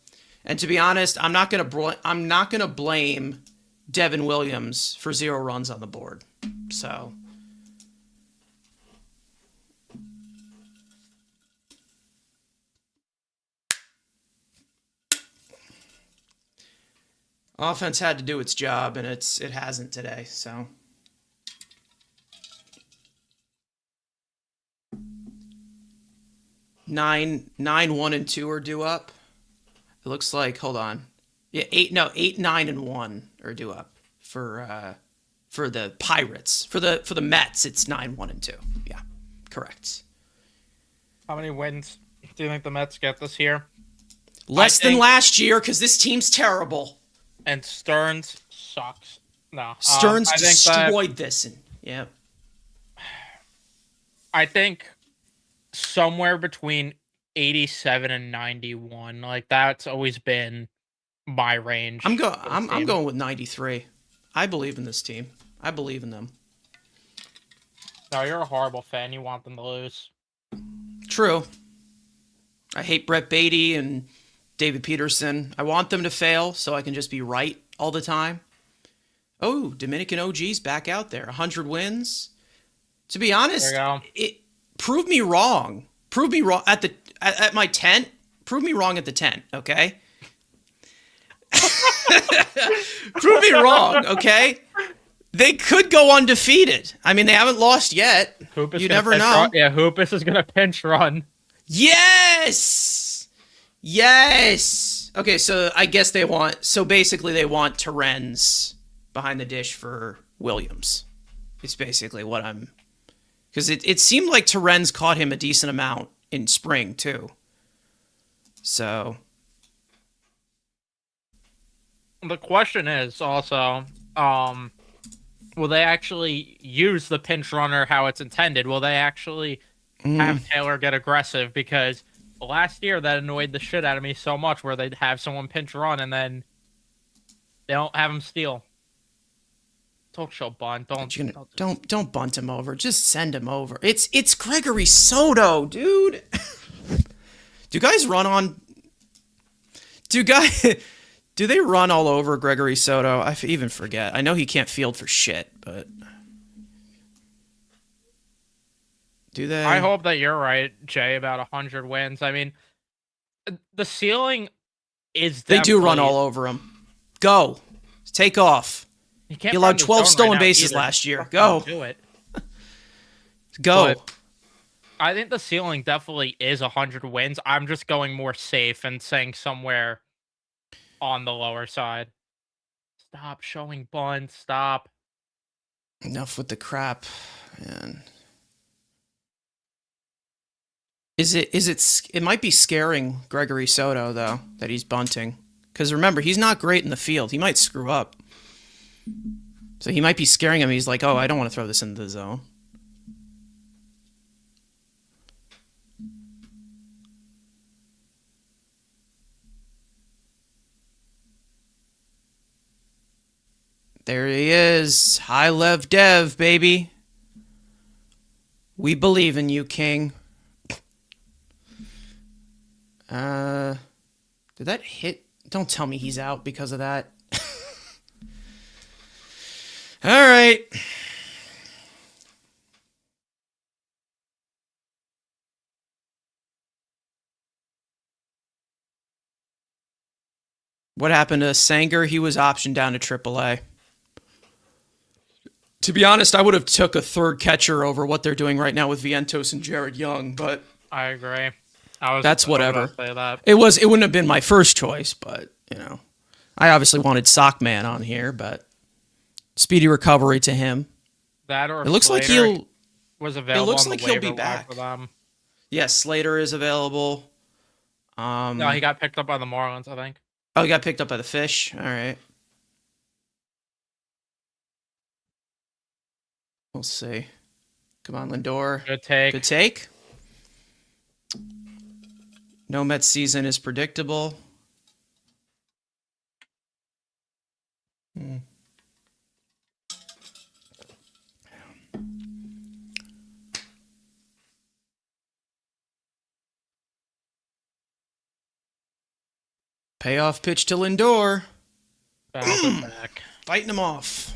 and to be honest, I'm not gonna blame Devin Williams for 0 runs on the board. So. Offense had to do its job, and it hasn't today. So, nine, 1, and 2 are due up. It looks like. Hold on. Yeah, 8, 9, and 1 are due up for the Pirates. For the Mets, it's 9, 1, and 2. Yeah, correct. How many wins do you think the Mets get this year? Less than last year, because this team's terrible. And Stearns sucks. No. Stearns destroyed this. And, yeah. I think somewhere between 87 and 91. Like, that's always been my range. I'm going with 93. I believe in this team. I believe in them. No, you're a horrible fan. You want them to lose. True. I hate Brett Beatty and David Peterson. I want them to fail so I can just be right all the time. Oh, Dominican OG's back out there. 100 wins. To be honest, prove me wrong. Prove me wrong at my tent. Prove me wrong at the tent, okay? Prove me wrong, okay? They could go undefeated. I mean, they haven't lost yet. You never know. Yeah, Hoopus is going to pinch run. Yes! Okay, so I guess they want Terrens behind the dish for Williams. It's basically what I'm... Because it seemed like Terrens caught him a decent amount in spring, too. So... The question is also, um, will they actually use the pinch runner how it's intended? Will they actually Mm, have Taylor get aggressive? Because last year that annoyed the shit out of me so much, where they'd have someone pinch run and then they don't have him steal. Talk show bunt. Don't but you don't do this. don't bunt him over. Just send him over. It's Gregory Soto, dude. Do guys run on? Do guys do they run all over Gregory Soto? Even forget. I know he can't field for shit, but do I they? hope that you're right, Jay, about 100 wins. I mean, the ceiling is They do run definitely. all over him. Go, take off. He He can't allowed find the 12 zone right stolen now bases either. last Just year. fucking Go, do it. But go. I think the ceiling definitely is 100 wins. I'm just going more safe and saying somewhere on the lower side. Stop showing bunt. Stop. Enough with the crap, man. It might be scaring Gregory Soto though that he's bunting. Because remember, he's not great in the field. He might screw up. So he might be scaring him. He's like, oh, I don't want to throw this into the zone. There he is. High Lev Dev, baby. We believe in you, King. Did that hit? Don't tell me he's out because of that. All right. What happened to Sanger? He was optioned down to AAA. To be honest, I would have took a third catcher over what they're doing right now with Vientos and Jared Young, but I agree. I was that's about whatever. to say that. It wouldn't have been my first choice, but I obviously wanted Sockman on here, but speedy recovery to him. That or It looks like Slater he'll was it available looks on the like he'll be waiver wire for back. them. Yes, Slater is available. No, he got picked up by the Marlins, I think. Oh, he got picked up by the Fish. All right. We'll see. Come on, Lindor. Good take. Good take. No Mets season is predictable. Payoff pitch to Lindor. Bounce it back. Fighting him off.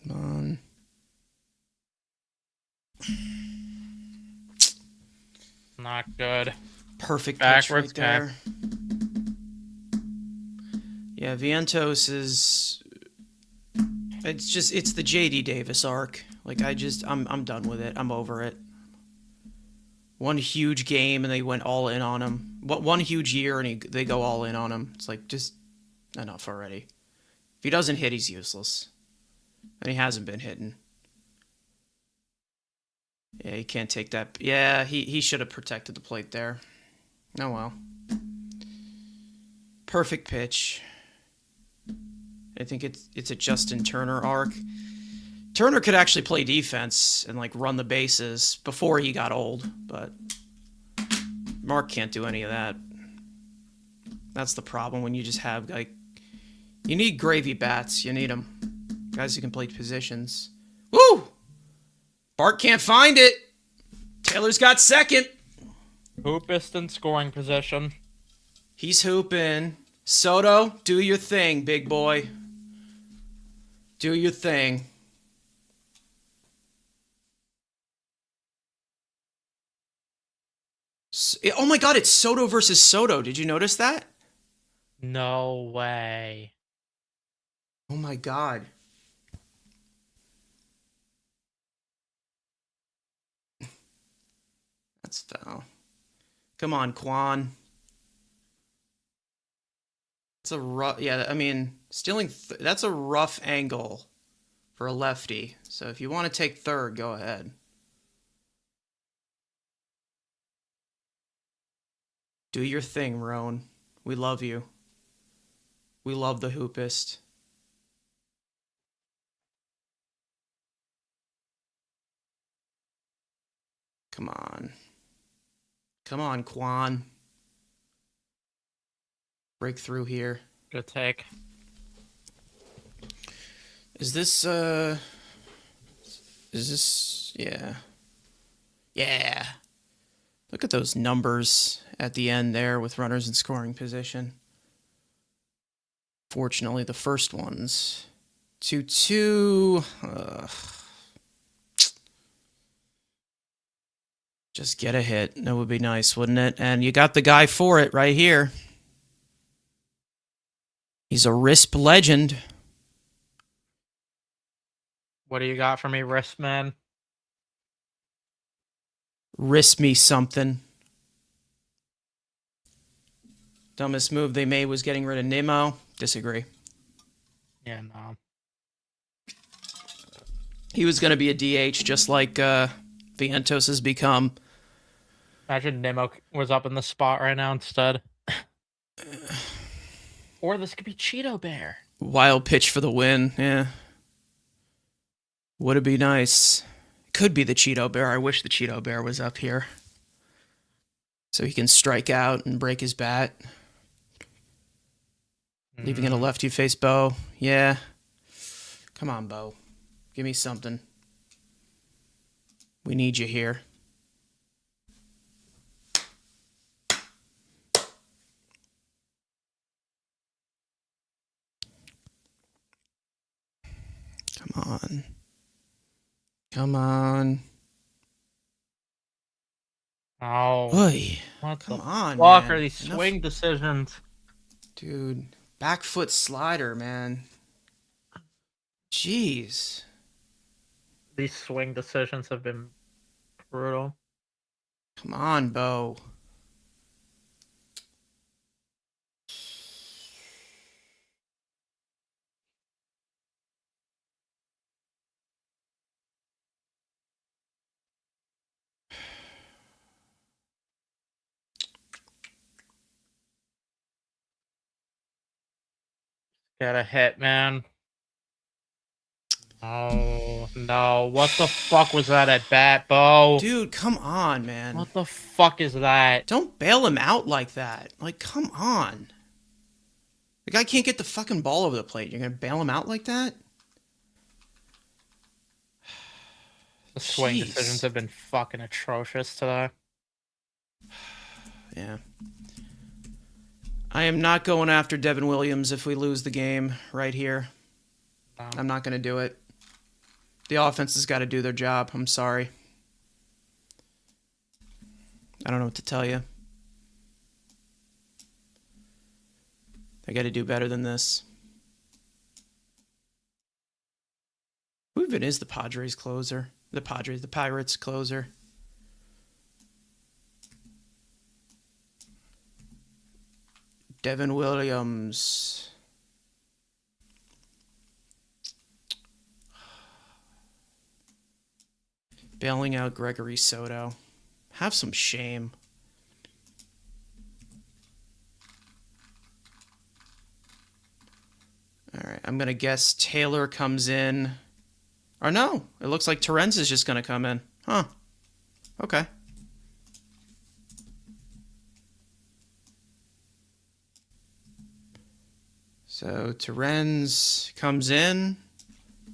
Come on. Not good. Perfect pitch Backwards right there. Yeah, Vientos is. It's the JD Davis arc. Like I'm done with it. I'm over it. One huge game and they went all in on him. One huge year and they go all in on him. It's like just enough already. If he doesn't hit, he's useless. And he hasn't been hitting. Yeah, he can't take that. Yeah, he should have protected the plate there. Oh well. Perfect pitch. I think it's a Justin Turner arc. Turner could actually play defense and like run the bases before he got old, but Mark can't do any of that. That's the problem when you just have like you need gravy bats. You need them, guys who can play positions. Woo! Bart can't find it. Taylor's got second. Hoopist in scoring position. He's hooping. Soto, do your thing, big boy. Do your thing. Oh my god, it's Soto versus Soto. Did you notice that? No way. Oh my god. That's foul. Come on, Quan. It's a rough. Yeah, I mean, stealing. That's a rough angle for a lefty. So if you want to take third, go ahead. Do your thing, Roan. We love you. We love the hoopist. Come on. Come on, Quan. Break through here. Good take. Is this, yeah. Yeah. Look at those numbers at the end there with runners in scoring position. Fortunately, the first ones. 2-2. Just get a hit. That would be nice, wouldn't it? And you got the guy for it right here. He's a RISP legend. What do you got for me, Wristman? Risk me something. Dumbest move they made was getting rid of Nimmo. Disagree. Yeah, no. He was going to be a DH just like Vientos has become. Imagine Nemo was up in the spot right now instead. Or this could be Cheeto Bear. Wild pitch for the win. Yeah. Would it be nice? Could be the Cheeto Bear. I wish the Cheeto Bear was up here. So he can strike out and break his bat. Leaving it a lefty face Bo. Yeah. Come on, Bo. Give me something. We need you here. Come on. Come on. Oh. Oy. What Come the on, fuck man. are these swing decisions? Dude. Back foot slider, man. Jeez. These swing decisions have been brutal. Come on, Bo. Get a hit, man. Oh, no. What the fuck was that at bat, Bo? Dude, come on, man. What the fuck is that? Don't bail him out like that. Like, come on. The guy can't get the fucking ball over the plate. You're going to bail him out like that? The swing Jeez. decisions have been fucking atrocious today. Yeah. I am not going after Devin Williams if we lose the game right here. No. I'm not going to do it. The offense has got to do their job. I'm sorry. I don't know what to tell you. They got to do better than this. Who even is the Padres closer? The Pirates closer. Devin Williams. Bailing out Gregory Soto. Have some shame. All right, I'm going to guess Taylor comes in. Or no, it looks like Terrence is just going to come in. Huh. Okay. So Terrence comes in.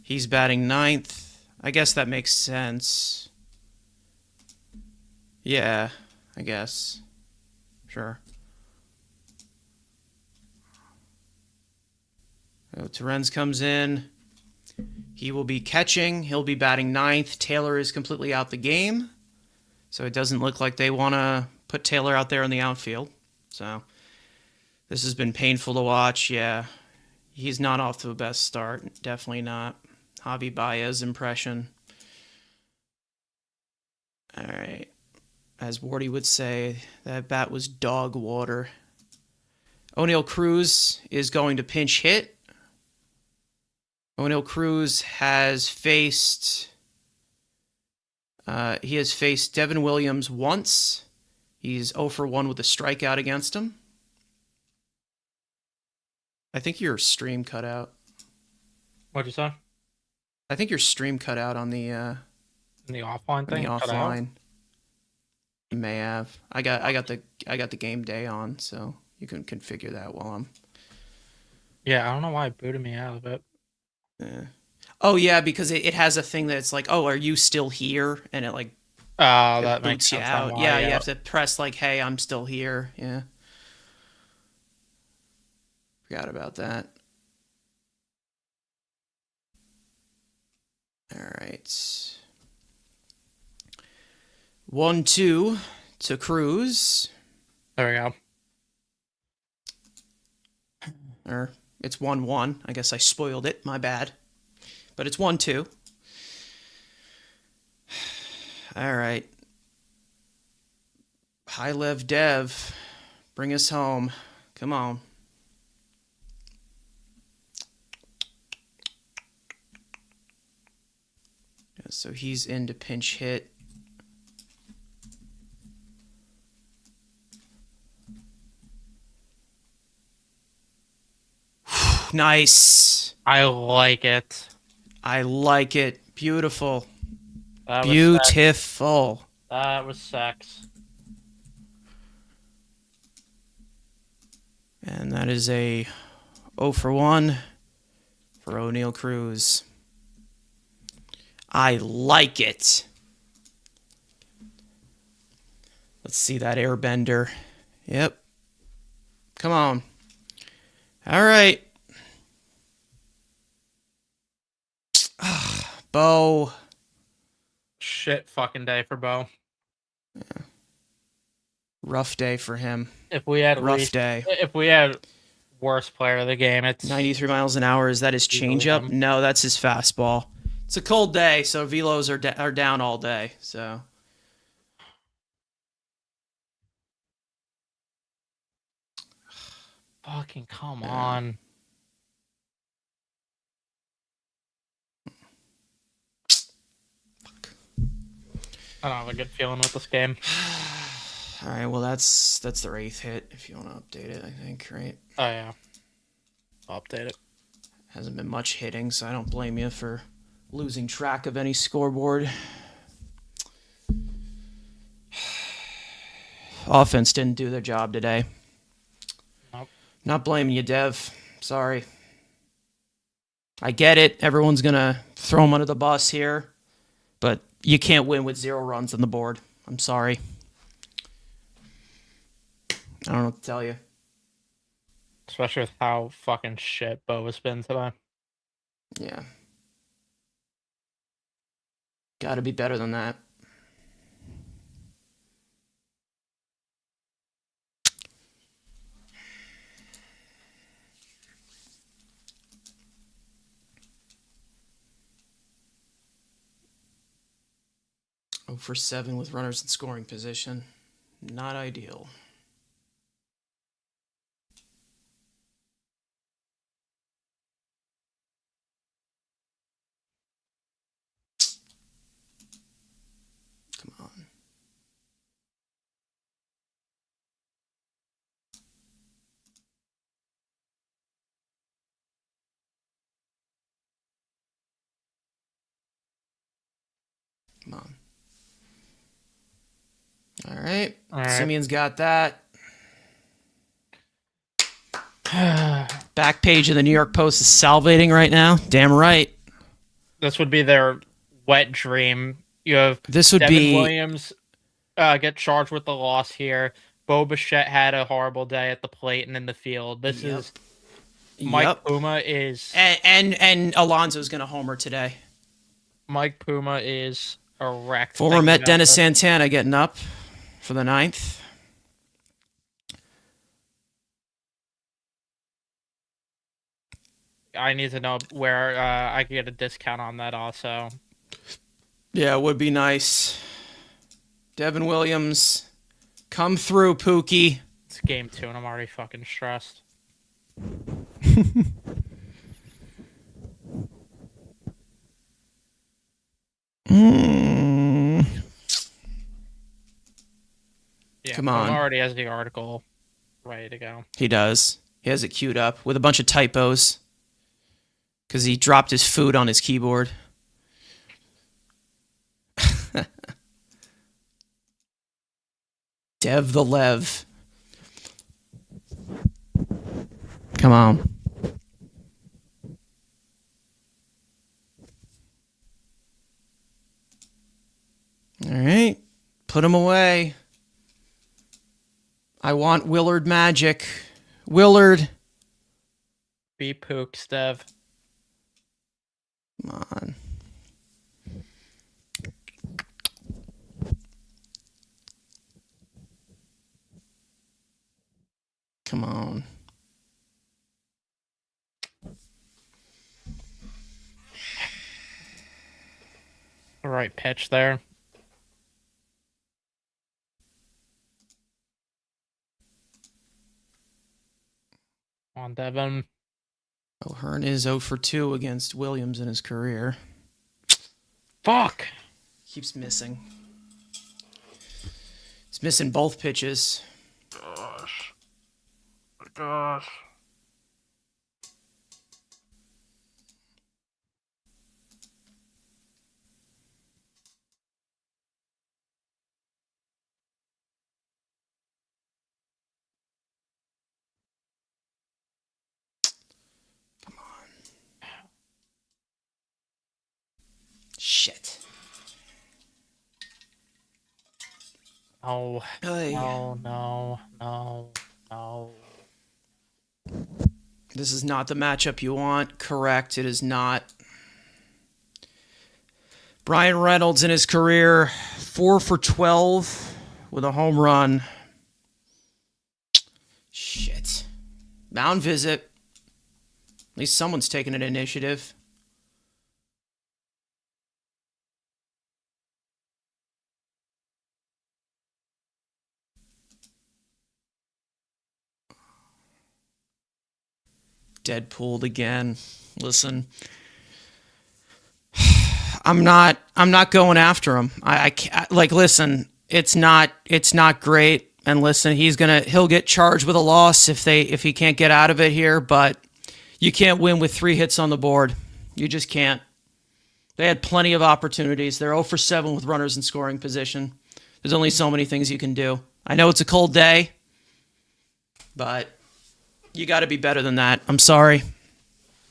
He's batting ninth. I guess that makes sense. Yeah, I guess. Sure. So Terrence comes in. He will be catching. He'll be batting ninth. Taylor is completely out the game. So it doesn't look like they want to put Taylor out there in the outfield. So this has been painful to watch. Yeah, he's not off to a best start. Definitely not. Javi Baez impression. All right. As Wardy would say, that bat was dog water. O'Neal Cruz is going to pinch hit. O'Neal Cruz has faced. He has faced Devin Williams once. He's 0 for 1 with a strikeout against him. I think your stream cut out. What'd you say? I think your stream cut out on the In the offline thing? offline. You may have. I got the game day on, so you can configure that while I'm. Yeah, I don't know why it booted me out of it. Yeah. Oh yeah, because it has a thing that's like, oh, are you still here? And it like Oh, it that makes boots you sense. out. Yeah, you have to press like, hey, I'm still here. Yeah. Forgot about that. All right. 1-2 to Cruz. There we go. Or it's 1-1. I guess I spoiled it. My bad. But it's 1-2. All right. High Lev Dev. Bring us home. Come on. Yeah, so he's into pinch hit. Nice. I like it. I like it. Beautiful. That was Beautiful. sex. That was sex. And that is a 0 for 1 for O'Neal Cruz. I like it. Let's see that airbender. Yep. Come on. All right. Bo. Shit fucking day for Bo. Yeah. Rough day for him. If we had rough day. If we had worst player of the game, it's 93 miles an hour. Is that his changeup? No, that's his fastball. It's a cold day, so velos are down all day. So fucking come on. I don't have a good feeling with this game. All right, well that's their 8th hit. If you want to update it, I think, right? Oh yeah, I'll update it. Hasn't been much hitting, so I don't blame you for losing track of any scoreboard. Offense didn't do their job today. Nope. Not blaming you, Dev. Sorry. I get it. Everyone's gonna throw him under the bus here, but you can't win with 0 runs on the board. I'm sorry. I don't know what to tell you. Especially with how fucking shit Bo has been today. Yeah. Gotta be better than that. Oh for 7 with runners in scoring position. Not ideal. Come on. Come on. All right. Simeon's got that. Back page of the New York Post is salivating right now. Damn right. This would be their wet dream. You have Devin Williams get charged with the loss here. Bo Bichette had a horrible day at the plate and in the field. This is Mike Puma is and Alonso's gonna homer today. Mike Puma is a wreck. Former Met Dennis Santana getting up for the 9th. I need to know where I can get a discount on that also. Yeah, it would be nice. Devin Williams, come through, Pookie. It's game 2 and I'm already fucking stressed. Yeah, Come on. already has the article ready to go. He does. He has it queued up with a bunch of typos because he dropped his food on his keyboard. Dev the Lev. Come on. All right. Put him away. I want Willard magic. Willard. Be pooks, Dev. Come on. Come on. All right, pitch there. On Devin. O'Hearn is 0 for 2 against Williams in his career. Fuck. Keeps missing. He's missing both pitches. Gosh. Gosh. Come on. Shit. Oh. Hey. No. This is not the matchup you want. Correct. It is not. Brian Reynolds in his career, 4 for 12 with a home run. Shit. Mound visit. At least someone's taking an initiative. Deadpooled again. Listen. I'm not going after him. I can't, like, listen, it's not great. And listen, he'll get charged with a loss if he can't get out of it here, but you can't win with 3 hits on the board. You just can't. They had plenty of opportunities. They're 0 for 7 with runners in scoring position. There's only so many things you can do. I know it's a cold day, but you got to be better than that. I'm sorry.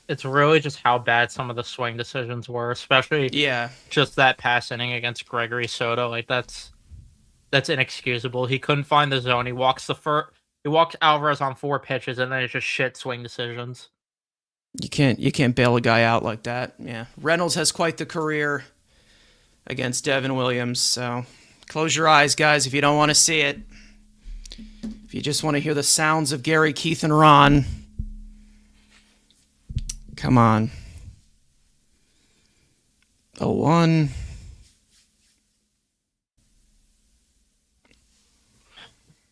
It's really just how bad some of the swing decisions were, especially just that pass inning against Gregory Soto. Like that's inexcusable. He couldn't find the zone. He walks Alvarez on 4 pitches, and then it's just shit swing decisions. You can't bail a guy out like that. Yeah, Reynolds has quite the career against Devin Williams. So close your eyes, guys, if you don't want to see it. If you just want to hear the sounds of Gary, Keith, and Ron. Come on. 0-1.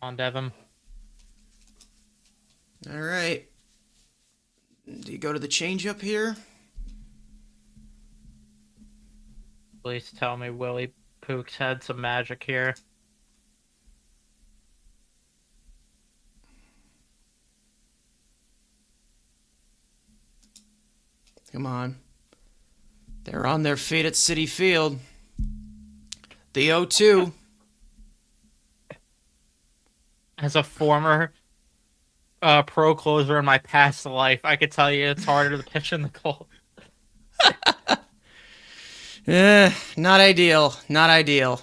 On Devin. All right. Do you go to the changeup here? Please tell me Willie Pooks had some magic here. Come on. They're on their feet at Citi Field. The 0-2. As a former pro closer in my past life, I could tell you it's harder to pitch in the cold. Not ideal. Not ideal.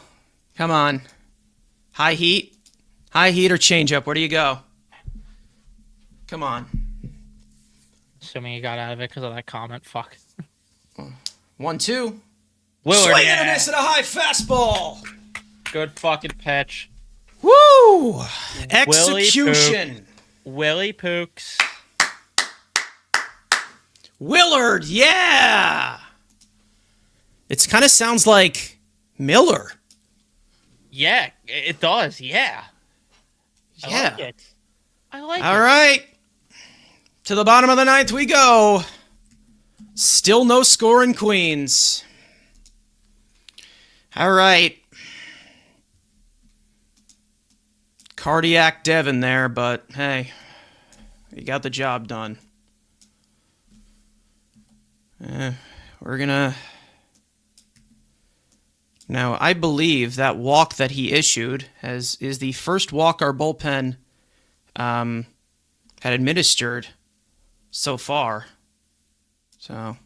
Come on. High heat? High heat or changeup? Where do you go? Come on. Assuming he got out of it because of that comment. Fuck. 1-2. Willard, Swing and a miss at a high fastball. Good fucking pitch. Woo! Execution. Willie Pooks. Willard, yeah! It kind of sounds like Miller. Yeah, it does, yeah. I like it. I like All it. right. To the bottom of the ninth we go. Still no score in Queens. All right. Cardiac Devin there, but hey, you got the job done. We're gonna... Now, I believe that walk that he issued is the first walk our bullpen had administered so far. So...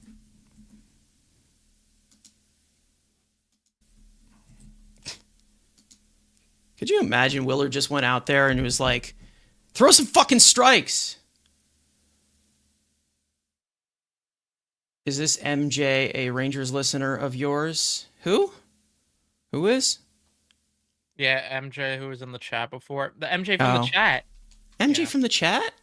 Could you imagine Willard just went out there and was like, throw some fucking strikes? Is this MJ a Rangers listener of yours? Who? Who is? Yeah, MJ, who was in the chat before. The MJ from the Oh. chat. MJ Yeah. from the chat?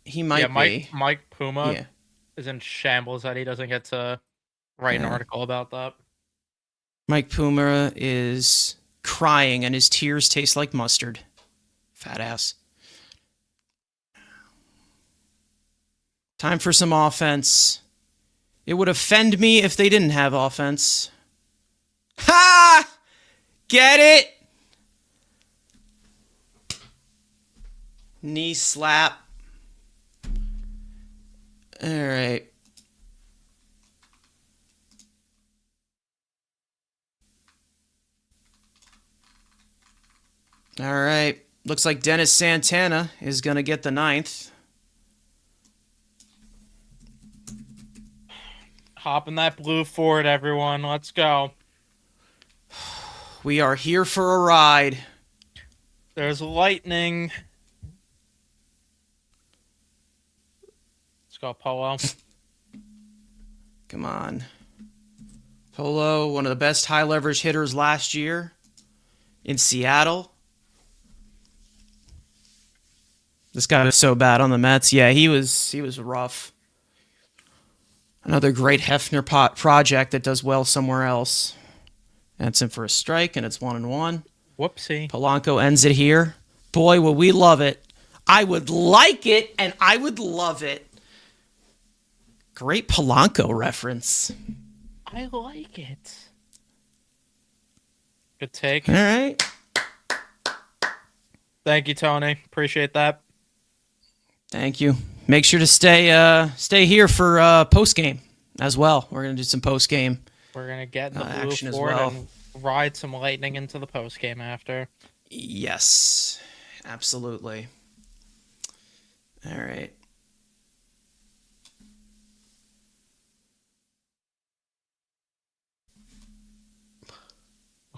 He might be. Mike Puma Yeah. is in shambles that he doesn't get to write an article about that. Mike Puma is crying and his tears taste like mustard. Fat ass. Time for some offense. It would offend me if they didn't have offense. Ha! Get it? Knee slap. All right. All right. Looks like Dennis Santana is going to get the ninth. Hop in that blue Ford, everyone. Let's go. We are here for a ride. There's lightning. Let's go, Polo. Come on. Polo, one of the best high leverage hitters last year in Seattle. This guy was so bad on the Mets. Yeah, he was rough. Another great Hefner project that does well somewhere else. That's in for a strike, and it's 1-1. Whoopsie. Polanco ends it here. Boy, would we love it. I would like it, and I would love it. Great Polanco reference. I like it. Good take. All right. Thank you, Tony. Appreciate that. Thank you. Make sure to stay here for postgame as well. We're gonna do some postgame. We're gonna get in the blue action as Ford well. and ride some lightning into the post game after. Yes, absolutely. All right.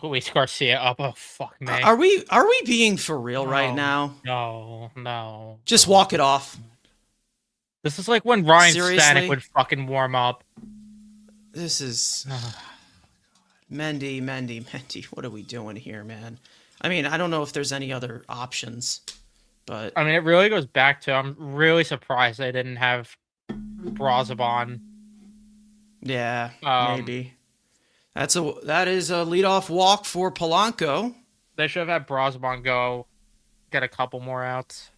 Luis Garcia up. Oh fuck me. Are we being for real right now? No. Just walk it off. This is like when Ryan Seriously? Stanek would fucking warm up. This is Mendy. What are we doing here, man? I mean, I don't know if there's any other options, but I mean, it really goes back to I'm really surprised they didn't have Brazoban. yeah, maybe. That is a leadoff walk for Polanco. They should have had Brazoban go get a couple more outs.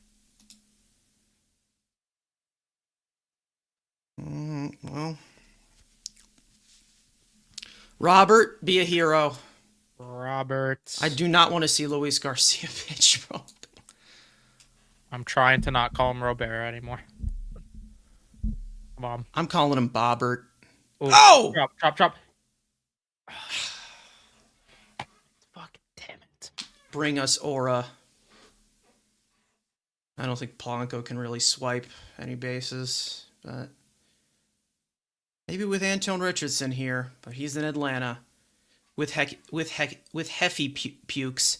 Well, Robert, be a hero. Robert. I do not want to see Luis Garcia pitch, bro. I'm trying to not call him Robert anymore. Come on. I'm calling him Bobbert. Ooh, Oh! Drop. Fuck damn it. Bring us aura. I don't think Polanco can really swipe any bases, but maybe with Anton Richardson here, but he's in Atlanta with Heffy pukes.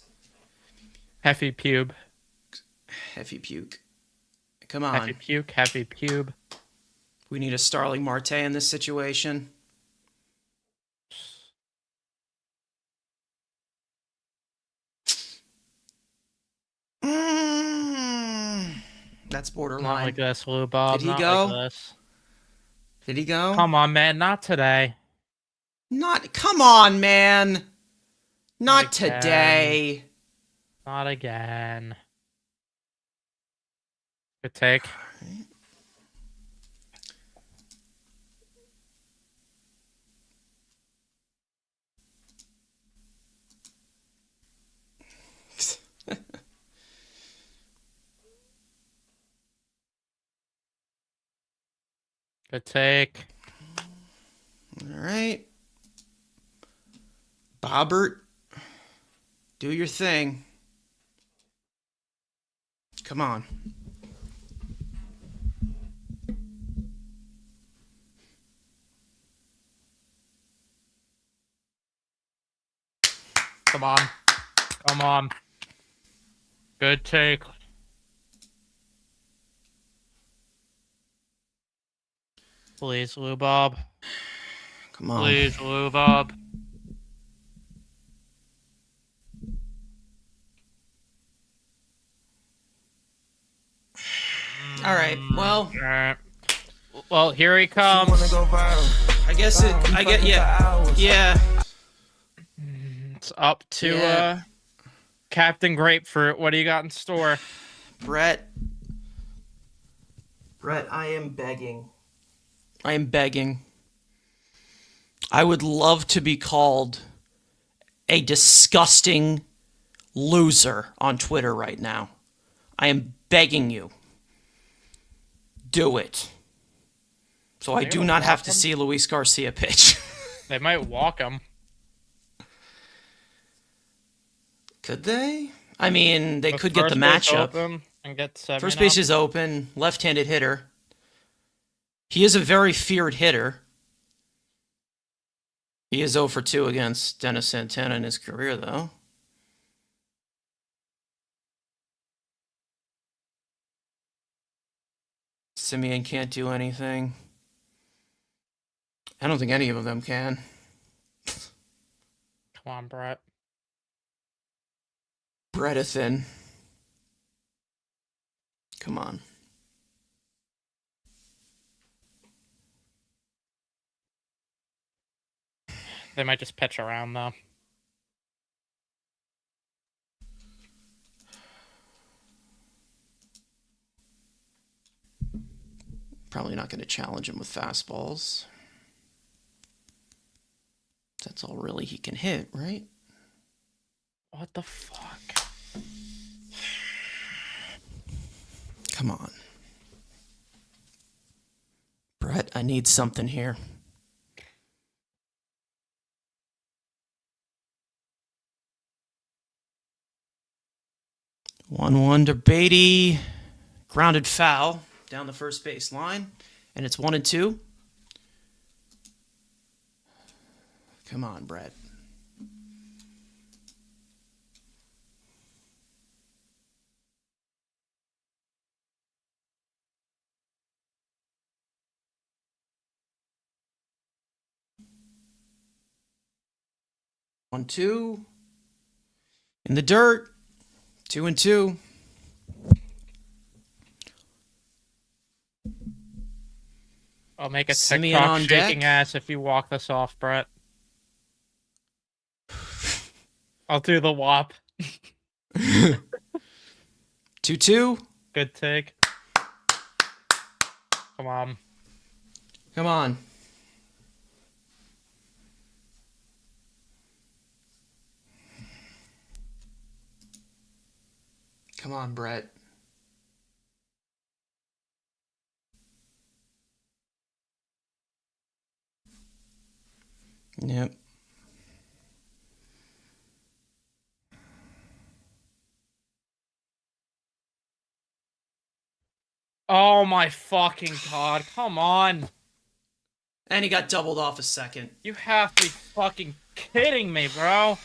Heffy pube. Heffy puke. Come on. Heffy puke. Heffy pube. We need a Starling Marte in this situation. That's borderline. Not like this, Lou Bob. Did he Not go? like this. Did he go? Come on, man. Not today. Come on, man. Not again. today. Not again. Good take. Good take. All right. Bobbert, do your thing. Come on. Come on. Come on. Good take. Please, Lou Bob. Come on. Please, Lou Bob. All right. Well, All right. Well, here he comes. I guess it. I get yeah. It's up to Captain Grapefruit. What do you got in store? Brett, I am begging. I am begging. I would love to be called a disgusting loser on Twitter right now. I am begging you. Do it. So I do not have to see Luis Garcia pitch. They might walk him. Could they? I mean, they could get the matchup. And get First base is open, left-handed hitter. He is a very feared hitter. He is 0 for 2 against Dennis Santana in his career, though. Simeon can't do anything. I don't think any of them can. Come on, Brett. Bredethin. Come on. They might just pitch around, though. Probably not going to challenge him with fastballs. That's all really he can hit, right? What the fuck? Come on. Brett, I need something here. One to Beatty. Grounded foul down the first base line. And it's 1-2. Come on, Brett. One, two. In the dirt. 2-2. I'll make a Simeon TikTok on shaking deck. ass if you walk this off, Brett. I'll do the WAP. 2-2. Good take. Come on. Come on. Come on, Brett. Yep. Oh my fucking god, come on. And he got doubled off a second. You have to be fucking kidding me, bro.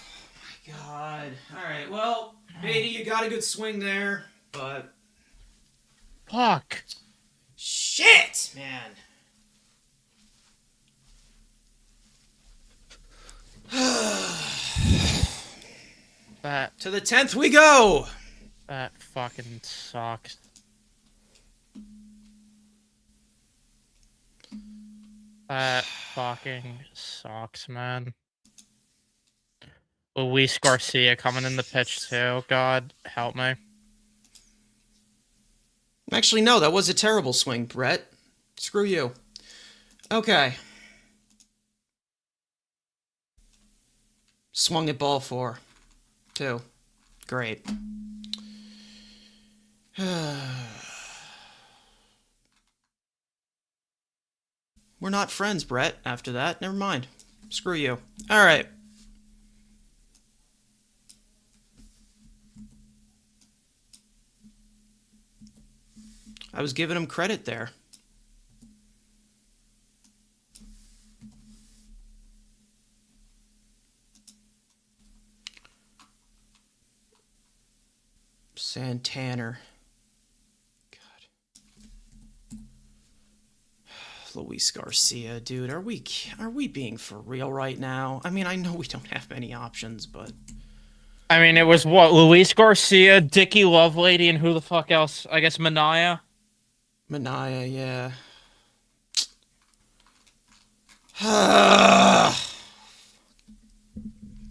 God. Alright, well, Beatty, you got a good swing there, but... Fuck. Shit, man. That To the 10th we go! fucking sucks. That fucking sucks, man. Luis Garcia coming in the pitch too. God help me. Actually, no, that was a terrible swing, Brett. Screw you. Okay. Swung at ball 4. 2. Great. We're not friends, Brett, after that. Never mind. Screw you. All right. I was giving him credit there. Santana. God. Luis Garcia, dude, are we being for real right now? I mean, I know we don't have many options, but I mean, it was what? Luis Garcia, Dickie Lovelady, and who the fuck else? I guess Manaya. Manaya, yeah.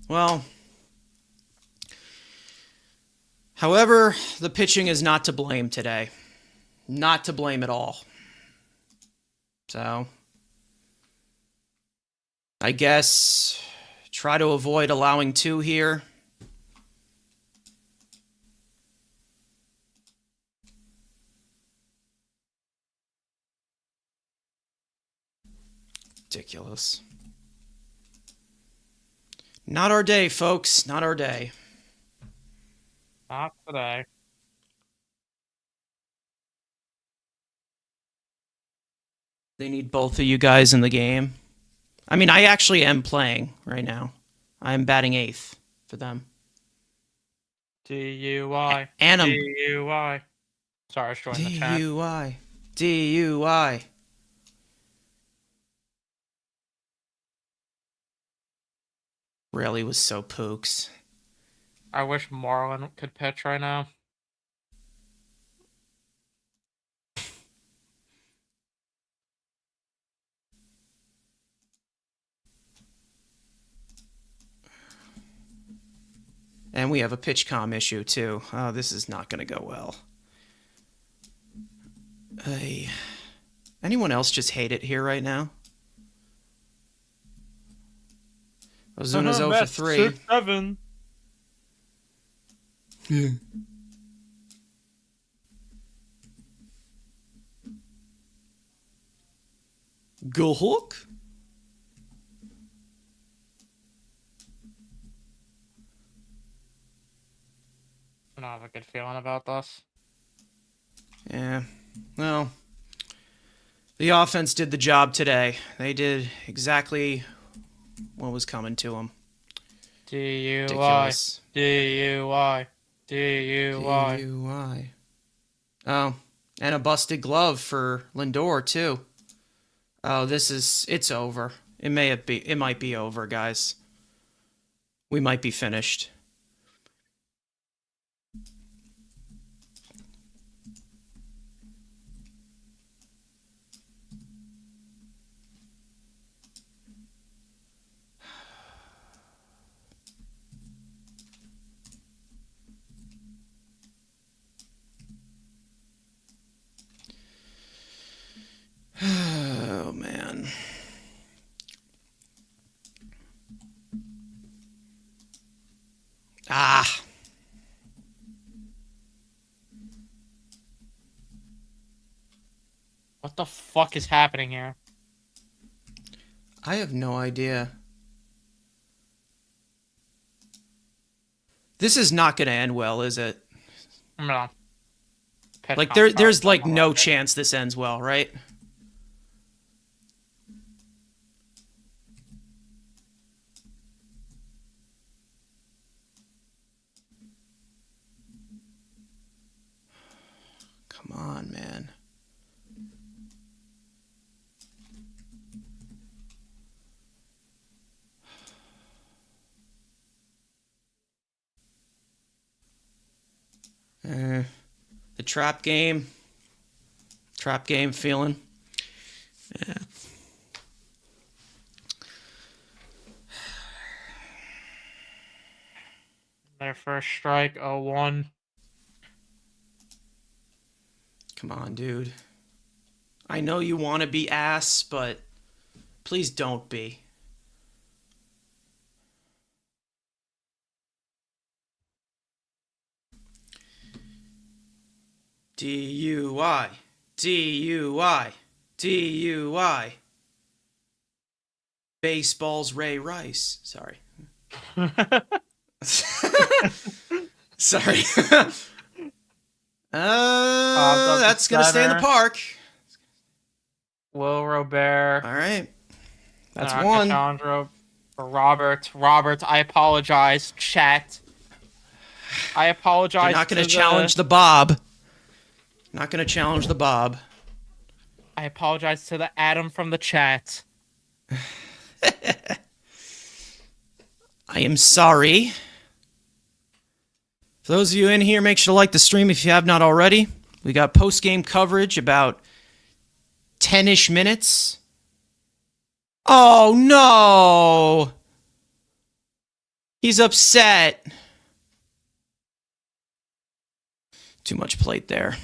Well, however, the pitching is not to blame today. Not to blame at all. So, I guess try to avoid allowing 2 here. Ridiculous. Not our day, folks. Not our day. Not today. They need both of you guys in the game. I mean, I actually am playing right now. I am batting 8th for them. DUI. And I'm DUI. Sorry, I was joining the chat. DUI. DUI. Really was so pooks. I wish Marlon could pitch right now. And we have a pitch comm issue, too. Oh, this is not going to go well. Anyone else just hate it here right now? Ozuna's 0 for 3. 7. Yeah. Go Hawk. I don't have a good feeling about this. Yeah, well, the offense did the job today. They did exactly what was coming to them. DUI. Ridiculous. DUI. DUI. DUI. Oh, and a busted glove for Lindor too. Oh, it's over. It might be over, guys. We might be finished. Oh, man. Ah. What the fuck is happening here? I have no idea. This is not going to end well, is it? No. Like there's like no chance this ends well, right? Come on, man. The trap game feeling. Yeah. Their first strike, 0-1. Come on, dude. I know you want to be ass, but please don't be. DUI. DUI. DUI. Baseball's Ray Rice. Sorry. Sorry. That's going to stay in the park. Will Robert. All right. That's one. Cassandra for Robert. Robert, I apologize. Chat. I apologize. You're not going to challenge the Bob. Not going to challenge the Bob. I apologize to the Adam from the chat. I am sorry. For those of you in here, make sure to like the stream if you have not already. We got post-game coverage about 10-ish minutes. Oh, no. He's upset. Too much plate there.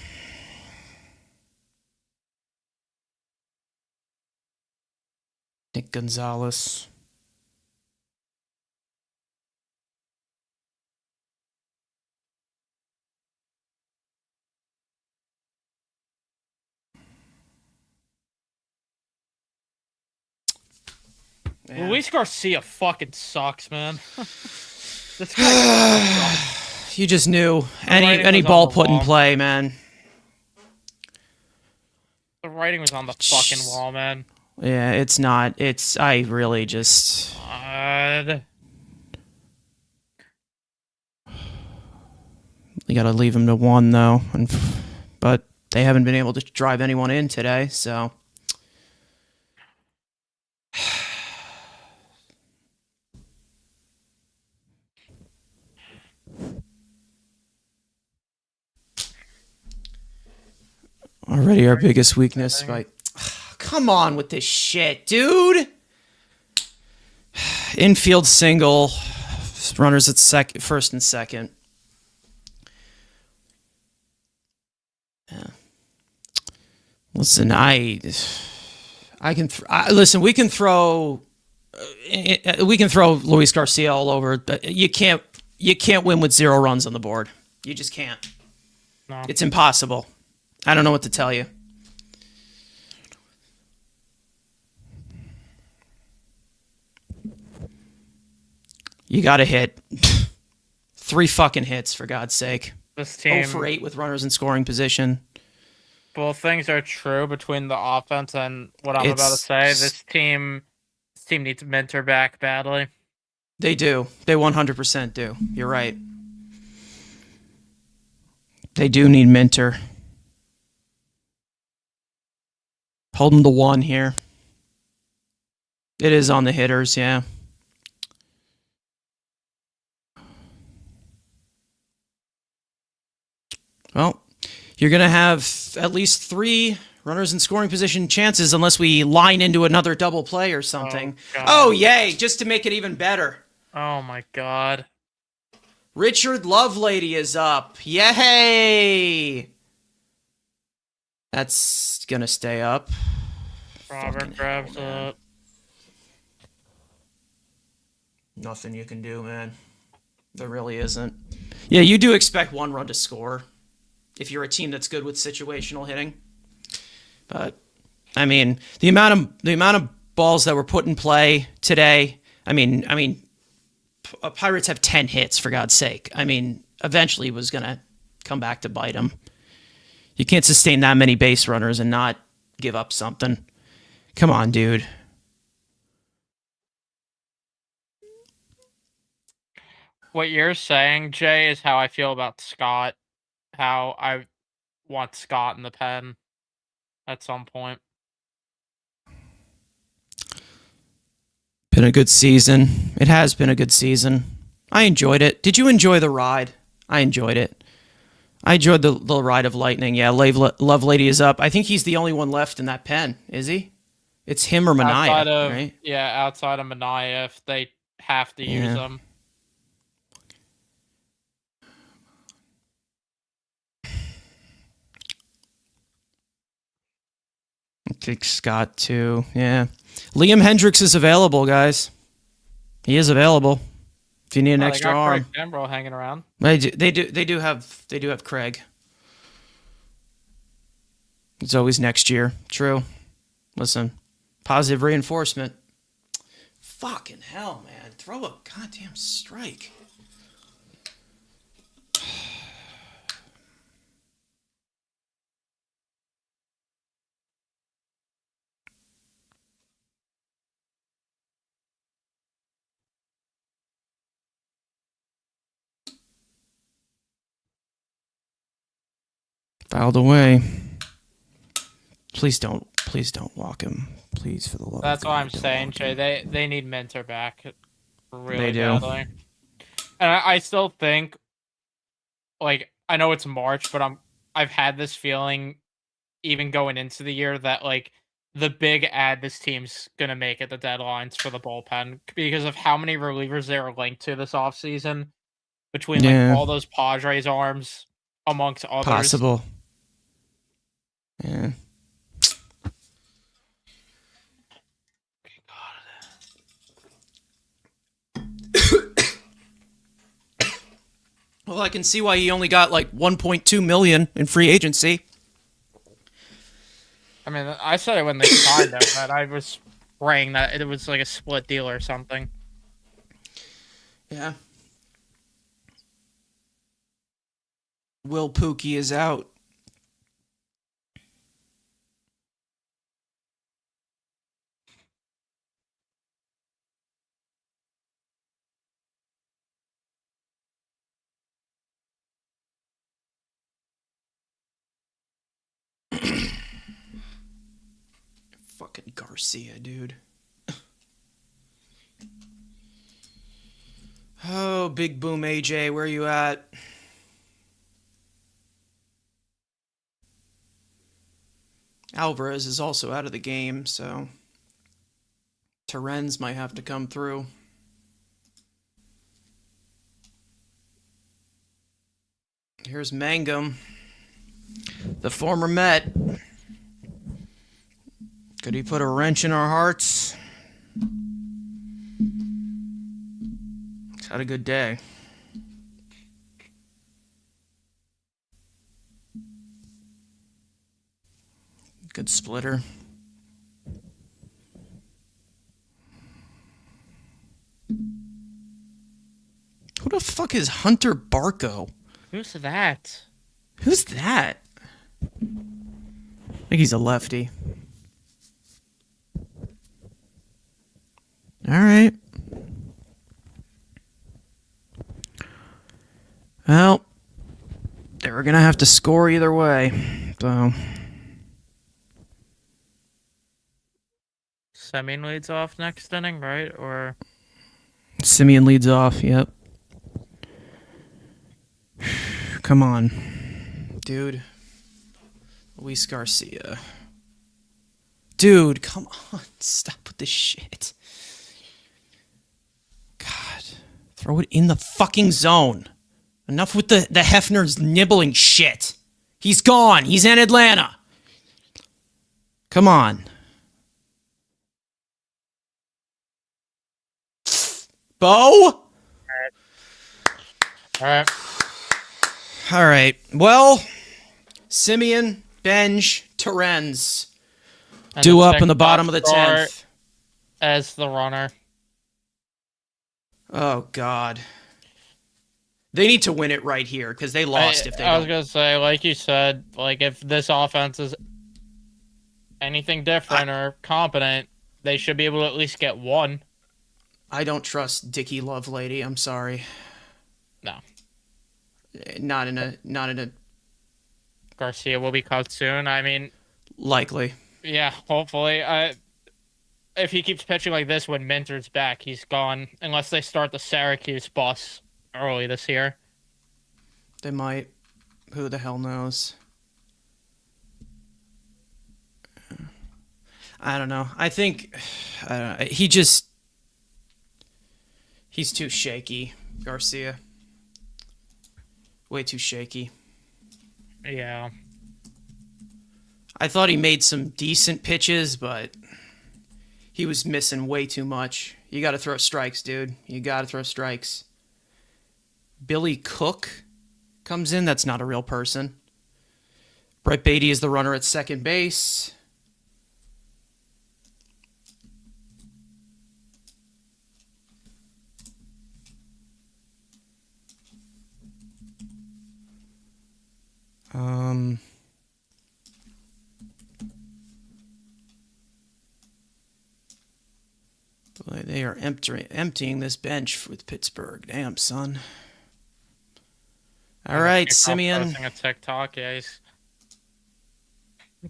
Nick Gonzalez. Yeah. Luis Garcia fucking sucks, man. This guy sucks. You just knew. Any ball put in play, man. The writing was on the fucking wall, man. Yeah, it's not. I really just... You gotta leave him to 1, though. But they haven't been able to drive anyone in today, so... Already our biggest weakness. Come on with this shit, dude. Infield single. Runners at first and second. Yeah. Listen, listen. We can throw Luis Garcia all over, but you can't win with 0 runs on the board. You just can't. No. It's impossible. I don't know what to tell you. You got to hit 3 fucking hits, for God's sake. This team 0 for 8 with runners in scoring position. Both things are true between the offense and what I'm about to say. This team needs Minter back badly. They do. They 100% do. You're right. They do need Minter. Hold him to 1 here. It is on the hitters, yeah. Well, you're going to have at least 3 runners in scoring position chances unless we line into another double play or something. Oh, yay, just to make it even better. Oh, my God. Richard Lovelady is up. Yay! That's going to stay up. Robert grabs up. Nothing you can do, man. There really isn't. Yeah, you do expect 1 run to score if you're a team that's good with situational hitting. But I mean, the amount of balls that were put in play today. I mean, Pirates have 10 hits, for God's sake. I mean, eventually it was gonna come back to bite them. You can't sustain that many base runners and not give up something. Come on, dude. What you're saying, Jay, is how I feel about Scott. How I want Scott in the pen at some point. Been a good season. It has been a good season. I enjoyed it. Did you enjoy the ride? I enjoyed it. I enjoyed the ride of Lightning. Yeah, Lovelady is up. I think he's the only one left in that pen, is he? It's him or Manaea, right? Yeah, outside of Manaea, if they have to use him. I think Scott too. Yeah. Liam Hendricks is available, guys. He is available. If you need an Oh, they extra got Craig arm, Kimbrell hanging around. they do have Craig. It's always next year. True. Listen, positive reinforcement. Fucking hell, man. Throw a goddamn strike. Fouled away. Please don't walk him. Please, for the love of That's what God, I'm don't saying, walk Shay. him. They need Minter back They really do. badly. And I still think, like, I know it's March, but I've had this feeling even going into the year that like the big ad this team's gonna make at the deadlines for the bullpen because of how many relievers they are linked to this offseason between like Yeah, all those Padres arms amongst others. possible. Yeah. Well, I can see why he only got like 1.2 million in free agency. I mean, I said it when they signed him, but I was praying that it was like a split deal or something. Yeah. Will Pookie is out. Fucking Garcia, dude. Oh, Big Boom AJ, where you at? Alvarez is also out of the game, so Terens might have to come through. Here's Mangum, the former Met. Could he put a wrench in our hearts? He's had a good day. Good splitter. Who the fuck is Hunter Barco? Who's that? Who's that? I think he's a lefty. All right. Well, they were going to have to score either way. So, Semien leads off next inning, right? Or Simeon leads off. Yep. Come on, dude. Luis Garcia. Dude, come on. Stop with this shit. God. Throw it in the fucking zone. Enough with the Hefner's nibbling shit. He's gone. He's in Atlanta. Come on. Bo? all right. All right. Well, Simeon, Benj, Terens. And Due then up in the bottom of the start 10th. as the runner. Oh, God. They need to win it right here because they lost if they I was don't. gonna say, like you said, like if this offense is anything different or competent, they should be able to at least get one. I don't trust Dickie Lovelady. I'm sorry. No. Not in a Garcia will be cut soon. I mean, likely. yeah, hopefully. If he keeps pitching like this when Minter's back, he's gone. Unless they start the Syracuse bus early this year. They might. Who the hell knows? I don't know. I think he's too shaky, Garcia. Way too shaky. Yeah. I thought he made some decent pitches, but he was missing way too much. You got to throw strikes, dude. You got to throw strikes. Billy Cook comes in. That's not a real person. Brett Beatty is the runner at second base. Boy, they are emptying this bench with Pittsburgh. Damn, son. All right, Simeon. Posting a TikTok. Yeah, he's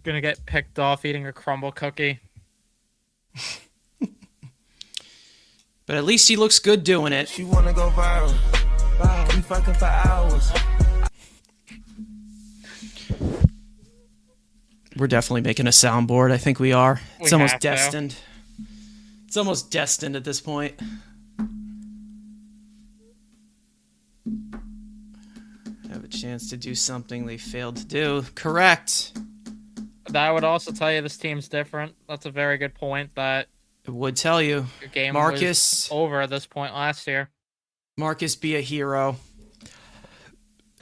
gonna get picked off eating a crumble cookie. But at least he looks good doing it. She wanna go viral. We fucking for hours. We're definitely making a soundboard. I think we are. It's We almost have to. destined. It's almost destined at this point. Have a chance to do something they failed to do. Correct. That would also tell you this team's different. That's a very good point. That It would tell you. your game Marcus. was over at this point last year. Marcus, be a hero.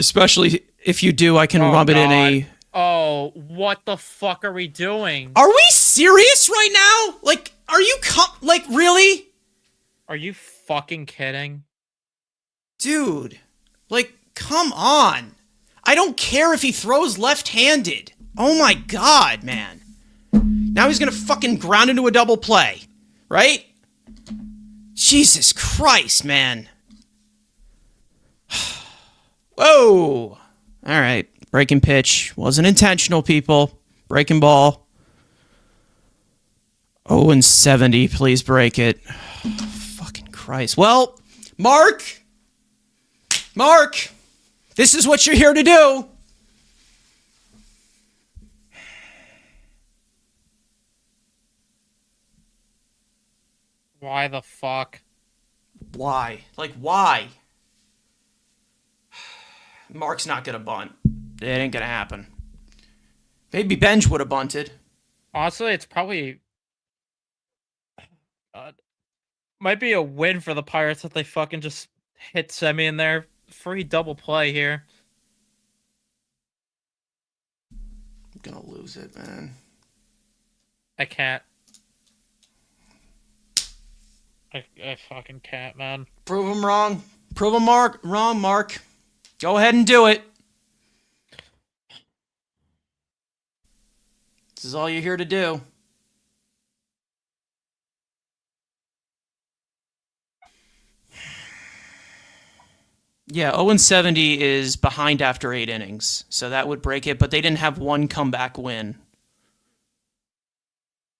Especially if you do, I can Oh, rub it in a... God. Oh, what the fuck are we doing? Are we serious right now? Like, are you... Like, really? Are you fucking kidding? Dude. Like, come on. I don't care if he throws left-handed. Oh my god, man. Now he's gonna fucking ground into a double play. Right? Jesus Christ, man. Whoa. Alright. Breaking pitch. Wasn't intentional, people. Breaking ball. 0-70. Please break it. Fucking Christ. Well, Mark. This is what you're here to do. Why the fuck? Why? Like, why? Mark's not going to bunt. It ain't going to happen. Maybe Benj would have bunted. Honestly, it's probably might be a win for the Pirates if they fucking just hit Semi in there. Free double play here. I'm going to lose it, man. I can't. I fucking can't, man. Prove him wrong. Prove him wrong, Mark. Go ahead and do it. This is all you're here to do. Yeah, 0-70 is behind after 8 innings, so that would break it, but they didn't have one comeback win.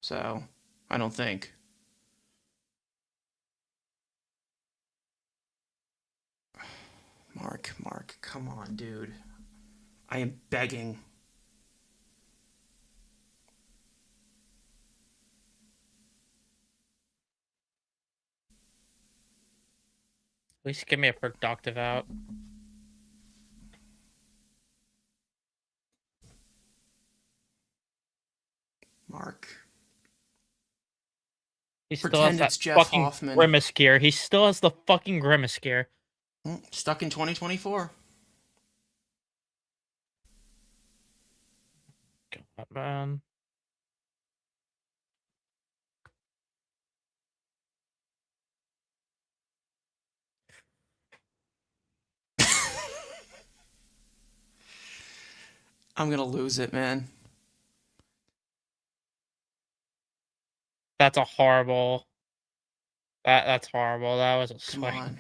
So, I don't think. Mark, come on, dude. I am begging. At least give me a productive out. Mark. He still Pretend has it's that Jeff fucking Hoffman. grimace gear. He still has the fucking grimace gear. Stuck in 2024. God, man. I'm going to lose it, man. That's a horrible. That's horrible. That was a Come swing. on.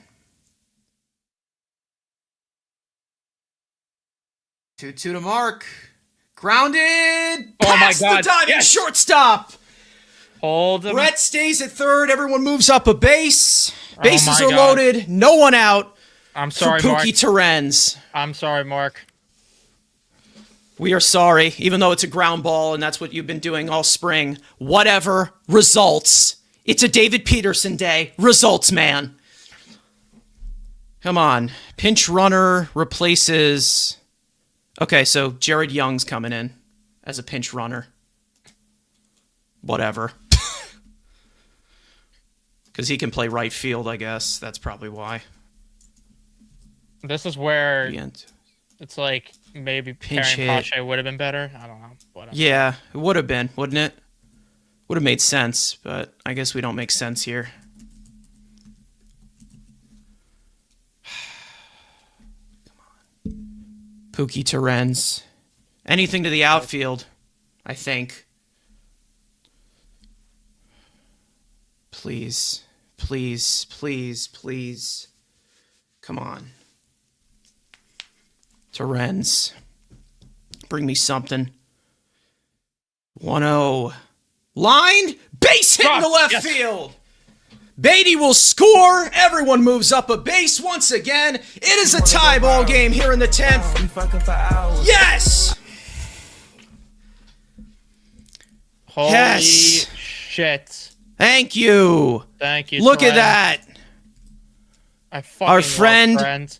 2-2 to Mark. Grounded. Oh my Past God, the diving yes! shortstop. Hold him. Brett stays at third. Everyone moves up a base. Bases my are God. loaded. No one out I'm for sorry, Mark. Pookie Terens. I'm sorry, Mark. We are sorry, even though it's a ground ball and that's what you've been doing all spring. Whatever. Results. It's a David Peterson day. Results, man. Come on. Pinch runner replaces... Okay, so Jared Young's coming in. as a pinch runner. Whatever. Because he can play right field, I guess. That's probably why. This is where The end. it's like maybe Pinch carrying hit. Pache would have been better. I don't know. Whatever. Yeah, it would have been, wouldn't it? Would have made sense, but I guess we don't make sense here. Come on. Pookie Terens. Anything to the outfield, I think. Please, please, please, please. Come on. Terens. Bring me something. 1-0. Line. Base hit in the left field. Beatty will score. Everyone moves up a base once again. It is a tie ball game here in the 10th. We fucking for hours. Yes! Holy Yes. shit. Thank you. Thank you. Look at Terren. that. I fucking Our love friend- Terren.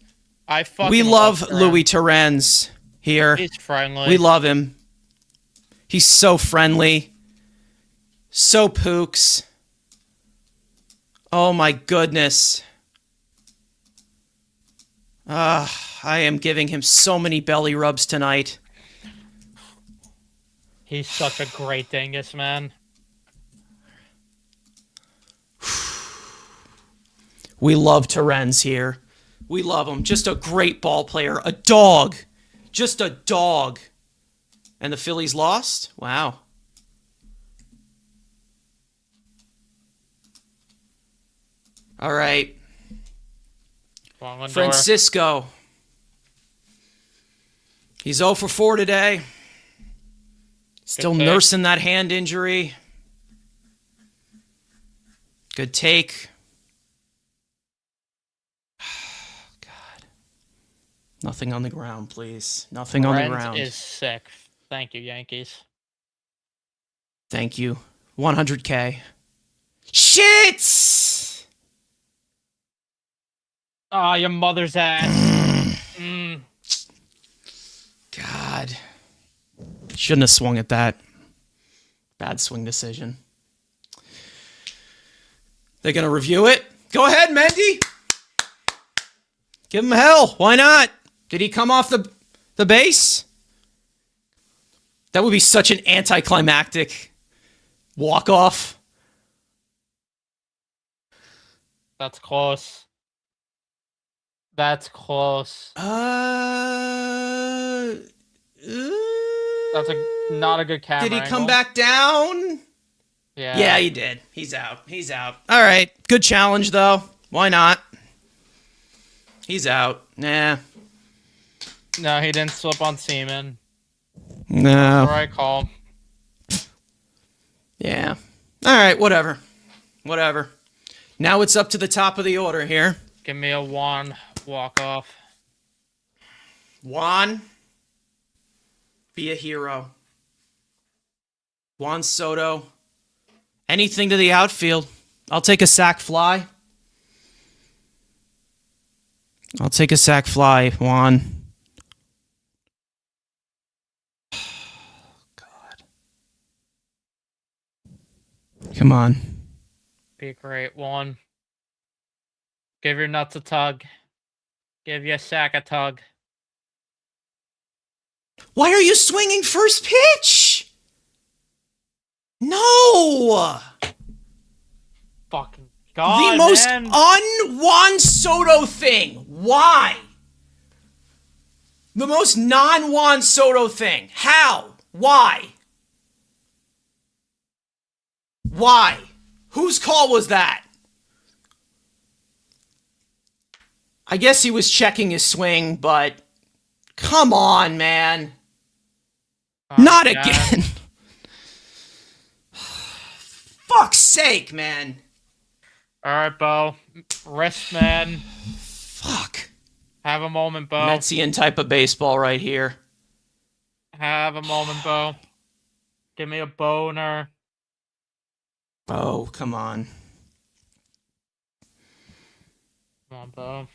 I fucking We love Terren. Louis Terens here. He's friendly. We love him. He's so friendly. So pooks. Oh my goodness. I am giving him so many belly rubs tonight. He's such a great dingus, man. We love Terens here. We love him. Just a great ball player. A dog. Just a dog. And the Phillies lost? Wow. All right. Long Lindor. Francisco. He's 0 for 4 today. Still Good take. nursing that hand injury. Good take. God. Nothing on the ground, please. Nothing on the Terren ground. is sick. Thank you, Yankees. Thank you. 100K. Shit! Ah, your mother's ass. Mm. God. Shouldn't have swung at that. Bad swing decision. They're going to review it? Go ahead, Mendy. Give him hell. Why not? Did he come off the base? That would be such an anticlimactic walk-off. That's close. That's close. That's not a good camera Did he come angle. back down? Yeah. Yeah, he did. He's out. He's out. All right. Good challenge, though. Why not? He's out. Nah. No, he didn't slip on semen. No. All right, call. Yeah. All right. Whatever. Whatever. Now it's up to the top of the order here. Give me a one walk off. Juan. Be a hero. Juan Soto. Anything to the outfield. I'll take a sac fly. I'll take a sac fly, Juan. God. Come on. Be a great one. Give your nuts a tug. Give your sack a tug. Why are you swinging first pitch? No! Fucking God, The most man. un-Juan Soto thing. Why? The most non-Juan Soto thing. How? Why? Why? Whose call was that? I guess he was checking his swing, but come on, man. Oh, Not God. again. Fuck's sake, man. All right, Bo. Rest, man. Fuck. Have a moment, Bo. Metsian type of baseball right here. Have a moment, Bo. Give me a boner. Oh, come on. Come on, Bo.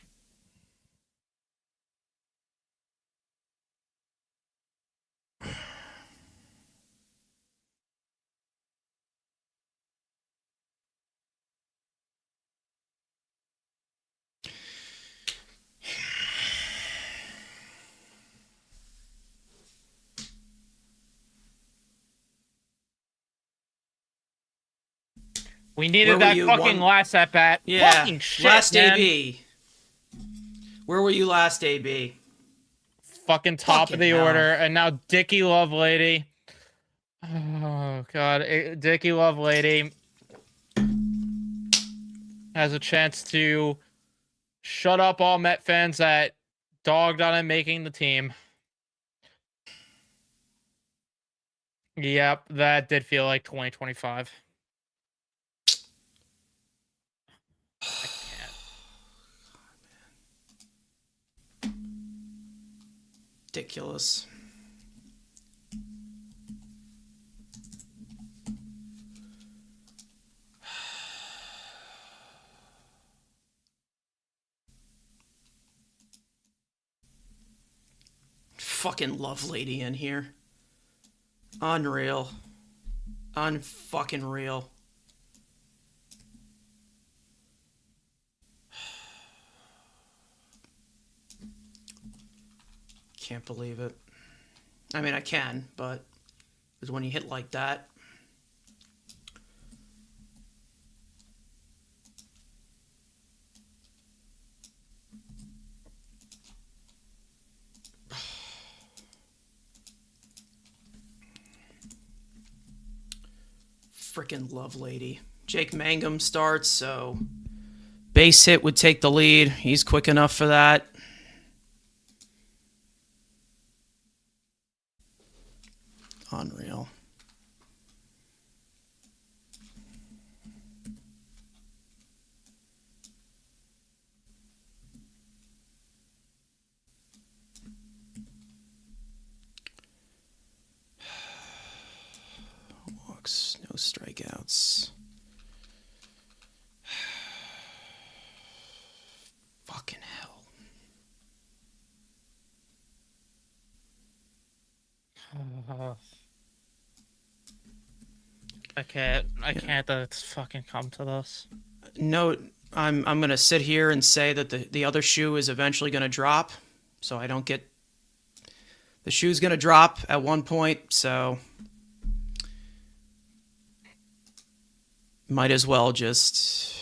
We Where needed were that you? fucking last at bat. Yeah. Fucking shit, Last man. AB. Where were you last AB? Fucking top Fucking of the hell. order, and now Dickie Lovelady. Oh god, Dickie Lovelady has a chance to shut up all Met fans that dogged on him making the team. Yep, that did feel like 2025. I can't. Ridiculous. Fucking love lady in here. Unreal. Unfucking real. Can't believe it. I mean, I can, but because when you hit like that. Freaking love lady. Jake Mangum starts, so base hit would take the lead. He's quick enough for that. Unreal. Walks, no strikeouts. Fucking hell. I can't that it's fucking come to this. No, I'm gonna sit here and say that the other shoe is eventually gonna drop, so I don't get. The shoe's gonna drop at one point, so might as well just.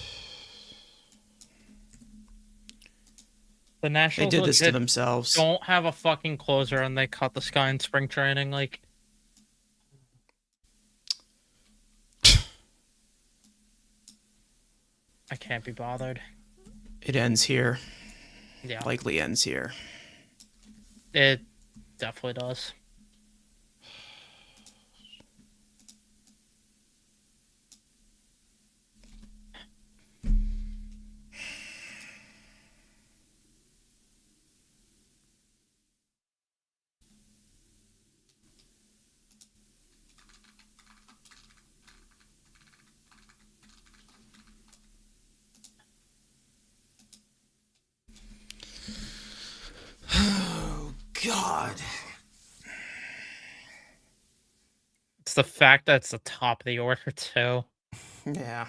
The Nationals They did this to legit themselves. don't have a fucking closer, and they cut this guy in spring training. Like, I can't be bothered. It ends here. Yeah, Likely ends here. it definitely does. Oh God. It's the fact that it's the top of the order too. Yeah.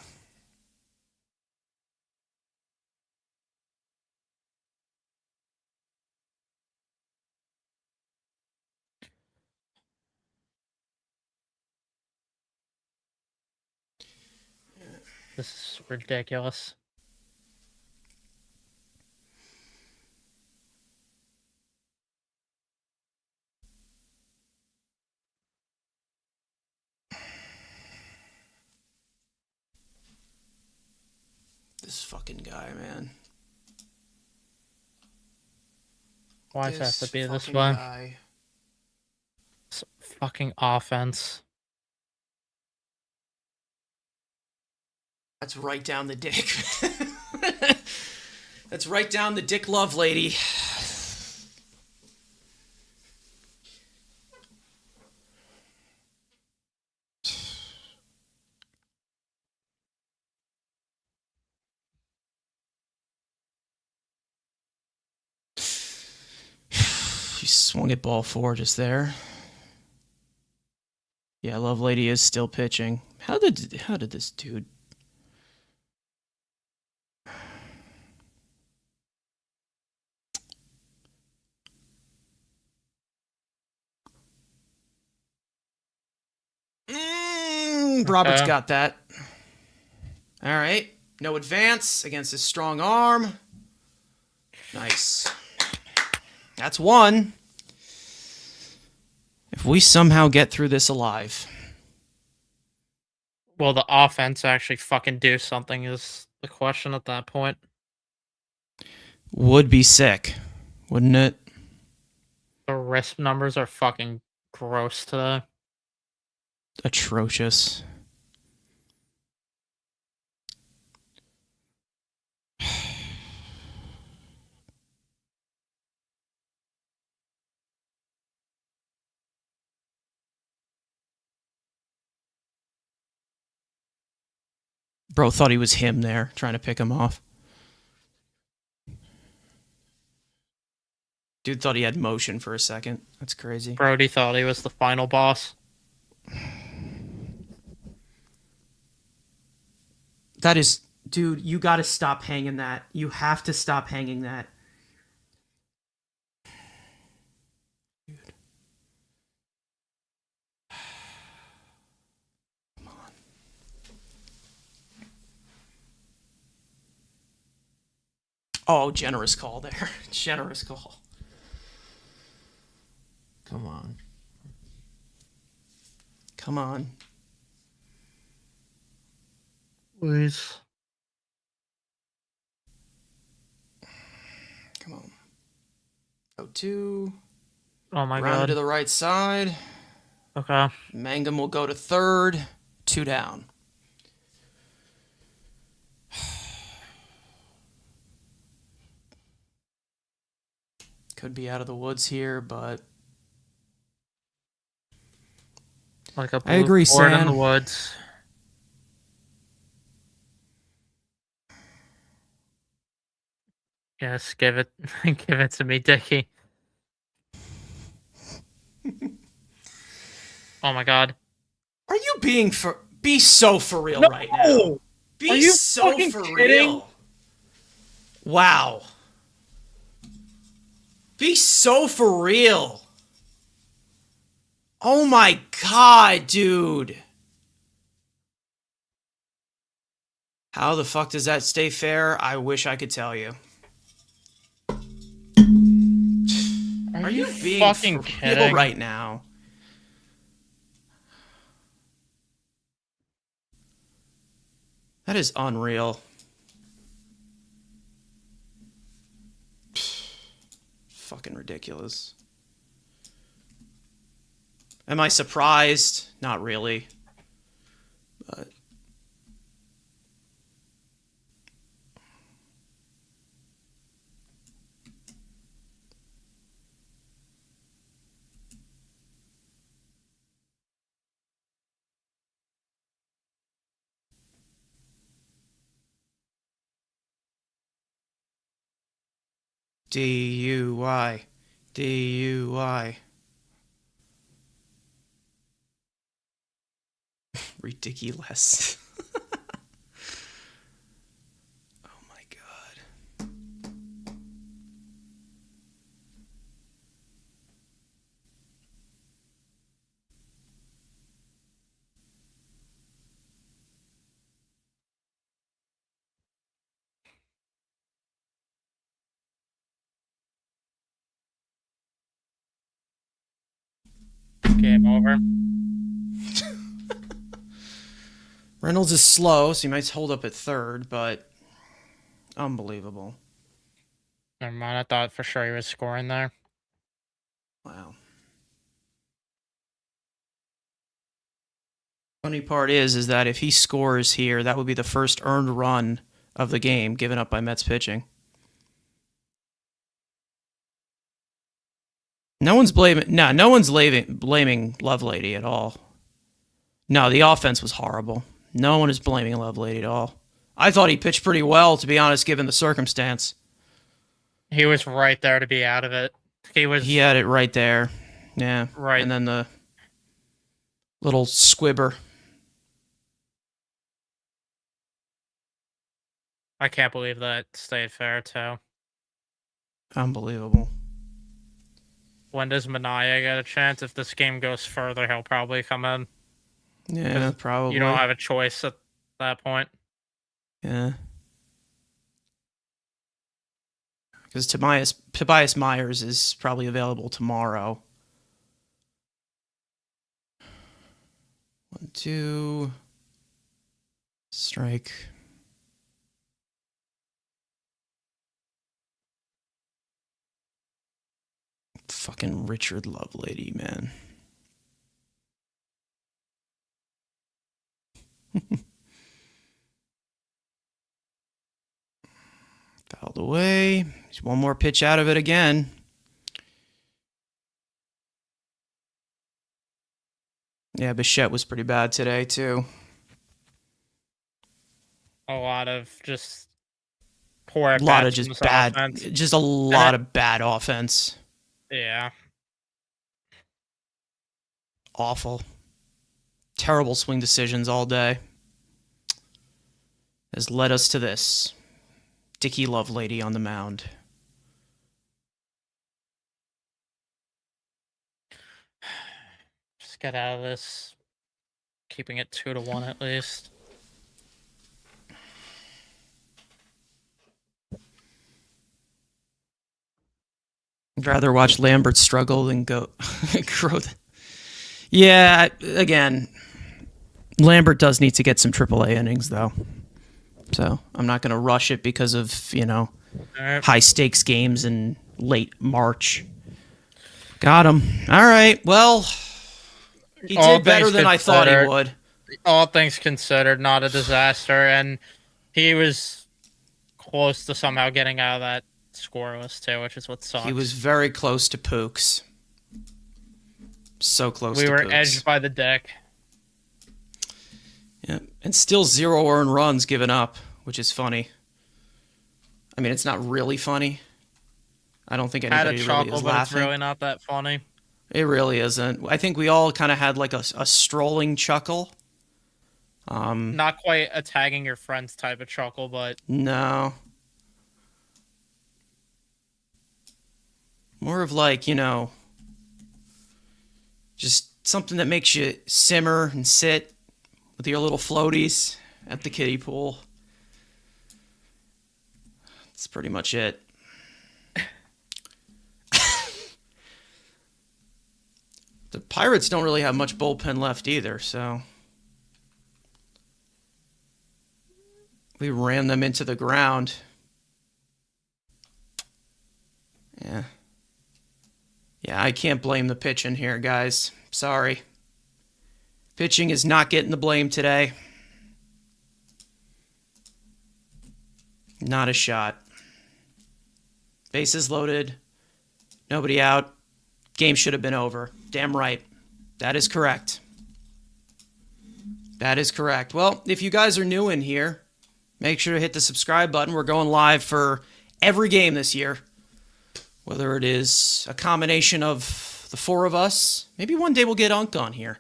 This is ridiculous. This fucking guy, man. Why does it have to be this fucking way? guy. It's fucking offense. That's right down the dick. That's right down the dick love lady. He swung at ball four just there. Yeah, love lady is still pitching. How did this dude? Robert's Okay. got that. All right. No advance against his strong arm. Nice. That's one. If we somehow get through this alive. Will the offense actually fucking do something is the question at that point. Would be sick, wouldn't it? The risk numbers are fucking gross today. Atrocious. Bro thought he was him there, trying to pick him off. Dude thought he had motion for a second. That's crazy. Brody thought he was the final boss. That is... Dude, you gotta stop hanging that. You have to stop hanging that. Dude. Come on. Oh, generous call there. Generous call. Come on. Come on. Please. Come on. 0-2. Oh my Rounded god. to the right side. Okay. Mangum will go to third. 2 down. Could be out of the woods here, but... Like a blue I agree, board in Sam. the woods. Yes, give it give it to me, Dickie. Oh my god. Are you being for... Be so for real No! right now. Be Are you so fucking for kidding? real. Wow. Be so for real. Oh my god, dude. How the fuck does that stay fair? I wish I could tell you. Are you being fucking for kidding? real right now? That is unreal. Fucking ridiculous. Am I surprised? Not really. But DUI. DUI. Ridiculous. Oh my god. Game over. Reynolds is slow, so he might hold up at third, but unbelievable. Never mind, I thought for sure he was scoring there. Wow. Funny part is that if he scores here, that would be the first earned run of the game given up by Mets pitching. No one's blaming Lovelady at all. No, the offense was horrible. No one is blaming Lovelady at all. I thought he pitched pretty well, to be honest, given the circumstance. He was right there to be out of it. He had it right there. Yeah. Right. And then the little squibber. I can't believe that stayed fair too. Unbelievable. When does Manaya get a chance? If this game goes further, he'll probably come in. Yeah, probably. You don't have a choice at that point. Yeah. Because Tobias Myers is probably available tomorrow. 1-2. Strike. Fucking Richard Lovelady, man. Fouled away. There's one more pitch out of it again. Yeah, Bichette was pretty bad today, too. A lot of just poor A at lot of bats from just this bad, offense. just a lot of bad offense. Yeah. Awful. Terrible swing decisions all day. Has led us to this. Dickie Lovelady on the mound. Just get out of this. Keeping it 2-1 at least. I'd rather watch Lambert struggle than go grow. Yeah, again, Lambert does need to get some AAA innings, though. So I'm not going to rush it because of, high stakes games in late March. Got him. All right. Well, he did better than I thought he would. All things considered, not a disaster. And he was close to somehow getting out of that scoreless, too, which is what sucks. He was very close to Pooks. So close to Pooks. We were edged by the deck. Yeah, and still 0 earned runs given up, which is funny. I mean, it's not really funny. I don't think anybody really is laughing. But it's really not that funny. It really isn't. I think we all kind of had like a strolling chuckle. Not quite a tagging your friends type of chuckle, but... No. More of like, just something that makes you simmer and sit with your little floaties at the kiddie pool. That's pretty much it. The Pirates don't really have much bullpen left either, so we ran them into the ground. Yeah. Yeah, I can't blame the pitching here, guys. Sorry. Pitching is not getting the blame today. Not a shot. Bases loaded. Nobody out. Game should have been over. Damn right. That is correct. That is correct. Well, if you guys are new in here, make sure to hit the subscribe button. We're going live for every game this year. Whether it is a combination of the four of us. Maybe one day we'll get Unk on here.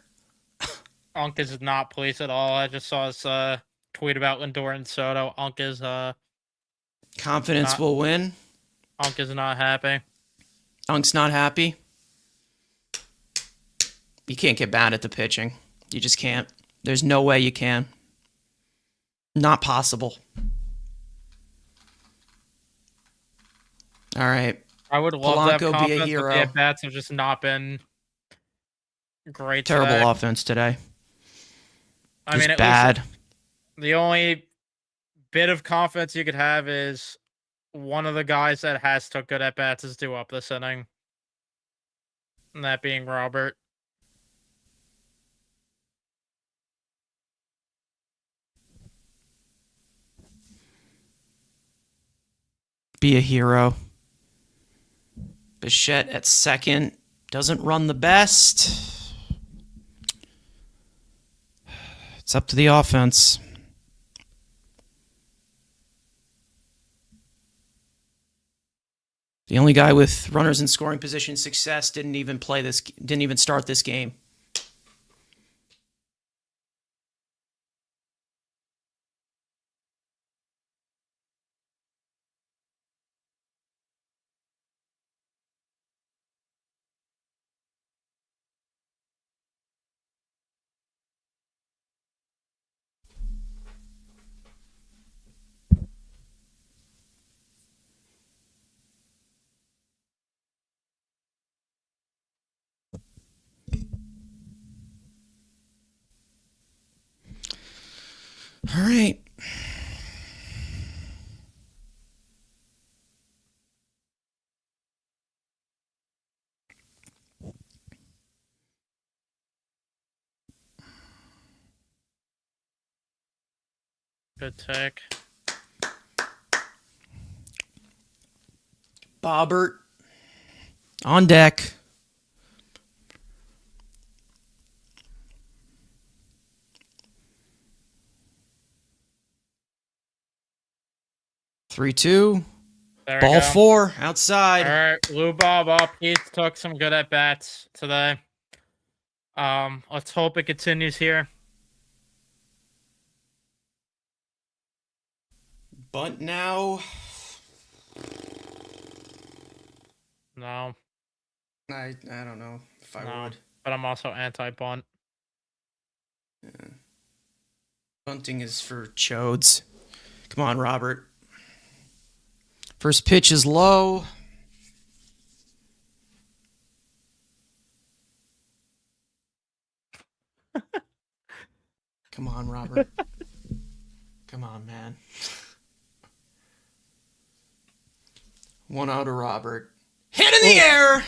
Unk is not pleased at all. I just saw his tweet about Lindor and Soto. Unk is... Confidence will win. Unk is not happy. Unk's not happy. You can't get bad at the pitching. You just can't. There's no way you can. Not possible. All right. I would love to have confidence, be a hero. But the at-bats have just not been great Terrible today. offense today. I mean, bad. The only bit of confidence you could have is one of the guys that has took good at-bats is due up this inning. And that being Robert. Be a hero. Bichette at second. Doesn't run the best. It's up to the offense. The only guy with runners in scoring position success didn't even start this game. All right. Good take. Bobbert on deck. Three, two. There we Ball go. four All outside. right, Lou Bob up. He's took some good at bats today. Let's hope it continues here. Bunt now. No, I don't know if I no, would. but I'm also anti-bunt. Bunting is for chodes. Come on, Robert. First pitch is low. Come on, Robert. Come on, man. One out of Robert. Hit in the air.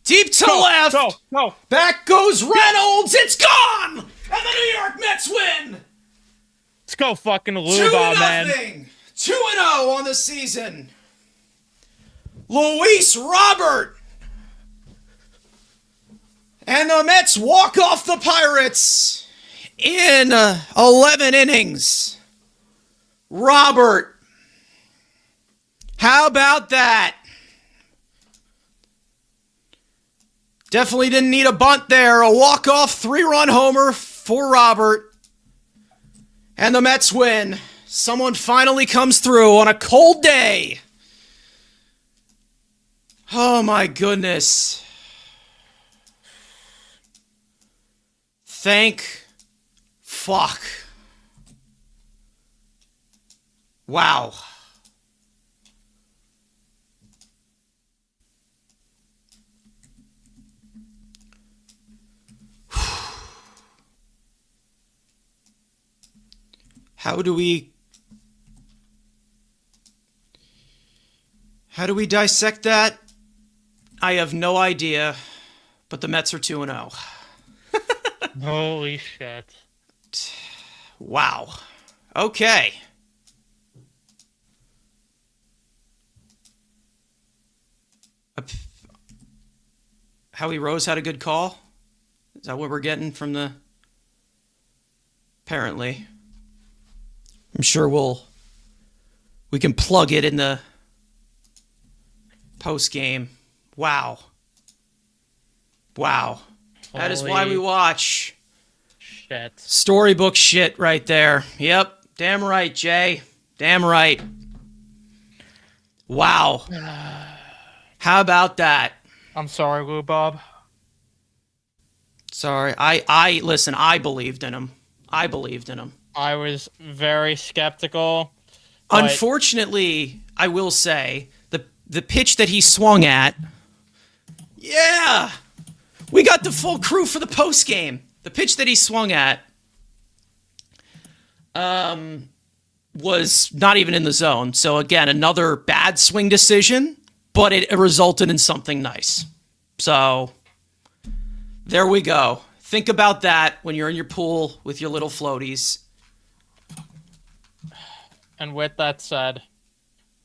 Deep to left. Go. Back goes Reynolds. It's gone. And the New York Mets win. Let's go fucking Lou Bob, man. 2-0 on the season. Luis Robert. And the Mets walk off the Pirates in 11 innings. Robert. How about that? Definitely didn't need a bunt there. A walk-off 3-run homer for Robert. And the Mets win. Someone finally comes through on a cold day. Oh my goodness. Thank fuck. Wow. How do we dissect that? I have no idea, but the Mets are 2-0. Holy shit. Wow. Okay. Howie Rose had a good call? Is that what we're getting from the... Apparently. I'm sure we can plug it in the post game. Wow. That is why we watch. Shit. Storybook shit right there. Yep. Damn right, Jay. Damn right. Wow. How about that? I'm sorry, Lou Bob. Sorry. I listen, I believed in him. I was very skeptical. But Unfortunately, I will say, the pitch that he swung at, yeah, we got the full crew for the post game. The pitch that he swung at was not even in the zone. So again, another bad swing decision, but it resulted in something nice. So there we go. Think about that when you're in your pool with your little floaties. And with that said,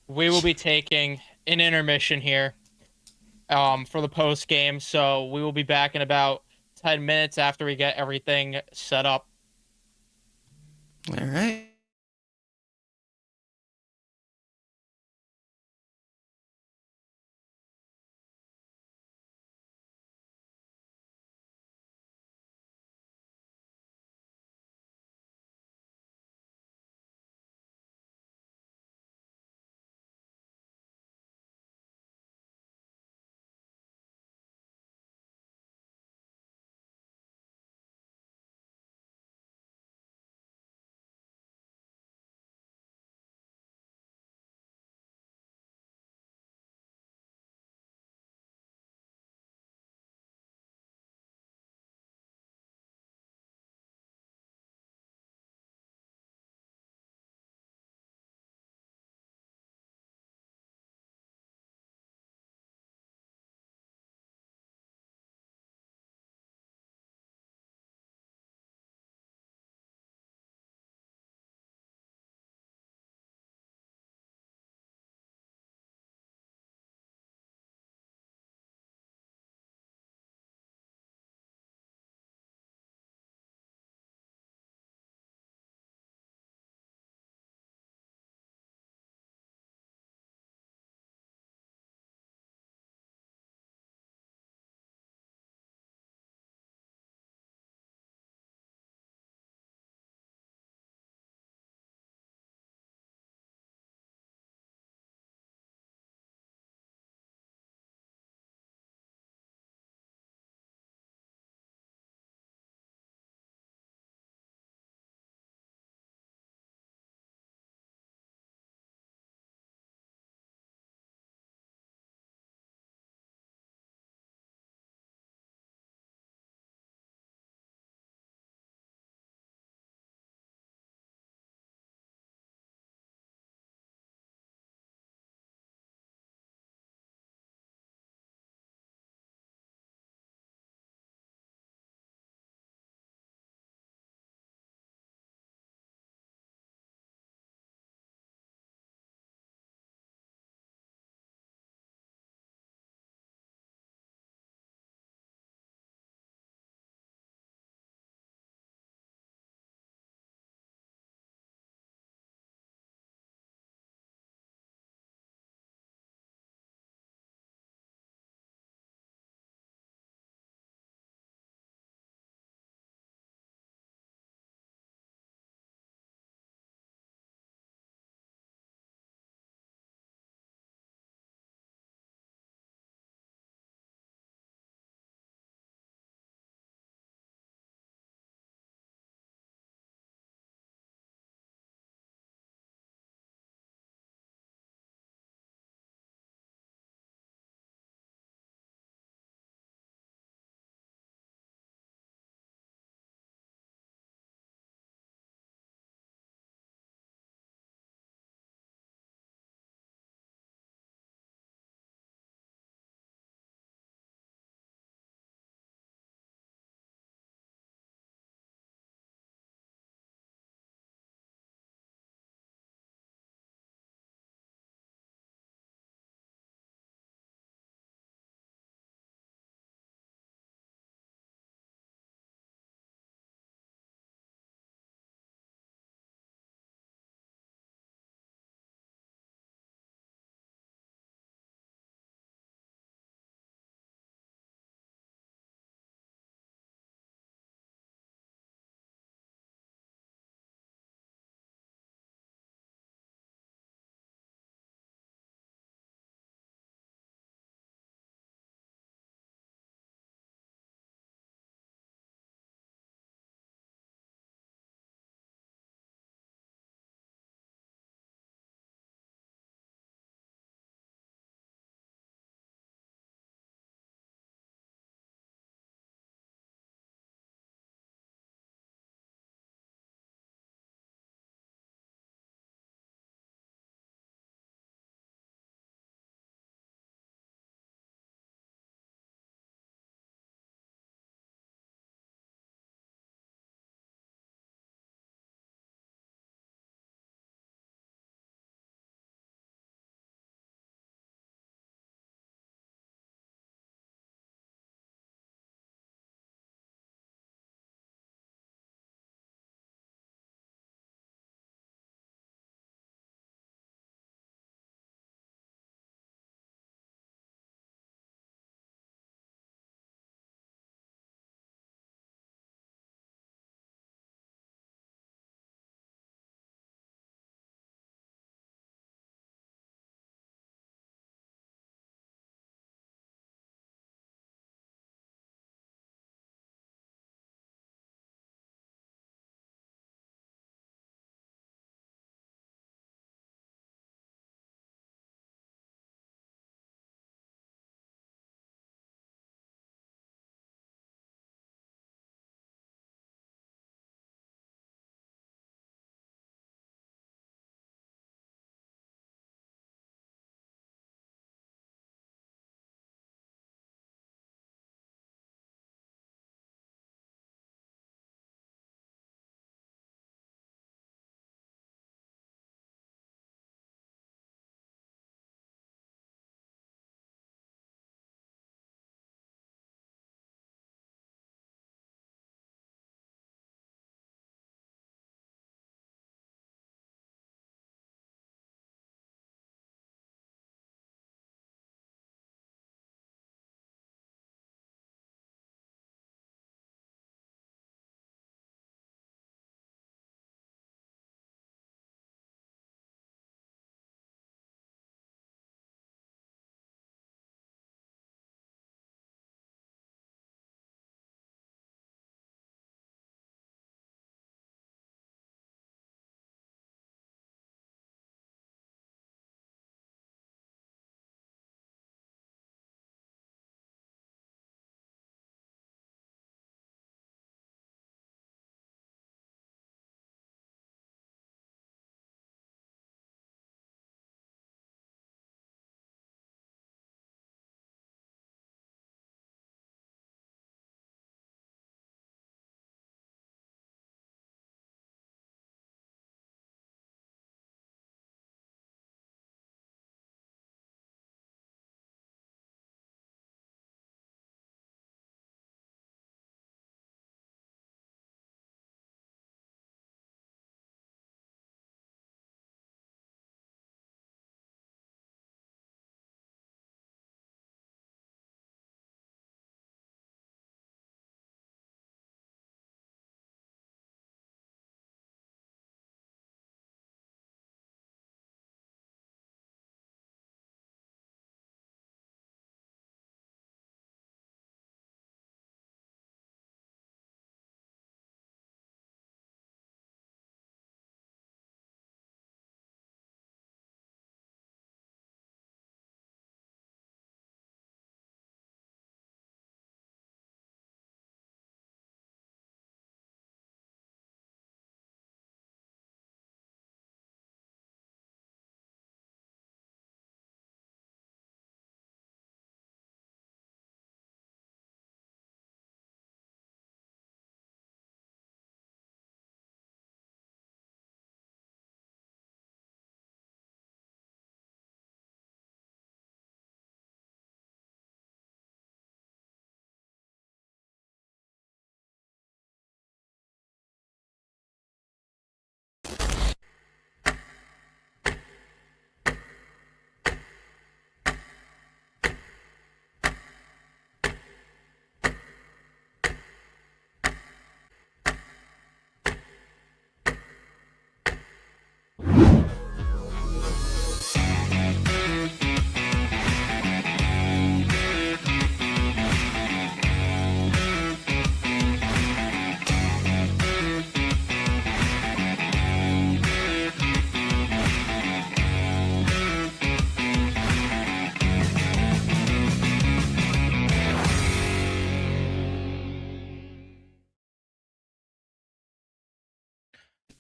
we will be taking an intermission here for the post game. So we will be back in about 10 minutes after we get everything set up. All right.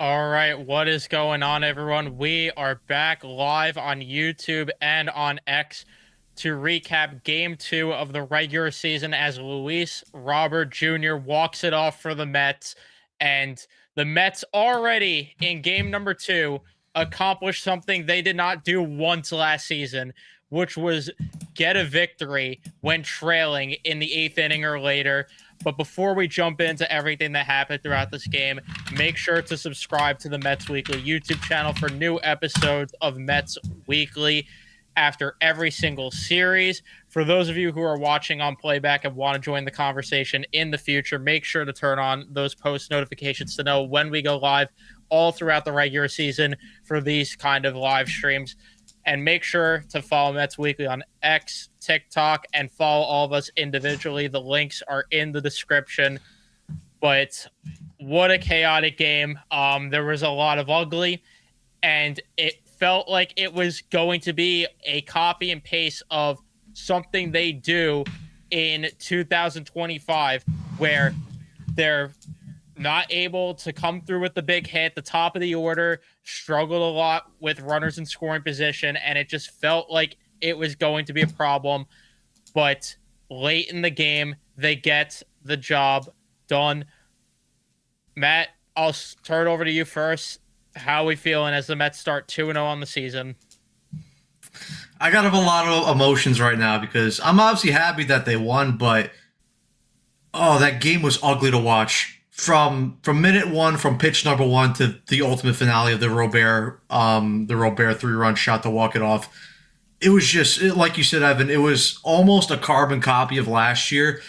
All right, what is going on, everyone? We are back live on YouTube and on X to recap Game 2 of the regular season as Luis Robert Jr. walks it off for the Mets. And the Mets already in Game number 2 accomplished something they did not do once last season, which was get a victory when trailing in the 8th inning or later. But before we jump into everything that happened throughout this game, make sure to subscribe to the Mets Weekly YouTube channel for new episodes of Mets Weekly after every single series. For those of you who are watching on playback and want to join the conversation in the future, make sure to turn on those post notifications to know when we go live all throughout the regular season for these kind of live streams. And make sure to follow Mets Weekly on X, TikTok, and follow all of us individually. The links are in the description. But what a chaotic game. There was a lot of ugly, and it felt like it was going to be a copy and paste of something they do in 2025, where they're not able to come through with the big hit. The top of the order struggled a lot with runners in scoring position, and it just felt like it was going to be a problem. But late in the game, they get the job done. Matt, I'll turn it over to you first. How are we feeling as the Mets start 2-0 on the season? I got a lot of emotions right now because I'm obviously happy that they won, but that game was ugly to watch. From minute one, from pitch number one to the ultimate finale of the Robert 3-run shot to walk it off. It was just, like you said, Evan, it was almost a carbon copy of last year.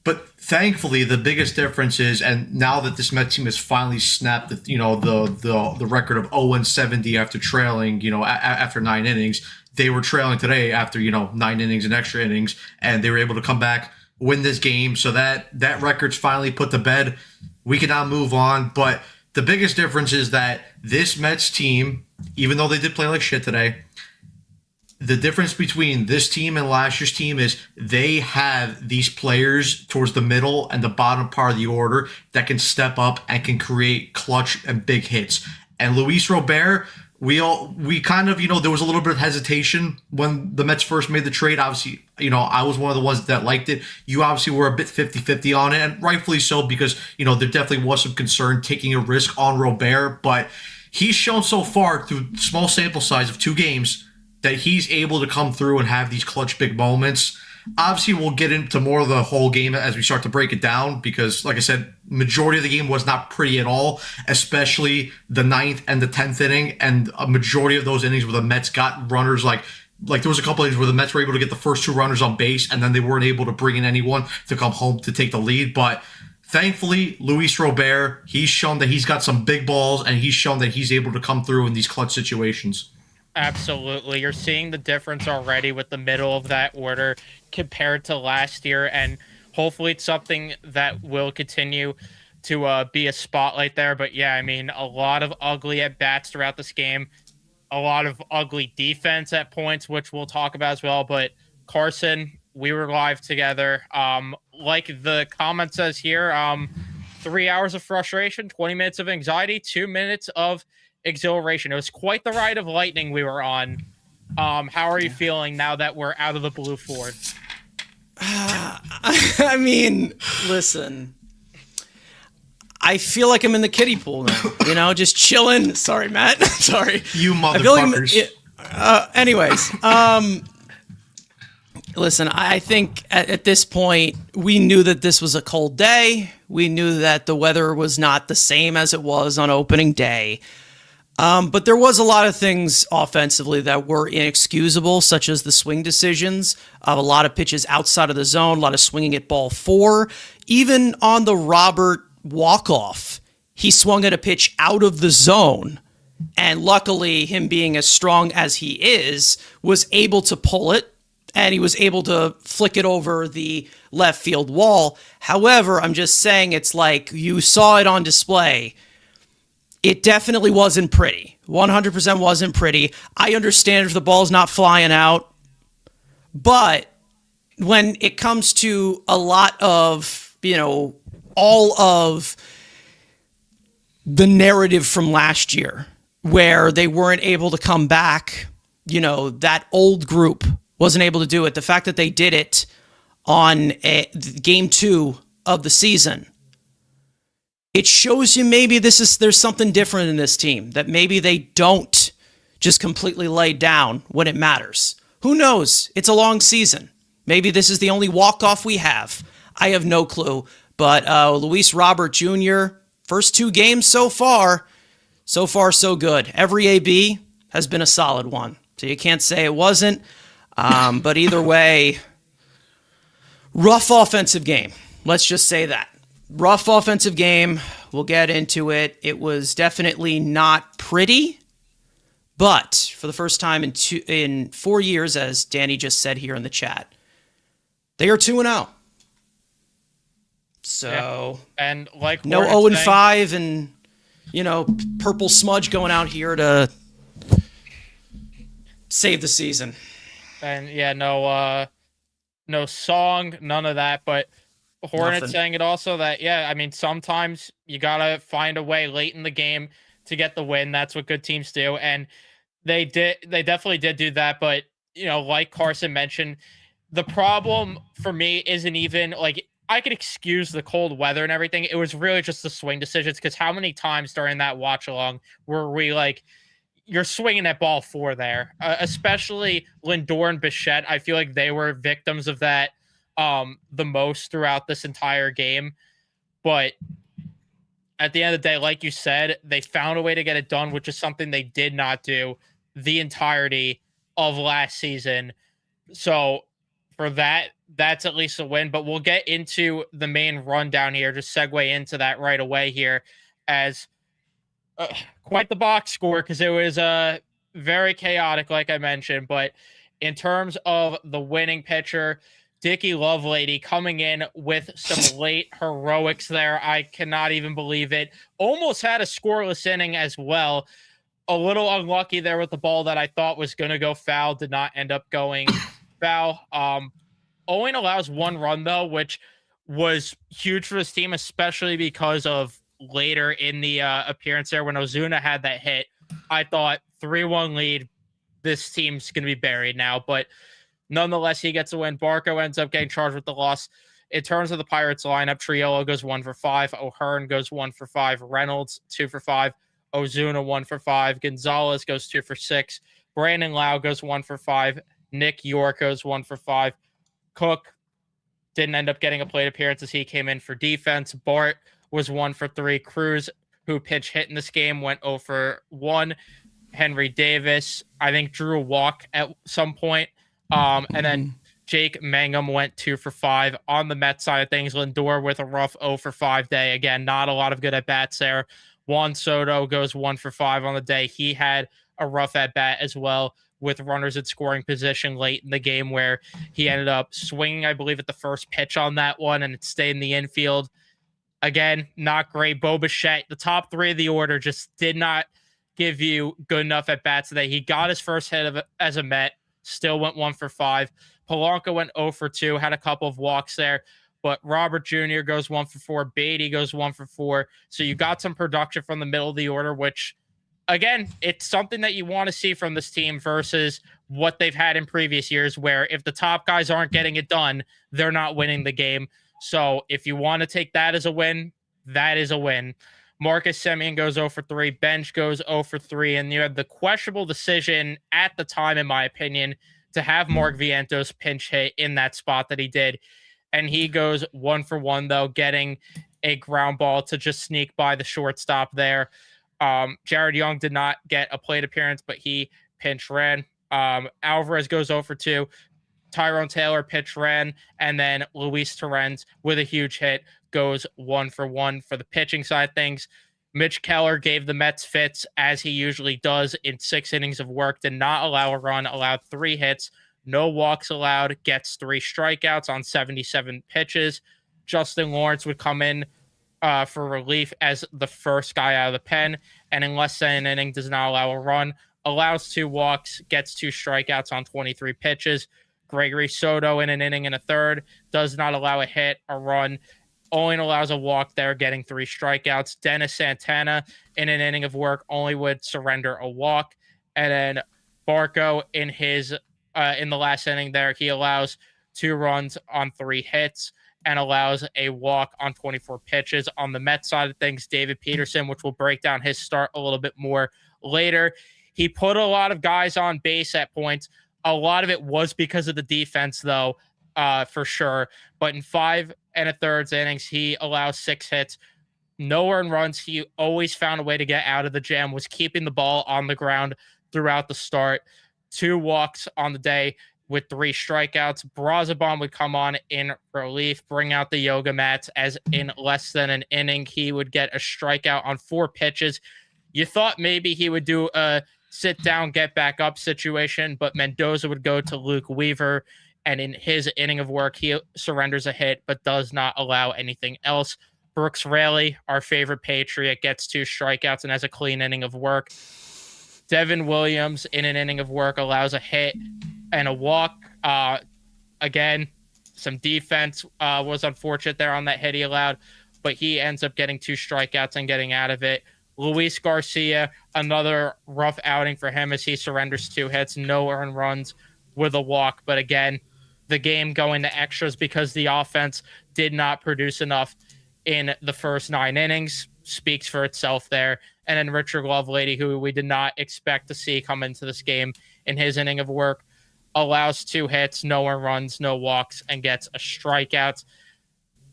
But thankfully, the biggest difference is, and now that this Mets team has finally snapped the record of 0-70 after trailing, after 9 innings, they were trailing today after 9 innings and extra innings, and they were able to come back, win this game. So that record's finally put to bed. We can now move on. But the biggest difference is that this Mets team, even though they did play like shit today, the difference between this team and last year's team is they have these players towards the middle and the bottom part of the order that can step up and can create clutch and big hits. And Luis Robert, we kind of, there was a little bit of hesitation when the Mets first made the trade. Obviously, I was one of the ones that liked it. You obviously were a bit 50-50 on it, and rightfully so, because, there definitely was some concern taking a risk on Robert. But he's shown so far through small sample size of 2 games that he's able to come through and have these clutch big moments. Obviously, we'll get into more of the whole game as we start to break it down because, like I said, majority of the game was not pretty at all, especially the 9th and the 10th inning, and a majority of those innings where the Mets got runners like there was a couple innings where the Mets were able to get the first 2 runners on base, and then they weren't able to bring in anyone to come home to take the lead. But thankfully, Luis Robert, he's shown that he's got some big balls, and he's shown that he's able to come through in these clutch situations. Absolutely. You're seeing the difference already with the middle of that order compared to last year, and hopefully it's something that will continue to be a spotlight there. But yeah, I mean, a lot of ugly at-bats throughout this game, a lot of ugly defense at points, which we'll talk about as well. But Carson, we were live together. Like the comment says here, 3 hours of frustration, 20 minutes of anxiety, 2 minutes of exhilaration. It was quite the ride of lightning we were on. How are you feeling now that we're out of the blue Ford? I mean, listen, I feel like I'm in the kiddie pool now, just chilling. Sorry, Matt. Sorry. You motherfuckers. Anyways, listen, I think at this point, we knew that this was a cold day. We knew that the weather was not the same as it was on opening day. But there was a lot of things offensively that were inexcusable, such as the swing decisions of a lot of pitches outside of the zone, a lot of swinging at ball 4. Even on the Robert walk-off, he swung at a pitch out of the zone. And luckily, him being as strong as he is, was able to pull it, and he was able to flick it over the left field wall. However, I'm just saying, it's like you saw it on display. It definitely wasn't pretty. 100% wasn't pretty. I understand if the ball's not flying out, but when it comes to a lot of, all of the narrative from last year where they weren't able to come back. That old group wasn't able to do it. The fact that they did it on game 2 of the season, it shows you maybe there's something different in this team, that maybe they don't just completely lay down when it matters. Who knows? It's a long season. Maybe this is the only walk-off we have. I have no clue. But Luis Robert Jr., first 2 games so far so good. Every AB has been a solid one. So you can't say it wasn't. But either way, rough offensive game. Let's just say that. Rough offensive game. We'll get into it. It was definitely not pretty. But for the first time in 4 years, as Danny just said here in the chat, they are 2-0. So, and like no 0-5 and, purple smudge going out here to save the season. And yeah, no song, none of that. But Hornet saying it also that, sometimes you got to find a way late in the game to get the win. That's what good teams do. And they definitely did do that. But, like Carson mentioned, the problem for me isn't even like, I could excuse the cold weather and everything. It was really just the swing decisions, because how many times during that watch along were we like, you're swinging that ball 4 there, especially Lindor and Bichette. I feel like they were victims of that the most throughout this entire game. But at the end of the day, like you said, they found a way to get it done, which is something they did not do the entirety of last season. So for that, that's at least a win. But we'll get into the main rundown here, just segue into that right away here, as quite the box score, because it was very chaotic, like I mentioned. But in terms of the winning pitcher, Dickie Lovelady coming in with some late heroics there. I cannot even believe it. Almost had a scoreless inning as well. A little unlucky there with the ball that I thought was going to go foul. Did not end up going foul. Owen allows 1 run, though, which was huge for his team, especially because of later in the appearance there when Ozuna had that hit. I thought 3-1 lead. This team's going to be buried now. But nonetheless, he gets a win. Barco ends up getting charged with the loss. In terms of the Pirates lineup, Triolo goes 1 for 5. O'Hearn goes 1 for 5. Reynolds 2 for 5. Ozuna 1 for 5. Gonzalez goes 2 for 6. Brandon Lau goes 1 for 5. Nick York goes 1 for 5. Cook didn't end up getting a plate appearance as he came in for defense. Bart was 1 for 3. Cruz, who pitch hit in this game, went 0 for 1. Henry Davis, I think, drew a walk at some point. And then Jake Mangum went 2 for 5. On the Mets side of things, Lindor with a rough 0 for 5 day. Again, not a lot of good at-bats there. Juan Soto goes 1 for 5 on the day. He had a rough at-bat as well, with runners in scoring position late in the game, where he ended up swinging, I believe, at the first pitch on that one, and it stayed in the infield. Again, not great. Bo Bichette, the top 3 of the order, just did not give you good enough at-bats today. He got his first hit as a Met, still went 1 for 5. Polanco went 0 for 2, had a couple of walks there. But Robert Jr. goes 1 for 4. Beatty goes 1 for 4. So you got some production from the middle of the order, which, again, it's something that you want to see from this team versus what they've had in previous years, where if the top guys aren't getting it done, they're not winning the game. So if you want to take that as a win, that is a win. Marcus Semien goes 0 for 3. Bench goes 0 for 3. And you had the questionable decision at the time, in my opinion, to have Mark Vientos pinch hit in that spot that he did. And he goes 1 for 1, though, getting a ground ball to just sneak by the shortstop there. Jared Young did not get a plate appearance, but he pinch ran. Alvarez goes 0 for 2. Tyrone Taylor pitch ran, and then Luis Torrens with a huge hit goes 1 for 1 for the pitching side of things. Mitch Keller gave the Mets fits, as he usually does in 6 innings of work. Did not allow a run, allowed 3 hits, no walks allowed, gets 3 strikeouts on 77 pitches. Justin Lawrence would come in for relief as the first guy out of the pen, and in less than an inning does not allow a run, allows 2 walks, gets 2 strikeouts on 23 pitches. Gregory Soto in an inning and a third does not allow a hit, a run, only allows a walk there, getting 3 strikeouts. Dennis Santana in an inning of work only would surrender a walk. And then Barco in the last inning there, he allows 2 runs on 3 hits and allows a walk on 24 pitches. On the Mets side of things, David Peterson, which will break down his start a little bit more later, he put a lot of guys on base at points. A lot of it was because of the defense, though, for sure. But in 5 1/3 innings, he allows 6 hits, no earned runs. He always found a way to get out of the jam, was keeping the ball on the ground throughout the start. 2 walks on the day with 3 strikeouts. Brazaban would come on in relief, bring out the yoga mats, as in less than an inning, he would get a strikeout on 4 pitches. You thought maybe he would do a sit down, get back up situation, but Mendoza would go to Luke Weaver, and in his inning of work, he surrenders a hit, but does not allow anything else. Brooks Raley, our favorite Patriot, gets 2 strikeouts and has a clean inning of work. Devin Williams, in an inning of work, allows a hit and a walk. Again, some defense was unfortunate there on that hit he allowed, but he ends up getting 2 strikeouts and getting out of it. Luis Garcia, another rough outing for him as he surrenders 2 hits, no earned runs with a walk. But again, the game going to extras because the offense did not produce enough in the first 9 innings. Speaks for itself there. And then Richard Lovelady, who we did not expect to see come into this game in his inning of work, allows 2 hits, no earned runs, no walks, and gets a strikeout.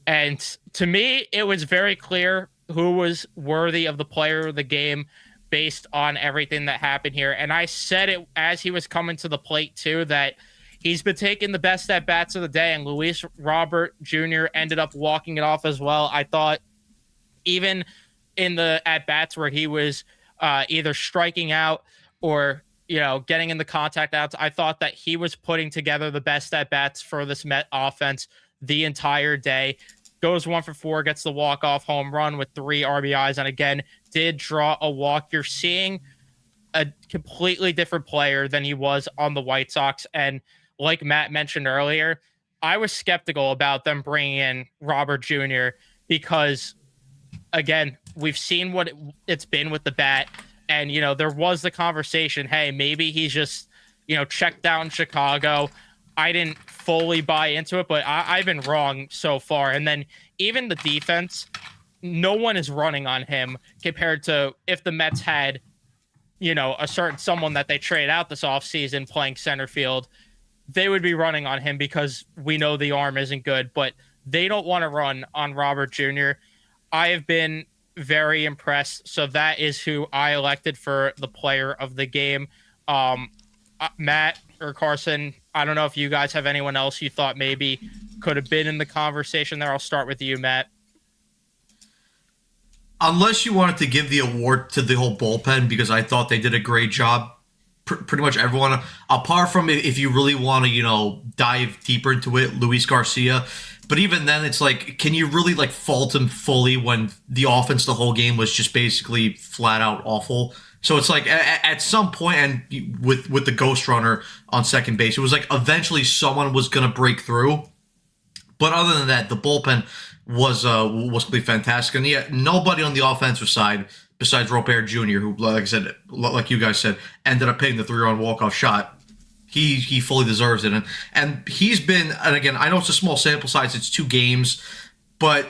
And to me, it was very clear who was worthy of the player of the game based on everything that happened here. And I said it as he was coming to the plate, too, that he's been taking the best at-bats of the day, and Luis Robert Jr. ended up walking it off as well. I thought even in the at-bats where he was either striking out or, getting in the contact outs, I thought that he was putting together the best at-bats for this Met offense the entire day. Goes 1 for 4, gets the walk-off home run with 3 RBIs, and again, did draw a walk. You're seeing a completely different player than he was on the White Sox. And like Matt mentioned earlier, I was skeptical about them bringing in Robert Jr. because, again, we've seen what it's been with the bat. And, there was the conversation, hey, maybe he's just, checked out in Chicago. I didn't fully buy into it, but I've been wrong so far. And then even the defense, no one is running on him compared to if the Mets had, a certain someone that they trade out this offseason playing center field, they would be running on him because we know the arm isn't good, but they don't want to run on Robert Jr. I have been very impressed. So that is who I elected for the player of the game. Matt or Carson, I don't know if you guys have anyone else you thought maybe could have been in the conversation there. I'll start with you, Matt. Unless you wanted to give the award to the whole bullpen, because I thought they did a great job. Pretty much everyone, apart from if you really want to, dive deeper into it, Luis Garcia. But even then, it's like, can you really fault him fully when the offense the whole game was just basically flat out awful? So it's like at some point, and with the ghost runner on second base, it was like eventually someone was gonna break through. But other than that, the bullpen was completely fantastic, and yet nobody on the offensive side besides Robert Jr., who, like I said, like you guys said, ended up hitting the 3-run walk-off shot. He fully deserves it, and he's been. And again, I know it's a small sample size; it's 2 games, but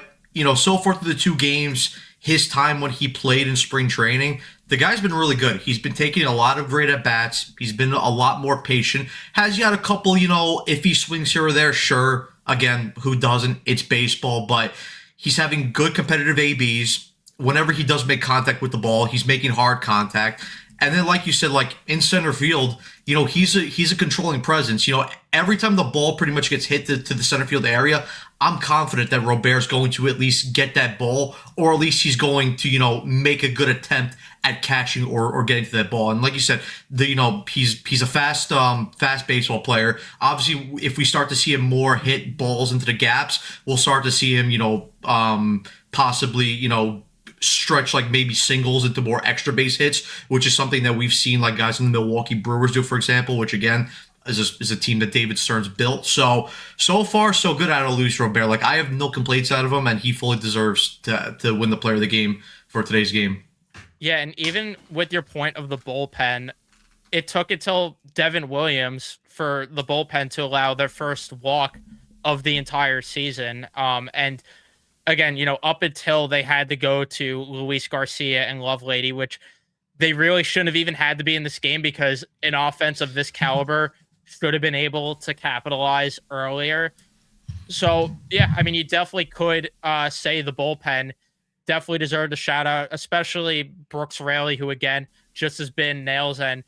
so far through the 2 games, his time when he played in spring training, the guy's been really good. He's been taking a lot of great at-bats. He's been a lot more patient. Has he had a couple, iffy swings here or there? Sure. Again, who doesn't? It's baseball, but he's having good competitive ABs. Whenever he does make contact with the ball, he's making hard contact. And then, like you said, in center field, he's a controlling presence. Every time the ball pretty much gets hit to the center field area, I'm confident that Robert's going to at least get that ball, or at least he's going to, make a good attempt at catching or getting to that ball. And like you said, he's a fast baseball player. Obviously, if we start to see him more hit balls into the gaps, we'll start to see him, possibly, stretch maybe singles into more extra base hits, which is something that we've seen guys in the Milwaukee Brewers do, for example, which again, is a team that David Stern's built. So far so good out of Luis Robert. Like, I have no complaints out of him, and he fully deserves to win the player of the game for today's game. Yeah, and even with your point of the bullpen, it took until Devin Williams for the bullpen to allow their first walk of the entire season. And again, up until they had to go to Luis Garcia and Lovelady, which they really shouldn't have even had to be in this game because an offense of this caliber should have been able to capitalize earlier. So, yeah, I mean, you definitely could say the bullpen definitely deserved a shout out, especially Brooks Raley, who, again, just has been nails. And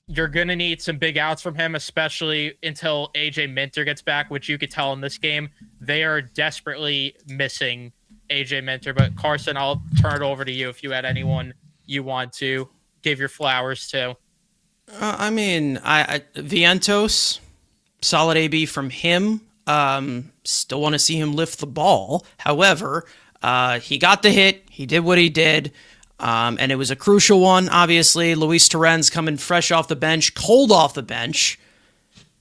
you're going to need some big outs from him, especially until AJ Minter gets back, which you could tell in this game. They are desperately missing AJ Minter. But, Carson, I'll turn it over to you if you had anyone you want to give your flowers to. I mean, Vientos, solid AB from him. Still want to see him lift the ball. However, he got the hit. He did what he did. And it was a crucial one, obviously. Luis Torrens coming fresh off the bench, cold off the bench,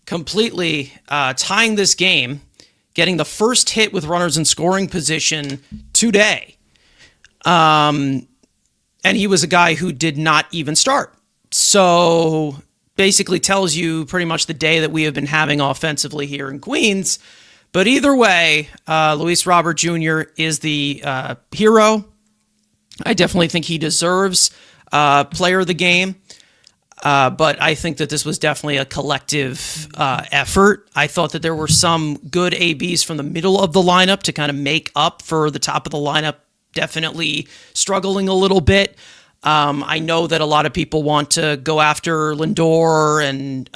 completely tying this game, getting the first hit with runners in scoring position today. And he was a guy who did not even start. So basically tells you pretty much the day that we have been having offensively here in Queens. But either way, Luis Robert Jr. is the hero. I definitely think he deserves player of the game. But I think that this was definitely a collective effort. I thought that there were some good ABs from the middle of the lineup to kind of make up for the top of the lineup definitely struggling a little bit. I know that a lot of people want to go after Lindor and,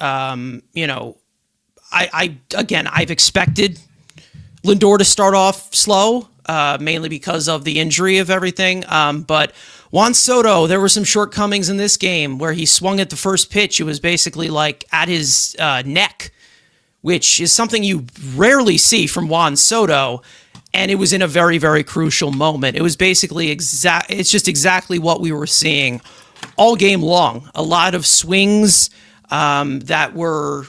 I've expected Lindor to start off slow, mainly because of the injury of everything. But Juan Soto, there were some shortcomings in this game where he swung at the first pitch. It was basically like at his neck, which is something you rarely see from Juan Soto. And it was in a very, very crucial moment. It was basically it's just exactly what we were seeing all game long. A lot of swings that were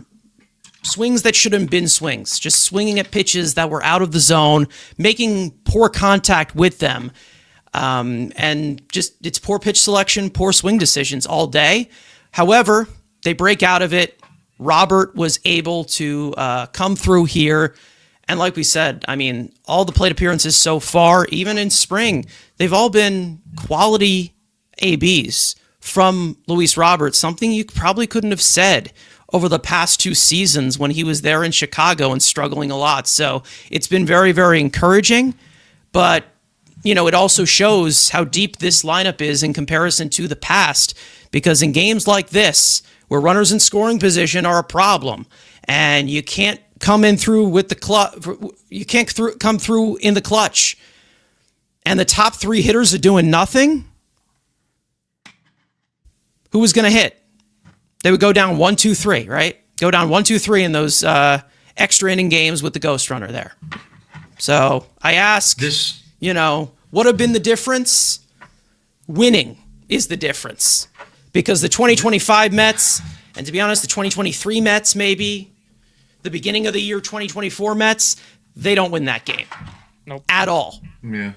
swings that shouldn't have been swings, just swinging at pitches that were out of the zone, making poor contact with them. And just it's poor pitch selection, poor swing decisions all day. However, they break out of it. Robert was able to come through here. And like we said, I mean, all the plate appearances so far, even in spring, they've all been quality ABs from Luis Robert, something you probably couldn't have said over the past 2 seasons when he was there in Chicago and struggling a lot. So it's been very, very encouraging. But, it also shows how deep this lineup is in comparison to the past, because in games like this, where runners in scoring position are a problem, and you can't come in through with the come through in the clutch, and the top 3 hitters are doing nothing, who was going to hit? They would go down 1, 2, 3, right? Go down 1, 2, 3 in those extra inning games with the ghost runner there. So I ask, what have been the difference? Winning is the difference, because the 2025 Mets, and to be honest, the 2023 Mets, maybe the beginning of the year 2024 Mets, they don't win that game. Nope. At all. Yeah.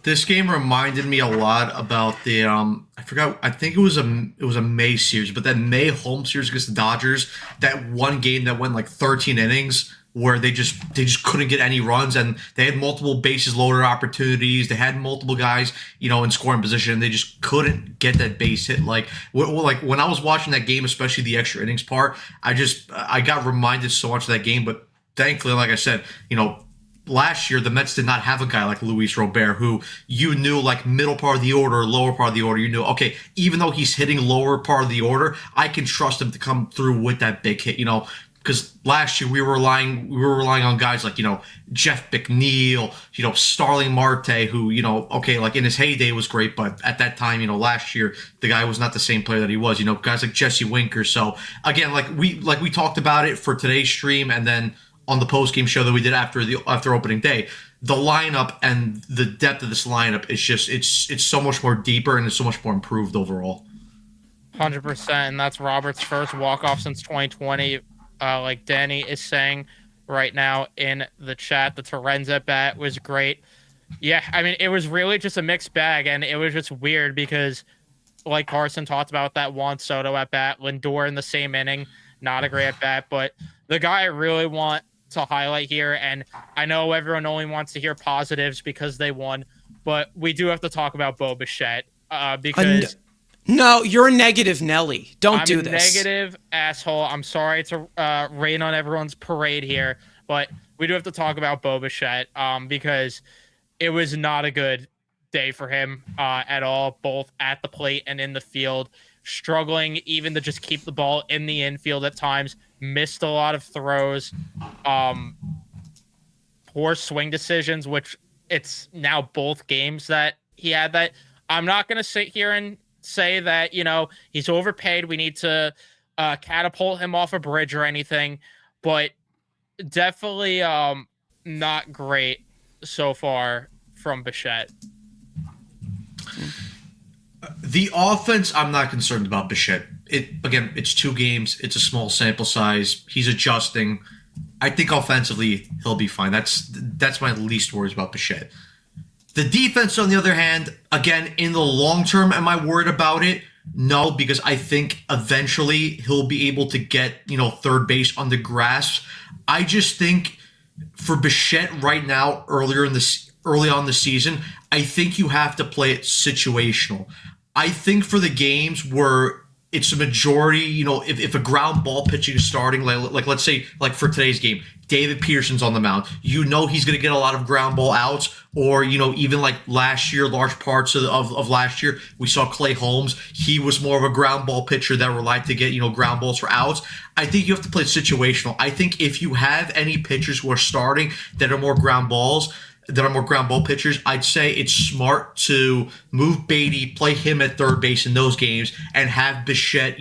This game reminded me a lot about the I think it was a May series, but that May home series against the Dodgers, that one game that went like 13 innings where they just couldn't get any runs, and they had multiple bases loaded opportunities. They had multiple guys, in scoring position. They just couldn't get that base hit. Like when I was watching that game, especially the extra innings part, I got reminded so much of that game. But thankfully, like I said, last year the Mets did not have a guy like Luis Robert, who you knew, like, middle part of the order, lower part of the order, you knew, okay, even though he's hitting lower part of the order, I can trust him to come through with that big hit, because last year we were relying on guys like, Jeff McNeil, Starling Marte, who, okay, like in his heyday was great, but at that time, last year the guy was not the same player that he was, guys like Jesse Winker. So again, like we talked about it for today's stream, and then on the post-game show that we did after opening day, the lineup and the depth of this lineup is just it's so much more deeper, and it's so much more improved overall. 100%, and that's Robert's first walk-off since 2020. Like Danny is saying right now in the chat, the Torrens at bat was great. Yeah, I mean, it was really just a mixed bag, and it was just weird because, like Carson talked about, that Juan Soto at bat, Lindor in the same inning, not a great at bat, but the guy I really want to highlight here, and I know everyone only wants to hear positives because they won, but we do have to talk about Bo Bichette because No, you're a negative Nelly. Don't I'm do a this. negative asshole. I'm sorry to rain on everyone's parade here, but we do have to talk about Bo Bichette because it was not a good day for him at all, both at the plate and in the field. Struggling even to just keep the ball in the infield at times. Missed a lot of throws. Poor swing decisions, which it's now both games that he had that. I'm not going to sit here and say that, he's overpaid. We need to catapult him off a bridge or anything, but definitely not great so far from Bichette. The offense, I'm not concerned about Bichette. It's 2 games. It's a small sample size. He's adjusting. I think offensively he'll be fine. That's my least worries about Bichette. The defense, on the other hand, again, in the long term, am I worried about it? No, because I think eventually he'll be able to get, third base on the grasp. I just think for Bichette right now, early on the season, I think you have to play it situational. I think for the games where it's a majority, if a ground ball pitching is starting, like let's say, like for today's game, David Peterson's on the mound. He's going to get a lot of ground ball outs, or even like last year, large parts of last year, we saw Clay Holmes. He was more of a ground ball pitcher that relied to get ground balls for outs. I think you have to play situational. I think if you have any pitchers who are starting that are more ground ball pitchers, I'd say it's smart to move Beatty, play him at third base in those games, and have Bichette,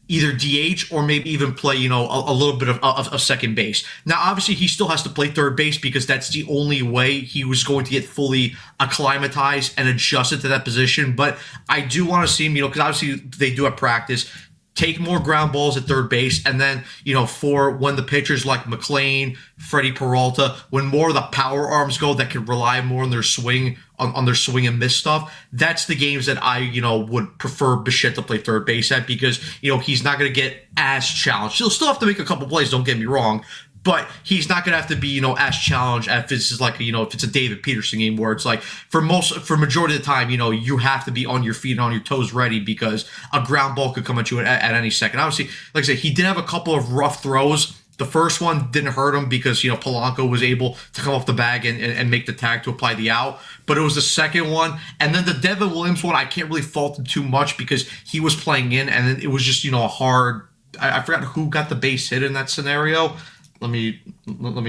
either DH or maybe even play, a little bit of second base. Now, obviously, he still has to play third base because that's the only way he was going to get fully acclimatized and adjusted to that position. But I do want to see him, because obviously they do have practice, take more ground balls at third base, and then, for when the pitchers like McLean, Freddie Peralta, when more of the power arms go that can rely more on their swing, on their swing and miss stuff, that's the games that I, would prefer Bichette to play third base at, because, he's not going to get as challenged. He'll still have to make a couple plays, don't get me wrong, but he's not going to have to be, as challenged as if it's like, if it's a David Peterson game where it's like for majority of the time, you have to be on your feet and on your toes ready because a ground ball could come at you at any second. Obviously, like I said, he did have a couple of rough throws. The first one didn't hurt him because, Polanco was able to come off the bag and make the tag to apply the out. But it was the second one. And then the Devin Williams one, I can't really fault him too much because he was playing in and then it was just, a hard, I forgot who got the base hit in that scenario. Let me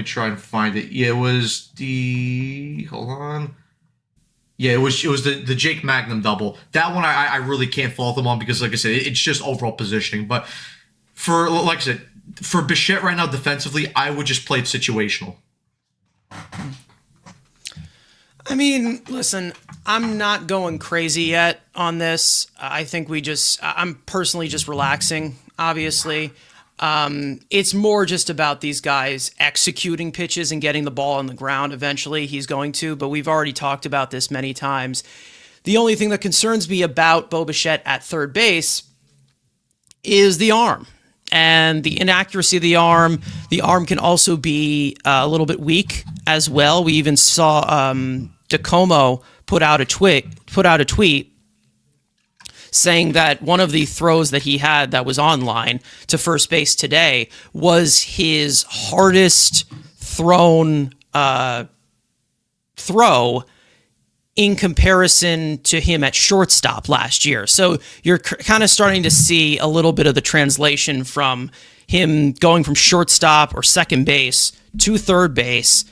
try and find it. Yeah, it was hold on. Yeah, it was the Jake Magnum double. That one I really can't fault them on because, like I said, it's just overall positioning. But like I said, for Bichette right now defensively, I would just play it situational. I mean, listen, I'm not going crazy yet on this. I think I'm personally just relaxing, obviously. It's more just about these guys executing pitches and getting the ball on the ground. Eventually he's going to, but we've already talked about this many times. The only thing that concerns me about Bo Bichette at third base is the arm and the inaccuracy of the arm. The arm can also be a little bit weak as well. We even saw, DeComo put out a tweet saying that one of the throws that he had that was online to first base today was his hardest throw in comparison to him at shortstop last year. So you're kind of starting to see a little bit of the translation from him going from shortstop or second base to third base.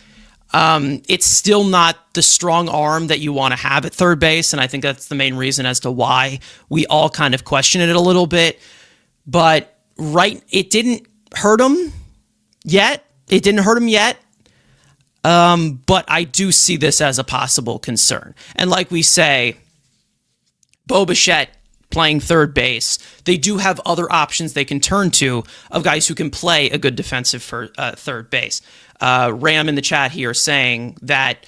It's still not the strong arm that you want to have at third base, and I think that's the main reason as to why we all kind of question it a little bit. But it didn't hurt him yet. But I do see this as a possible concern. And like we say, Bo Bichette playing third base, they do have other options they can turn to of guys who can play a good defensive for third base. Ram in the chat here saying that,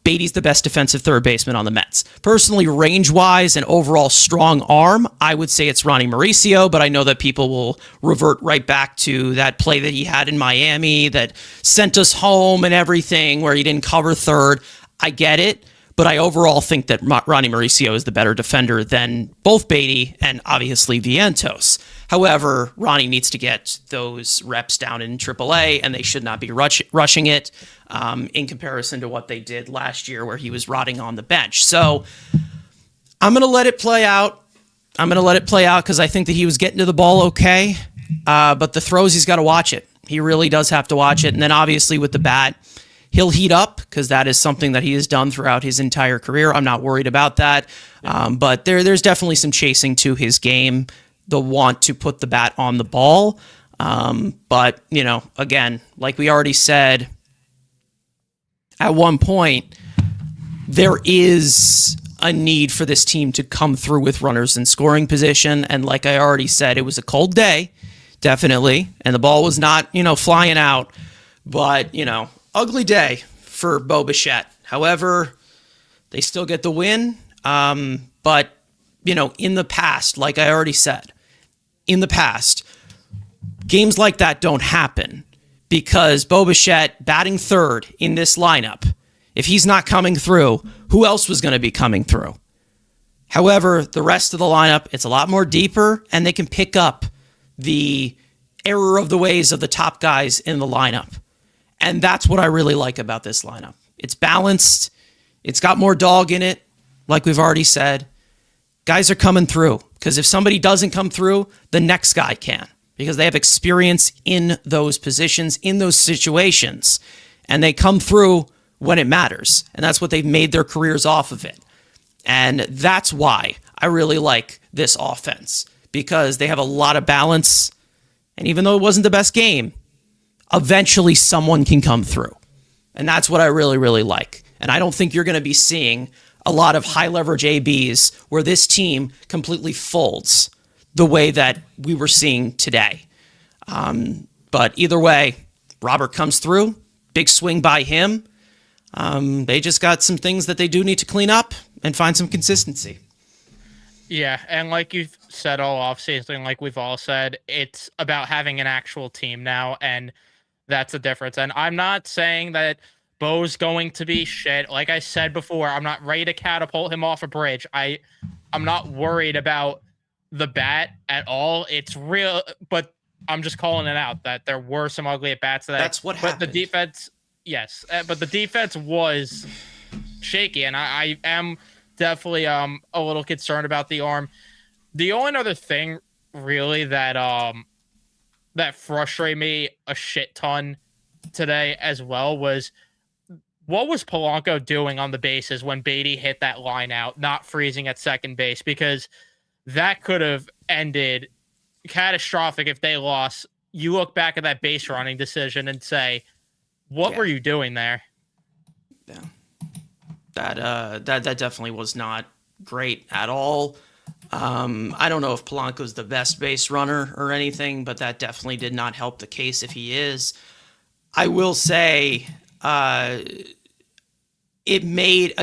Beatty's the best defensive third baseman on the Mets. Personally, range-wise and overall strong arm, I would say it's Ronnie Mauricio, but I know that people will revert right back to that play that he had in Miami that sent us home and everything, where he didn't cover third. I get it, but I overall think that Ronnie Mauricio is the better defender than both Beatty and obviously Vientos. However, Ronnie needs to get those reps down in AAA, and they should not be rushing it in comparison to what they did last year where he was rotting on the bench. So I'm going to let it play out. Because I think that he was getting to the ball okay, but the throws, he's got to watch it. He really does have to watch it. And then obviously with the bat, he'll heat up because that is something that he has done throughout his entire career. I'm not worried about that. But there's definitely some chasing to his game, the want to put the bat on the ball. But, again, like we already said, at one point, there is a need for this team to come through with runners in scoring position. And like I already said, it was a cold day, definitely. And the ball was not, flying out. But, ugly day for Bo Bichette. However, they still get the win. But, in the past, like I already said, games like that don't happen because Bo Bichette batting third in this lineup, if he's not coming through, who else was going to be coming through? However, the rest of the lineup, it's a lot more deeper, and they can pick up the error of the ways of the top guys in the lineup. And that's what I really like about this lineup. It's balanced. It's got more dog in it, like we've already said. Guys are coming through because if somebody doesn't come through, the next guy can because they have experience in those positions, in those situations, and they come through when it matters. And that's what they've made their careers off of it. And that's why I really like this offense because they have a lot of balance. And even though it wasn't the best game, eventually someone can come through. And that's what I really, really like. And I don't think you're going to be seeing a lot of high leverage ABs where this team completely folds the way that we were seeing today. But either way, Robert comes through, big swing by him. They just got some things that they do need to clean up and find some consistency. Yeah, and like you've said all offseason, like we've all said, it's about having an actual team now, and that's the difference. And I'm not saying that Bo's going to be shit. Like I said before, I'm not ready to catapult him off a bridge. I'm not worried about the bat at all. It's real, but I'm just calling it out that there were some ugly at bats today. That's what happened. But the defense, yes, but the defense was shaky, and I am definitely a little concerned about the arm. The only other thing really that that frustrated me a shit ton today as well was what was Polanco doing on the bases when Beatty hit that line out, not freezing at second base, because that could have ended catastrophic if they lost. You look back at that base running decision and say, what were you doing there? Yeah. That definitely was not great at all. I don't know if Polanco's the best base runner or anything, but that definitely did not help the case if he is. I will say it made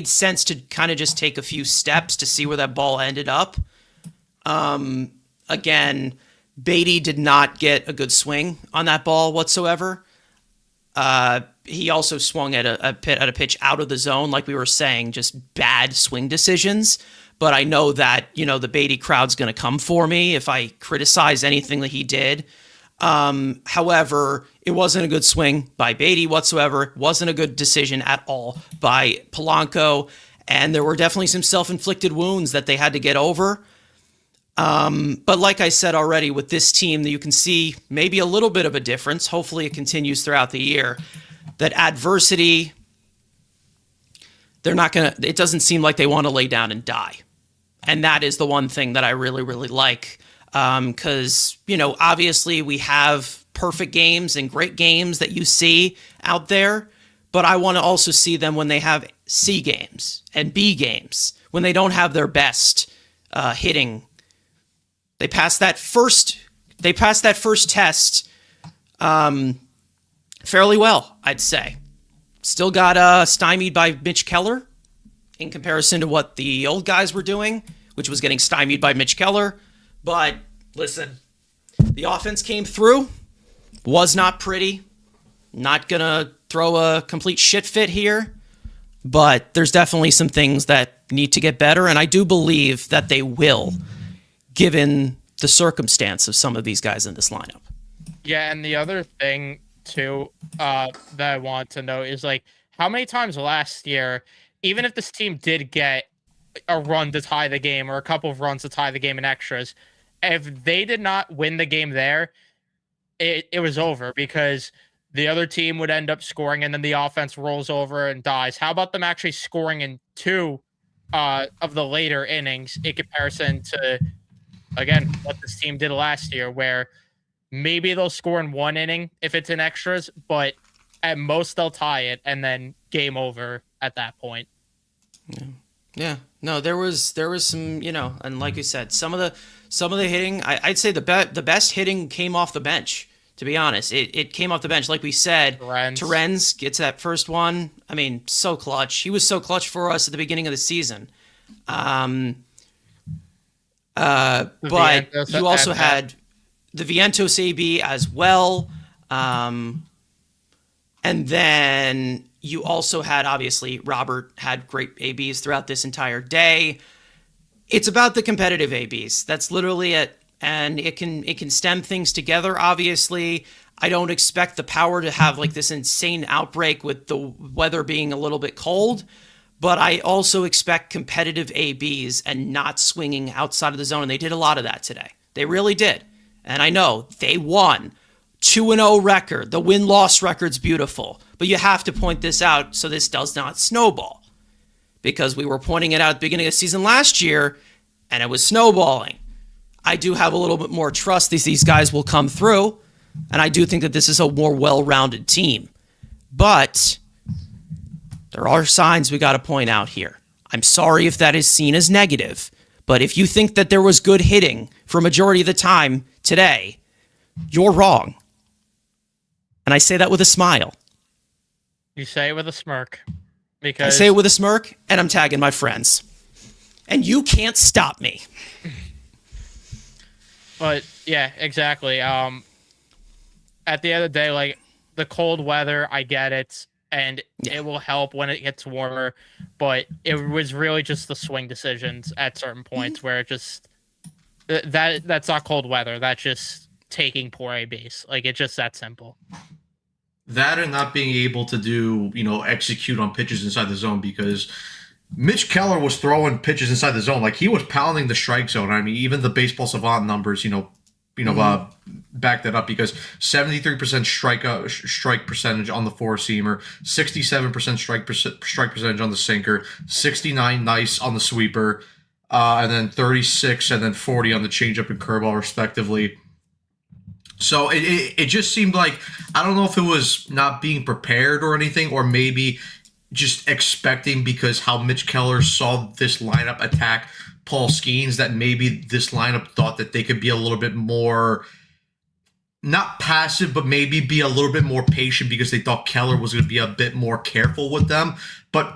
sense to kind of just take a few steps to see where that ball ended up. Again, Beatty did not get a good swing on that ball whatsoever. He also swung at a pitch out of the zone, like we were saying, just bad swing decisions. But I know that, the Beatty crowd's going to come for me if I criticize anything that he did. However, it wasn't a good swing by Beatty whatsoever. It wasn't a good decision at all by Polanco. And there were definitely some self-inflicted wounds that they had to get over. But like I said already, with this team, you can see maybe a little bit of a difference. Hopefully it continues throughout the year. That adversity, it doesn't seem like they want to lay down and die. And that is the one thing that I really, really like. Because, obviously we have perfect games and great games that you see out there, but I want to also see them when they have C games and B games when they don't have their best hitting. They passed that first test fairly well, I'd say. Still got stymied by Mitch Keller in comparison to what the old guys were doing, which was getting stymied by Mitch Keller. But listen, the offense came through. Was not pretty. Not going to throw a complete shit fit here. But there's definitely some things that need to get better. And I do believe that they will, given the circumstance of some of these guys in this lineup. Yeah, and the other thing, too, that I want to know is, like, how many times last year, even if this team did get a run to tie the game or a couple of runs to tie the game in extras, if they did not win the game there, it was over because the other team would end up scoring and then the offense rolls over and dies. How about them actually scoring in two of the later innings in comparison to, again, what this team did last year, where maybe they'll score in one inning if it's in extras, but at most they'll tie it and then game over at that point. Yeah. No, there was some, and like you said, some of the hitting, I'd say the best hitting came off the bench. To be honest, it came off the bench. Like we said, Terens gets that first one. I mean, so clutch. He was so clutch for us at the beginning of the season. But you also had the Vientos AB as well. And then you also had, obviously, Robert had great ABs throughout this entire day. It's about the competitive ABs. That's literally it. And it can stem things together, obviously. I don't expect the power to have like this insane outbreak with the weather being a little bit cold, but I also expect competitive ABs and not swinging outside of the zone. And they did a lot of that today. They really did. And I know they won. 2-0 record. The win-loss record's beautiful. But you have to point this out so this does not snowball. Because we were pointing it out at the beginning of the season last year, and it was snowballing. I do have a little bit more trust that these guys will come through, and I do think that this is a more well-rounded team. But there are signs we got to point out here. I'm sorry if that is seen as negative, but if you think that there was good hitting for a majority of the time today, you're wrong. And I say that with a smile. You say it with a smirk. Because I say it with a smirk, and I'm tagging my friends. And you can't stop me. But yeah, exactly. At the end of the day, like the cold weather, I get it, and it will help when it gets warmer. But it was really just the swing decisions at certain points where it just that's not cold weather. That's just taking poor ABs. Like it's just that simple. That and not being able to do, execute on pitches inside the zone because Mitch Keller was throwing pitches inside the zone. Like he was pounding the strike zone. I mean, even the baseball savant numbers, back that up because 73% strike percentage on the four-seamer, 67% strike percentage on the sinker, 69 nice on the sweeper, and then 36 and then 40 on the changeup and curveball respectively. So it just seemed like, I don't know if it was not being prepared or anything, or maybe just expecting because how Mitch Keller saw this lineup attack Paul Skeens that maybe this lineup thought that they could be a little bit more, not passive, but maybe be a little bit more patient because they thought Keller was going to be a bit more careful with them. But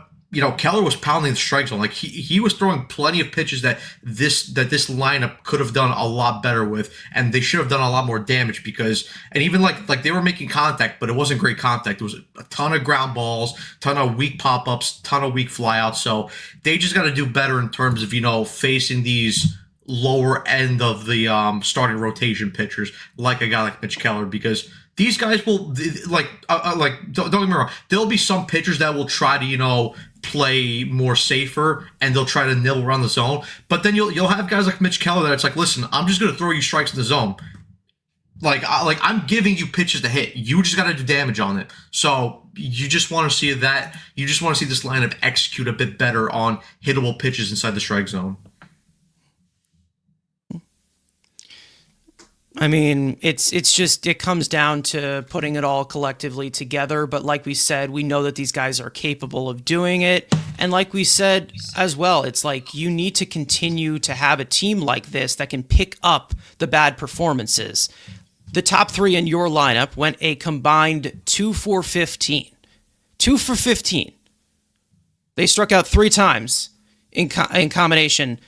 Keller was pounding the strike zone. Like he was throwing plenty of pitches that this lineup could have done a lot better with, and they should have done a lot more damage because, and even like they were making contact, but it wasn't great contact. It was a ton of ground balls, ton of weak pop-ups, ton of weak flyouts. So they just got to do better in terms of facing these lower end of the starting rotation pitchers, like a guy like Mitch Keller, because these guys will don't get me wrong. There'll be some pitchers that will try to play more safer and they'll try to nibble around the zone. But then you'll have guys like Mitch Keller that it's like, listen, I'm just gonna throw you strikes in the zone. I'm giving you pitches to hit. You just got to do damage on it. So you just want to see that. You just want to see this lineup execute a bit better on hittable pitches inside the strike zone. I mean, it's just it comes down to putting it all collectively together. But like we said, we know that these guys are capable of doing it. And like we said as well, it's like you need to continue to have a team like this that can pick up the bad performances. The top three in your lineup went a combined 2 for 15. 2 for 15. They struck out 3 times in combination.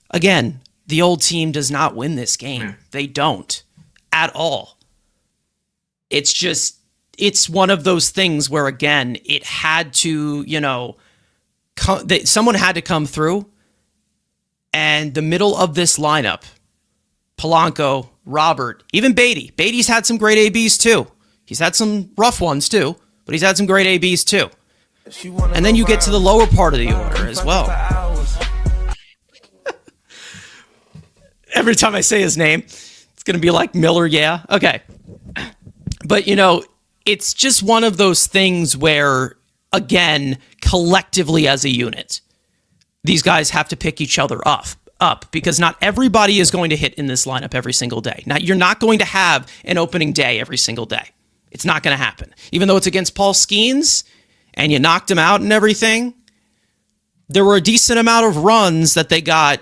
Again, the old team does not win this game. Yeah. They don't at all. It's just, it's one of those things where, again, it had to, someone had to come through. And the middle of this lineup, Polanco, Robert, even Beatty. Beatty's had some great ABs too. He's had some rough ones too, but he's had some great ABs too. And then you get to the lower part of the order as well. Every time I say his name, it's going to be like Miller, yeah? Okay. But, it's just one of those things where, again, collectively as a unit, these guys have to pick each other up because not everybody is going to hit in this lineup every single day. Now, you're not going to have an opening day every single day. It's not going to happen. Even though it's against Paul Skeens and you knocked him out and everything, there were a decent amount of runs that they got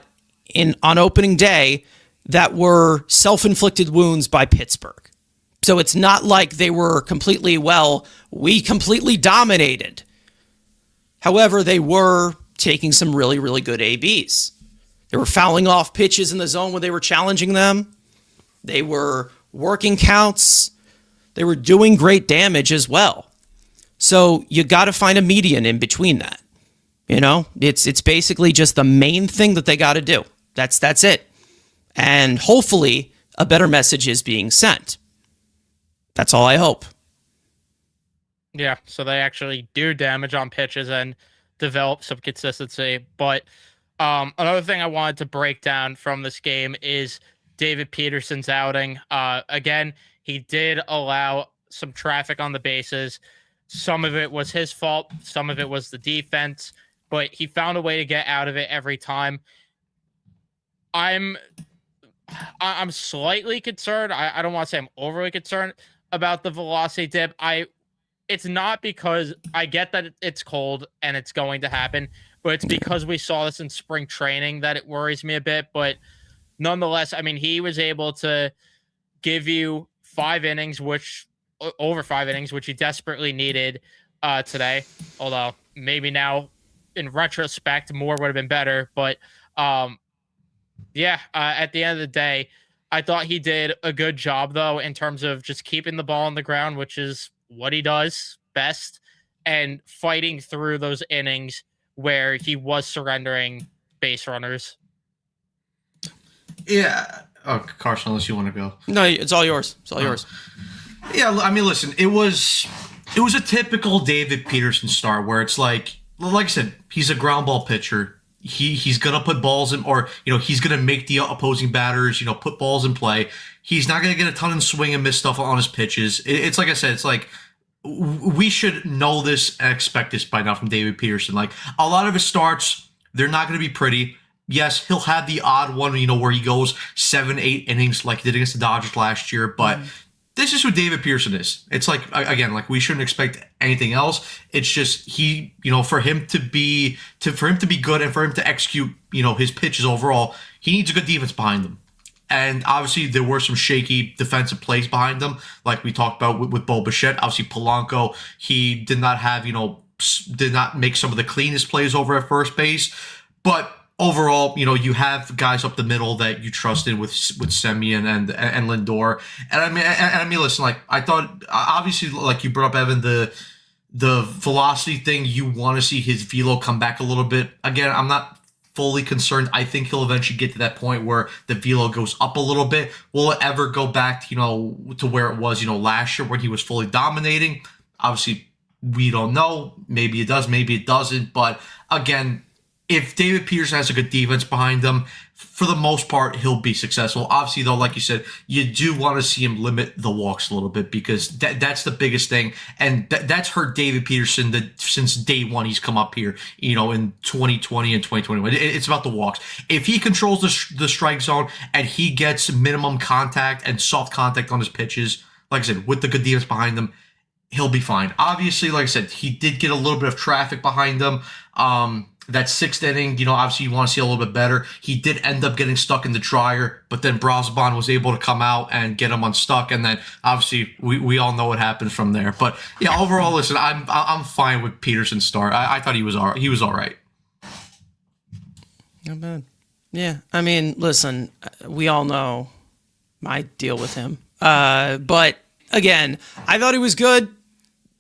on opening day that were self-inflicted wounds by Pittsburgh. So it's not like they were we completely dominated. However, they were taking some really, really good ABs. They were fouling off pitches in the zone when they were challenging them. They were working counts. They were doing great damage as well. So you got to find a median in between that. It's basically just the main thing that they got to do. That's it. And hopefully a better message is being sent. That's all I hope. Yeah, so they actually do damage on pitches and develop some consistency. But another thing I wanted to break down from this game is David Peterson's outing. Again, he did allow some traffic on the bases. Some of it was his fault. Some of it was the defense. But he found a way to get out of it every time. I'm slightly concerned. I don't want to say I'm overly concerned about the velocity dip. It's not because I get that it's cold and it's going to happen, but it's because we saw this in spring training that it worries me a bit. But nonetheless, I mean, he was able to give you over 5 innings, which he desperately needed today. Although maybe now in retrospect, more would have been better. But at the end of the day, I thought he did a good job, though, in terms of just keeping the ball on the ground, which is what he does best, and fighting through those innings where he was surrendering base runners. Yeah. Oh, Carson, unless you want to go. No, it's all yours. It's all yours. Yeah, I mean, listen, it was a typical David Peterson start where it's like I said, he's a ground ball pitcher. He's gonna put balls in, or he's gonna make the opposing batters put balls in play. He's not gonna get a ton of swing and miss stuff on his pitches. It's like I said, it's like we should know this and expect this by now from David Peterson. Like a lot of his starts, they're not gonna be pretty. Yes, he'll have the odd one, where he goes 7-8 innings like he did against the Dodgers last year, but. This is who David Pearson is. It's like, again, like we shouldn't expect anything else. It's just for him to be good and for him to execute, his pitches overall, he needs a good defense behind him. And obviously there were some shaky defensive plays behind him, like we talked about with Bo Bichette. Obviously Polanco, he did not have, did not make some of the cleanest plays over at first base. But overall, you have guys up the middle that you trusted with Semien and Lindor. And I mean, listen, like I thought, obviously, like you brought up, Evan, the velocity thing, you want to see his velo come back a little bit. Again, I'm not fully concerned. I think he'll eventually get to that point where the velo goes up a little bit. Will it ever go back, to where it was, last year when he was fully dominating? Obviously, we don't know. Maybe it does, maybe it doesn't. But again, if David Peterson has a good defense behind him, for the most part, he'll be successful. Obviously, though, like you said, you do want to see him limit the walks a little bit because that's the biggest thing. And that's hurt David Peterson since day one he's come up here, in 2020 and 2021. It's about the walks. If he controls the strike zone and he gets minimum contact and soft contact on his pitches, like I said, with the good defense behind him, he'll be fine. Obviously, like I said, he did get a little bit of traffic behind him. That sixth inning, obviously you want to see a little bit better. He did end up getting stuck in the dryer, but then Brosban was able to come out and get him unstuck, and then obviously we all know what happened from there. But yeah, overall, listen, I'm fine with Peterson's start. I thought he was all right. Not bad. Yeah, I mean, listen, we all know my deal with him. But again, I thought he was good,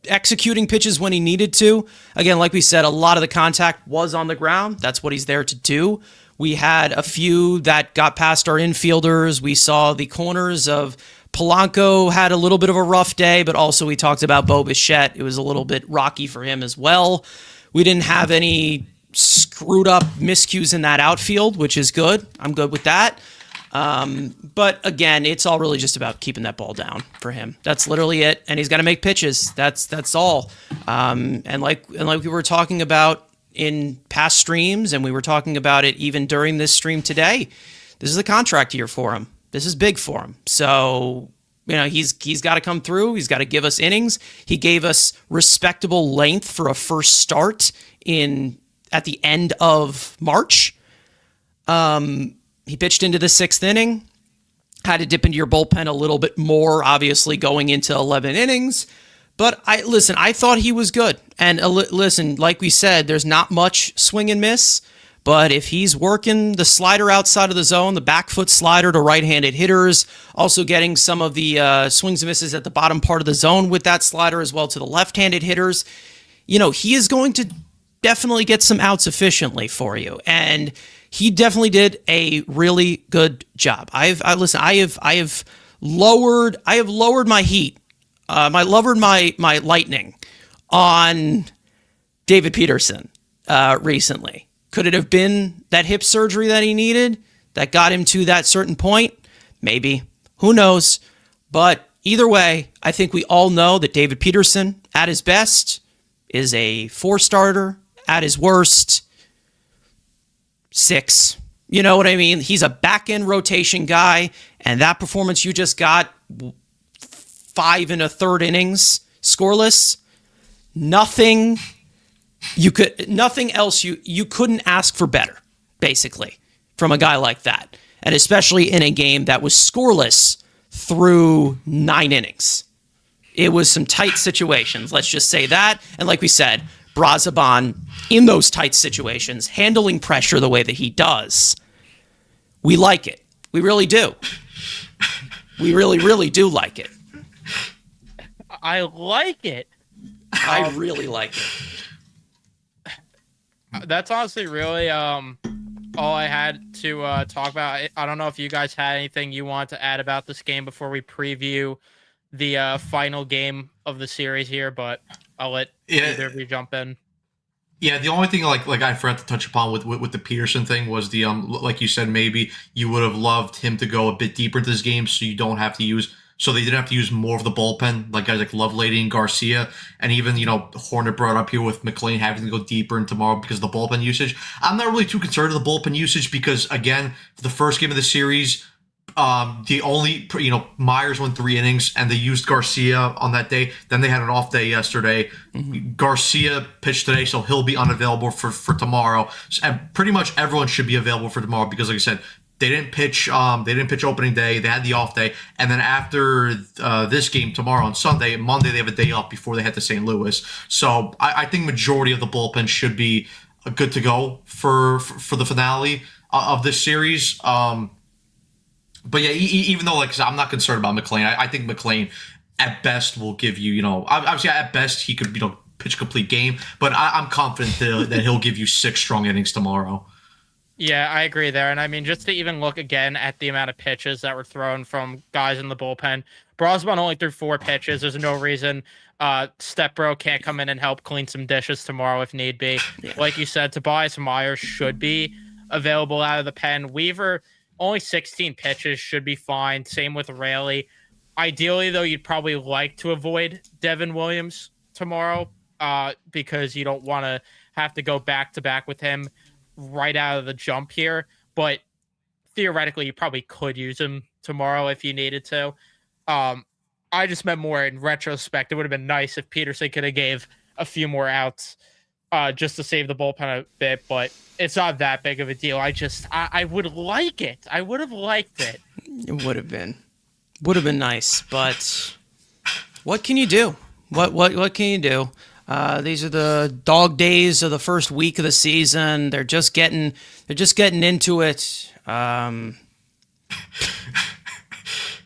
executing pitches when he needed to. Again, like we said, a lot of the contact was on the ground. That's what he's there to do. We had a few that got past our infielders. We saw the corners of Polanco had a little bit of a rough day, but also we talked about Bo Bichette. It was a little bit rocky for him as well. We didn't have any screwed up miscues in that outfield, which is good. I'm good with that. But again, it's all really just about keeping that ball down for him. That's literally it. And he's got to make pitches. That's all. And like we were talking about in past streams, and we were talking about it even during this stream today, this is a contract year for him. This is big for him. So, he's got to come through. He's got to give us innings. He gave us respectable length for a first start at the end of March. He pitched into the sixth inning, had to dip into your bullpen a little bit more, obviously going into 11 innings. But I thought he was good. And listen, like we said, there's not much swing and miss. But if he's working the slider outside of the zone, the back foot slider to right-handed hitters, also getting some of the swings and misses at the bottom part of the zone with that slider as well to the left-handed hitters, he is going to definitely get some outs efficiently for you. And he definitely did a really good job. I have lowered my heat. I lowered my lightning on David Peterson recently. Could it have been that hip surgery that he needed that got him to that certain point? Maybe. Who knows? But either way, I think we all know that David Peterson, at his best, is a 4-starter. At his worst, 6. You know what I mean? He's a back-end rotation guy, and that performance you just got, 5 1/3 innings, scoreless, nothing else you couldn't ask for better, basically, from a guy like that. And especially in a game that was scoreless through 9 innings. It was some tight situations, let's just say that. And like we said, Brazaban, in those tight situations, handling pressure the way that he does, we like it. We really do. We really, really do like it. I like it. I really like it. That's honestly really all I had to talk about. I don't know if you guys had anything you want to add about this game before we preview the final game of the series here, but I'll let either of you jump in. Yeah, the only thing like I forgot to touch upon with the Peterson thing was the like you said, maybe you would have loved him to go a bit deeper into this game so you don't have to use so they didn't have to use more of the bullpen, like guys like Lovelady and Garcia, and even Hornet brought up here with McLean having to go deeper in tomorrow because of the bullpen usage. I'm not really too concerned with the bullpen usage because again, for the first game of the series, the only Myers went 3 innings and they used Garcia on that day. Then they had an off day yesterday. Mm-hmm. Garcia pitched today, so he'll be unavailable for tomorrow. And pretty much everyone should be available for tomorrow because, like I said, they didn't pitch. They didn't pitch opening day. They had the off day, and then after this game tomorrow on Sunday, Monday they have a day off before they head to St. Louis. So I think majority of the bullpen should be good to go for the finale of this series. But yeah, even though I'm not concerned about McLean, I think McLean at best will give you, obviously at best he could pitch a complete game, but I'm confident that he'll give you 6 strong innings tomorrow. Yeah, I agree there. And I mean, just to even look again at the amount of pitches that were thrown from guys in the bullpen, Brosman only threw 4 pitches. There's no reason Stepbro can't come in and help clean some dishes tomorrow if need be. Yeah. Like you said, Tobias Myers should be available out of the pen. Weaver, only 16 pitches, should be fine. Same with Raley. Ideally, though, you'd probably like to avoid Devin Williams tomorrow because you don't want to have to go back to back with him right out of the jump here, but theoretically you probably could use him tomorrow if you needed to. I just meant more in retrospect. It would have been nice if Peterson could have gave a few more outs just to save the bullpen a bit, but it's not that big of a deal. I would like it. I would have liked it. It would have been nice, but what can you do? What can you do? These are the dog days of the first week of the season. They're just getting into it.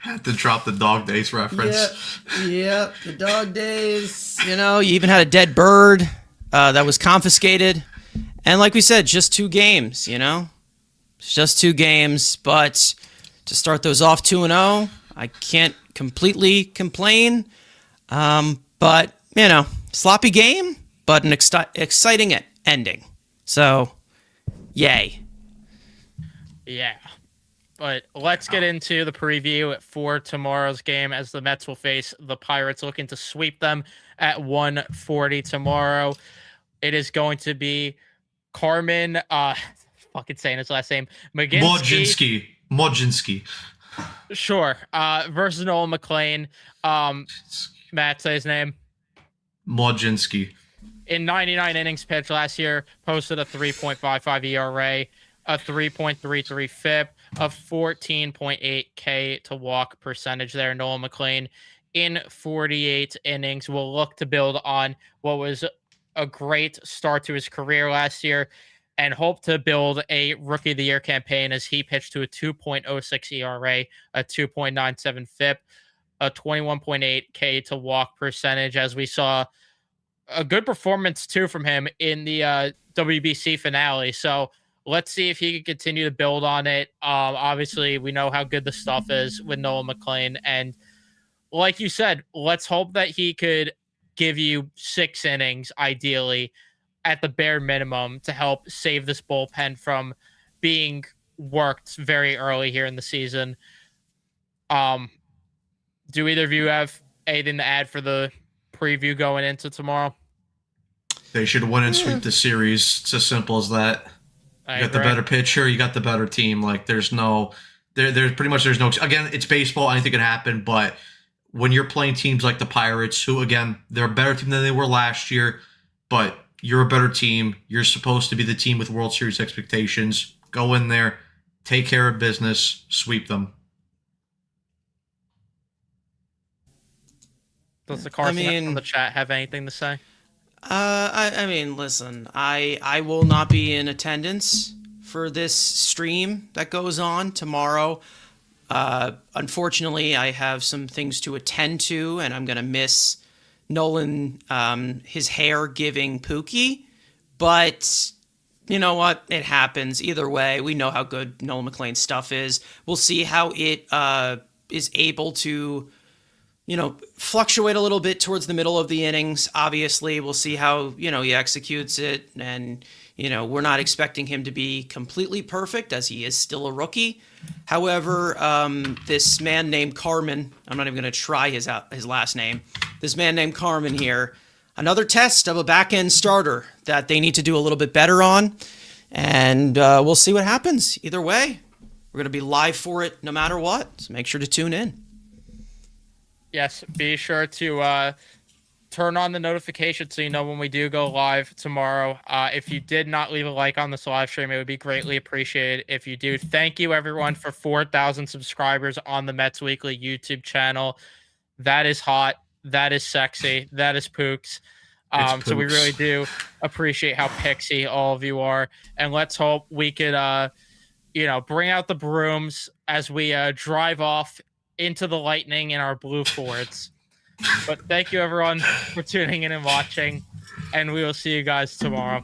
Had to drop the dog days reference. Yeah, the dog days. You know, you even had a dead bird that was confiscated, and like we said, just 2 games. You know, it's just 2 games, but to start those off 2-0, I can't completely complain. But you know, sloppy game, but an exciting ending. So, yay. Yeah. But let's get into the preview for tomorrow's game as the Mets will face the Pirates, looking to sweep them at 1:40 tomorrow. It is going to be Carmen, fucking saying his last name, Modzinski. Sure. Versus Nolan McLean. Matt, say his name. Modzinski. In 99 innings pitched last year, posted a 3.55 ERA, a 3.33 FIP, a 14.8 K to walk percentage there. Nolan McLean in 48 innings will look to build on what was a great start to his career last year and hope to build a Rookie of the Year campaign as he pitched to a 2.06 ERA, a 2.97 FIP, a 21.8 K to walk percentage, as we saw a good performance too from him in the WBC finale. So let's see if he can continue to build on it. Obviously, we know how good the stuff is with Nolan McLean. And like you said, let's hope that he could give you 6 innings, ideally, at the bare minimum, to help save this bullpen from being worked very early here in the season. Do either of you have anything to add for the preview going into tomorrow? They should win and sweep the series. It's as simple as that. You got the better pitcher, you got the better team. Like there's no pretty much there's no, again, it's baseball, anything can happen, but when you're playing teams like the Pirates, who again, they're a better team than they were last year, but you're a better team. You're supposed to be the team with World Series expectations. Go in there, take care of business, sweep them. Does the Carson from the chat have anything to say? I mean, listen, I will not be in attendance for this stream that goes on tomorrow. Unfortunately, I have some things to attend to, and I'm going to miss Nolan, his hair giving Pookie. But you know what? It happens. Either way, we know how good Nolan McLean's stuff is. We'll see how it is able to, you know, fluctuate a little bit towards the middle of the innings. Obviously, we'll see how, you know, he executes it. And, you know, we're not expecting him to be completely perfect as he is still a rookie. However, this man named Carmen, I'm not even going to try his last name. This man named Carmen here, another test of a back-end starter that they need to do a little bit better on. And we'll see what happens. Either way, we're going to be live for it no matter what. So make sure to tune in. Yes, be sure to turn on the notification so you know when we do go live tomorrow. If you did not leave a like on this live stream, it would be greatly appreciated if you do. Thank you, everyone, for 4,000 subscribers on the Mets Weekly YouTube channel. That is hot. That is sexy. That is Pooks. So we really do appreciate how pixie all of you are. And let's hope we could, bring out the brooms as we drive off into the lightning in our blue Fords. But thank you, everyone, for tuning in and watching. And we will see you guys tomorrow.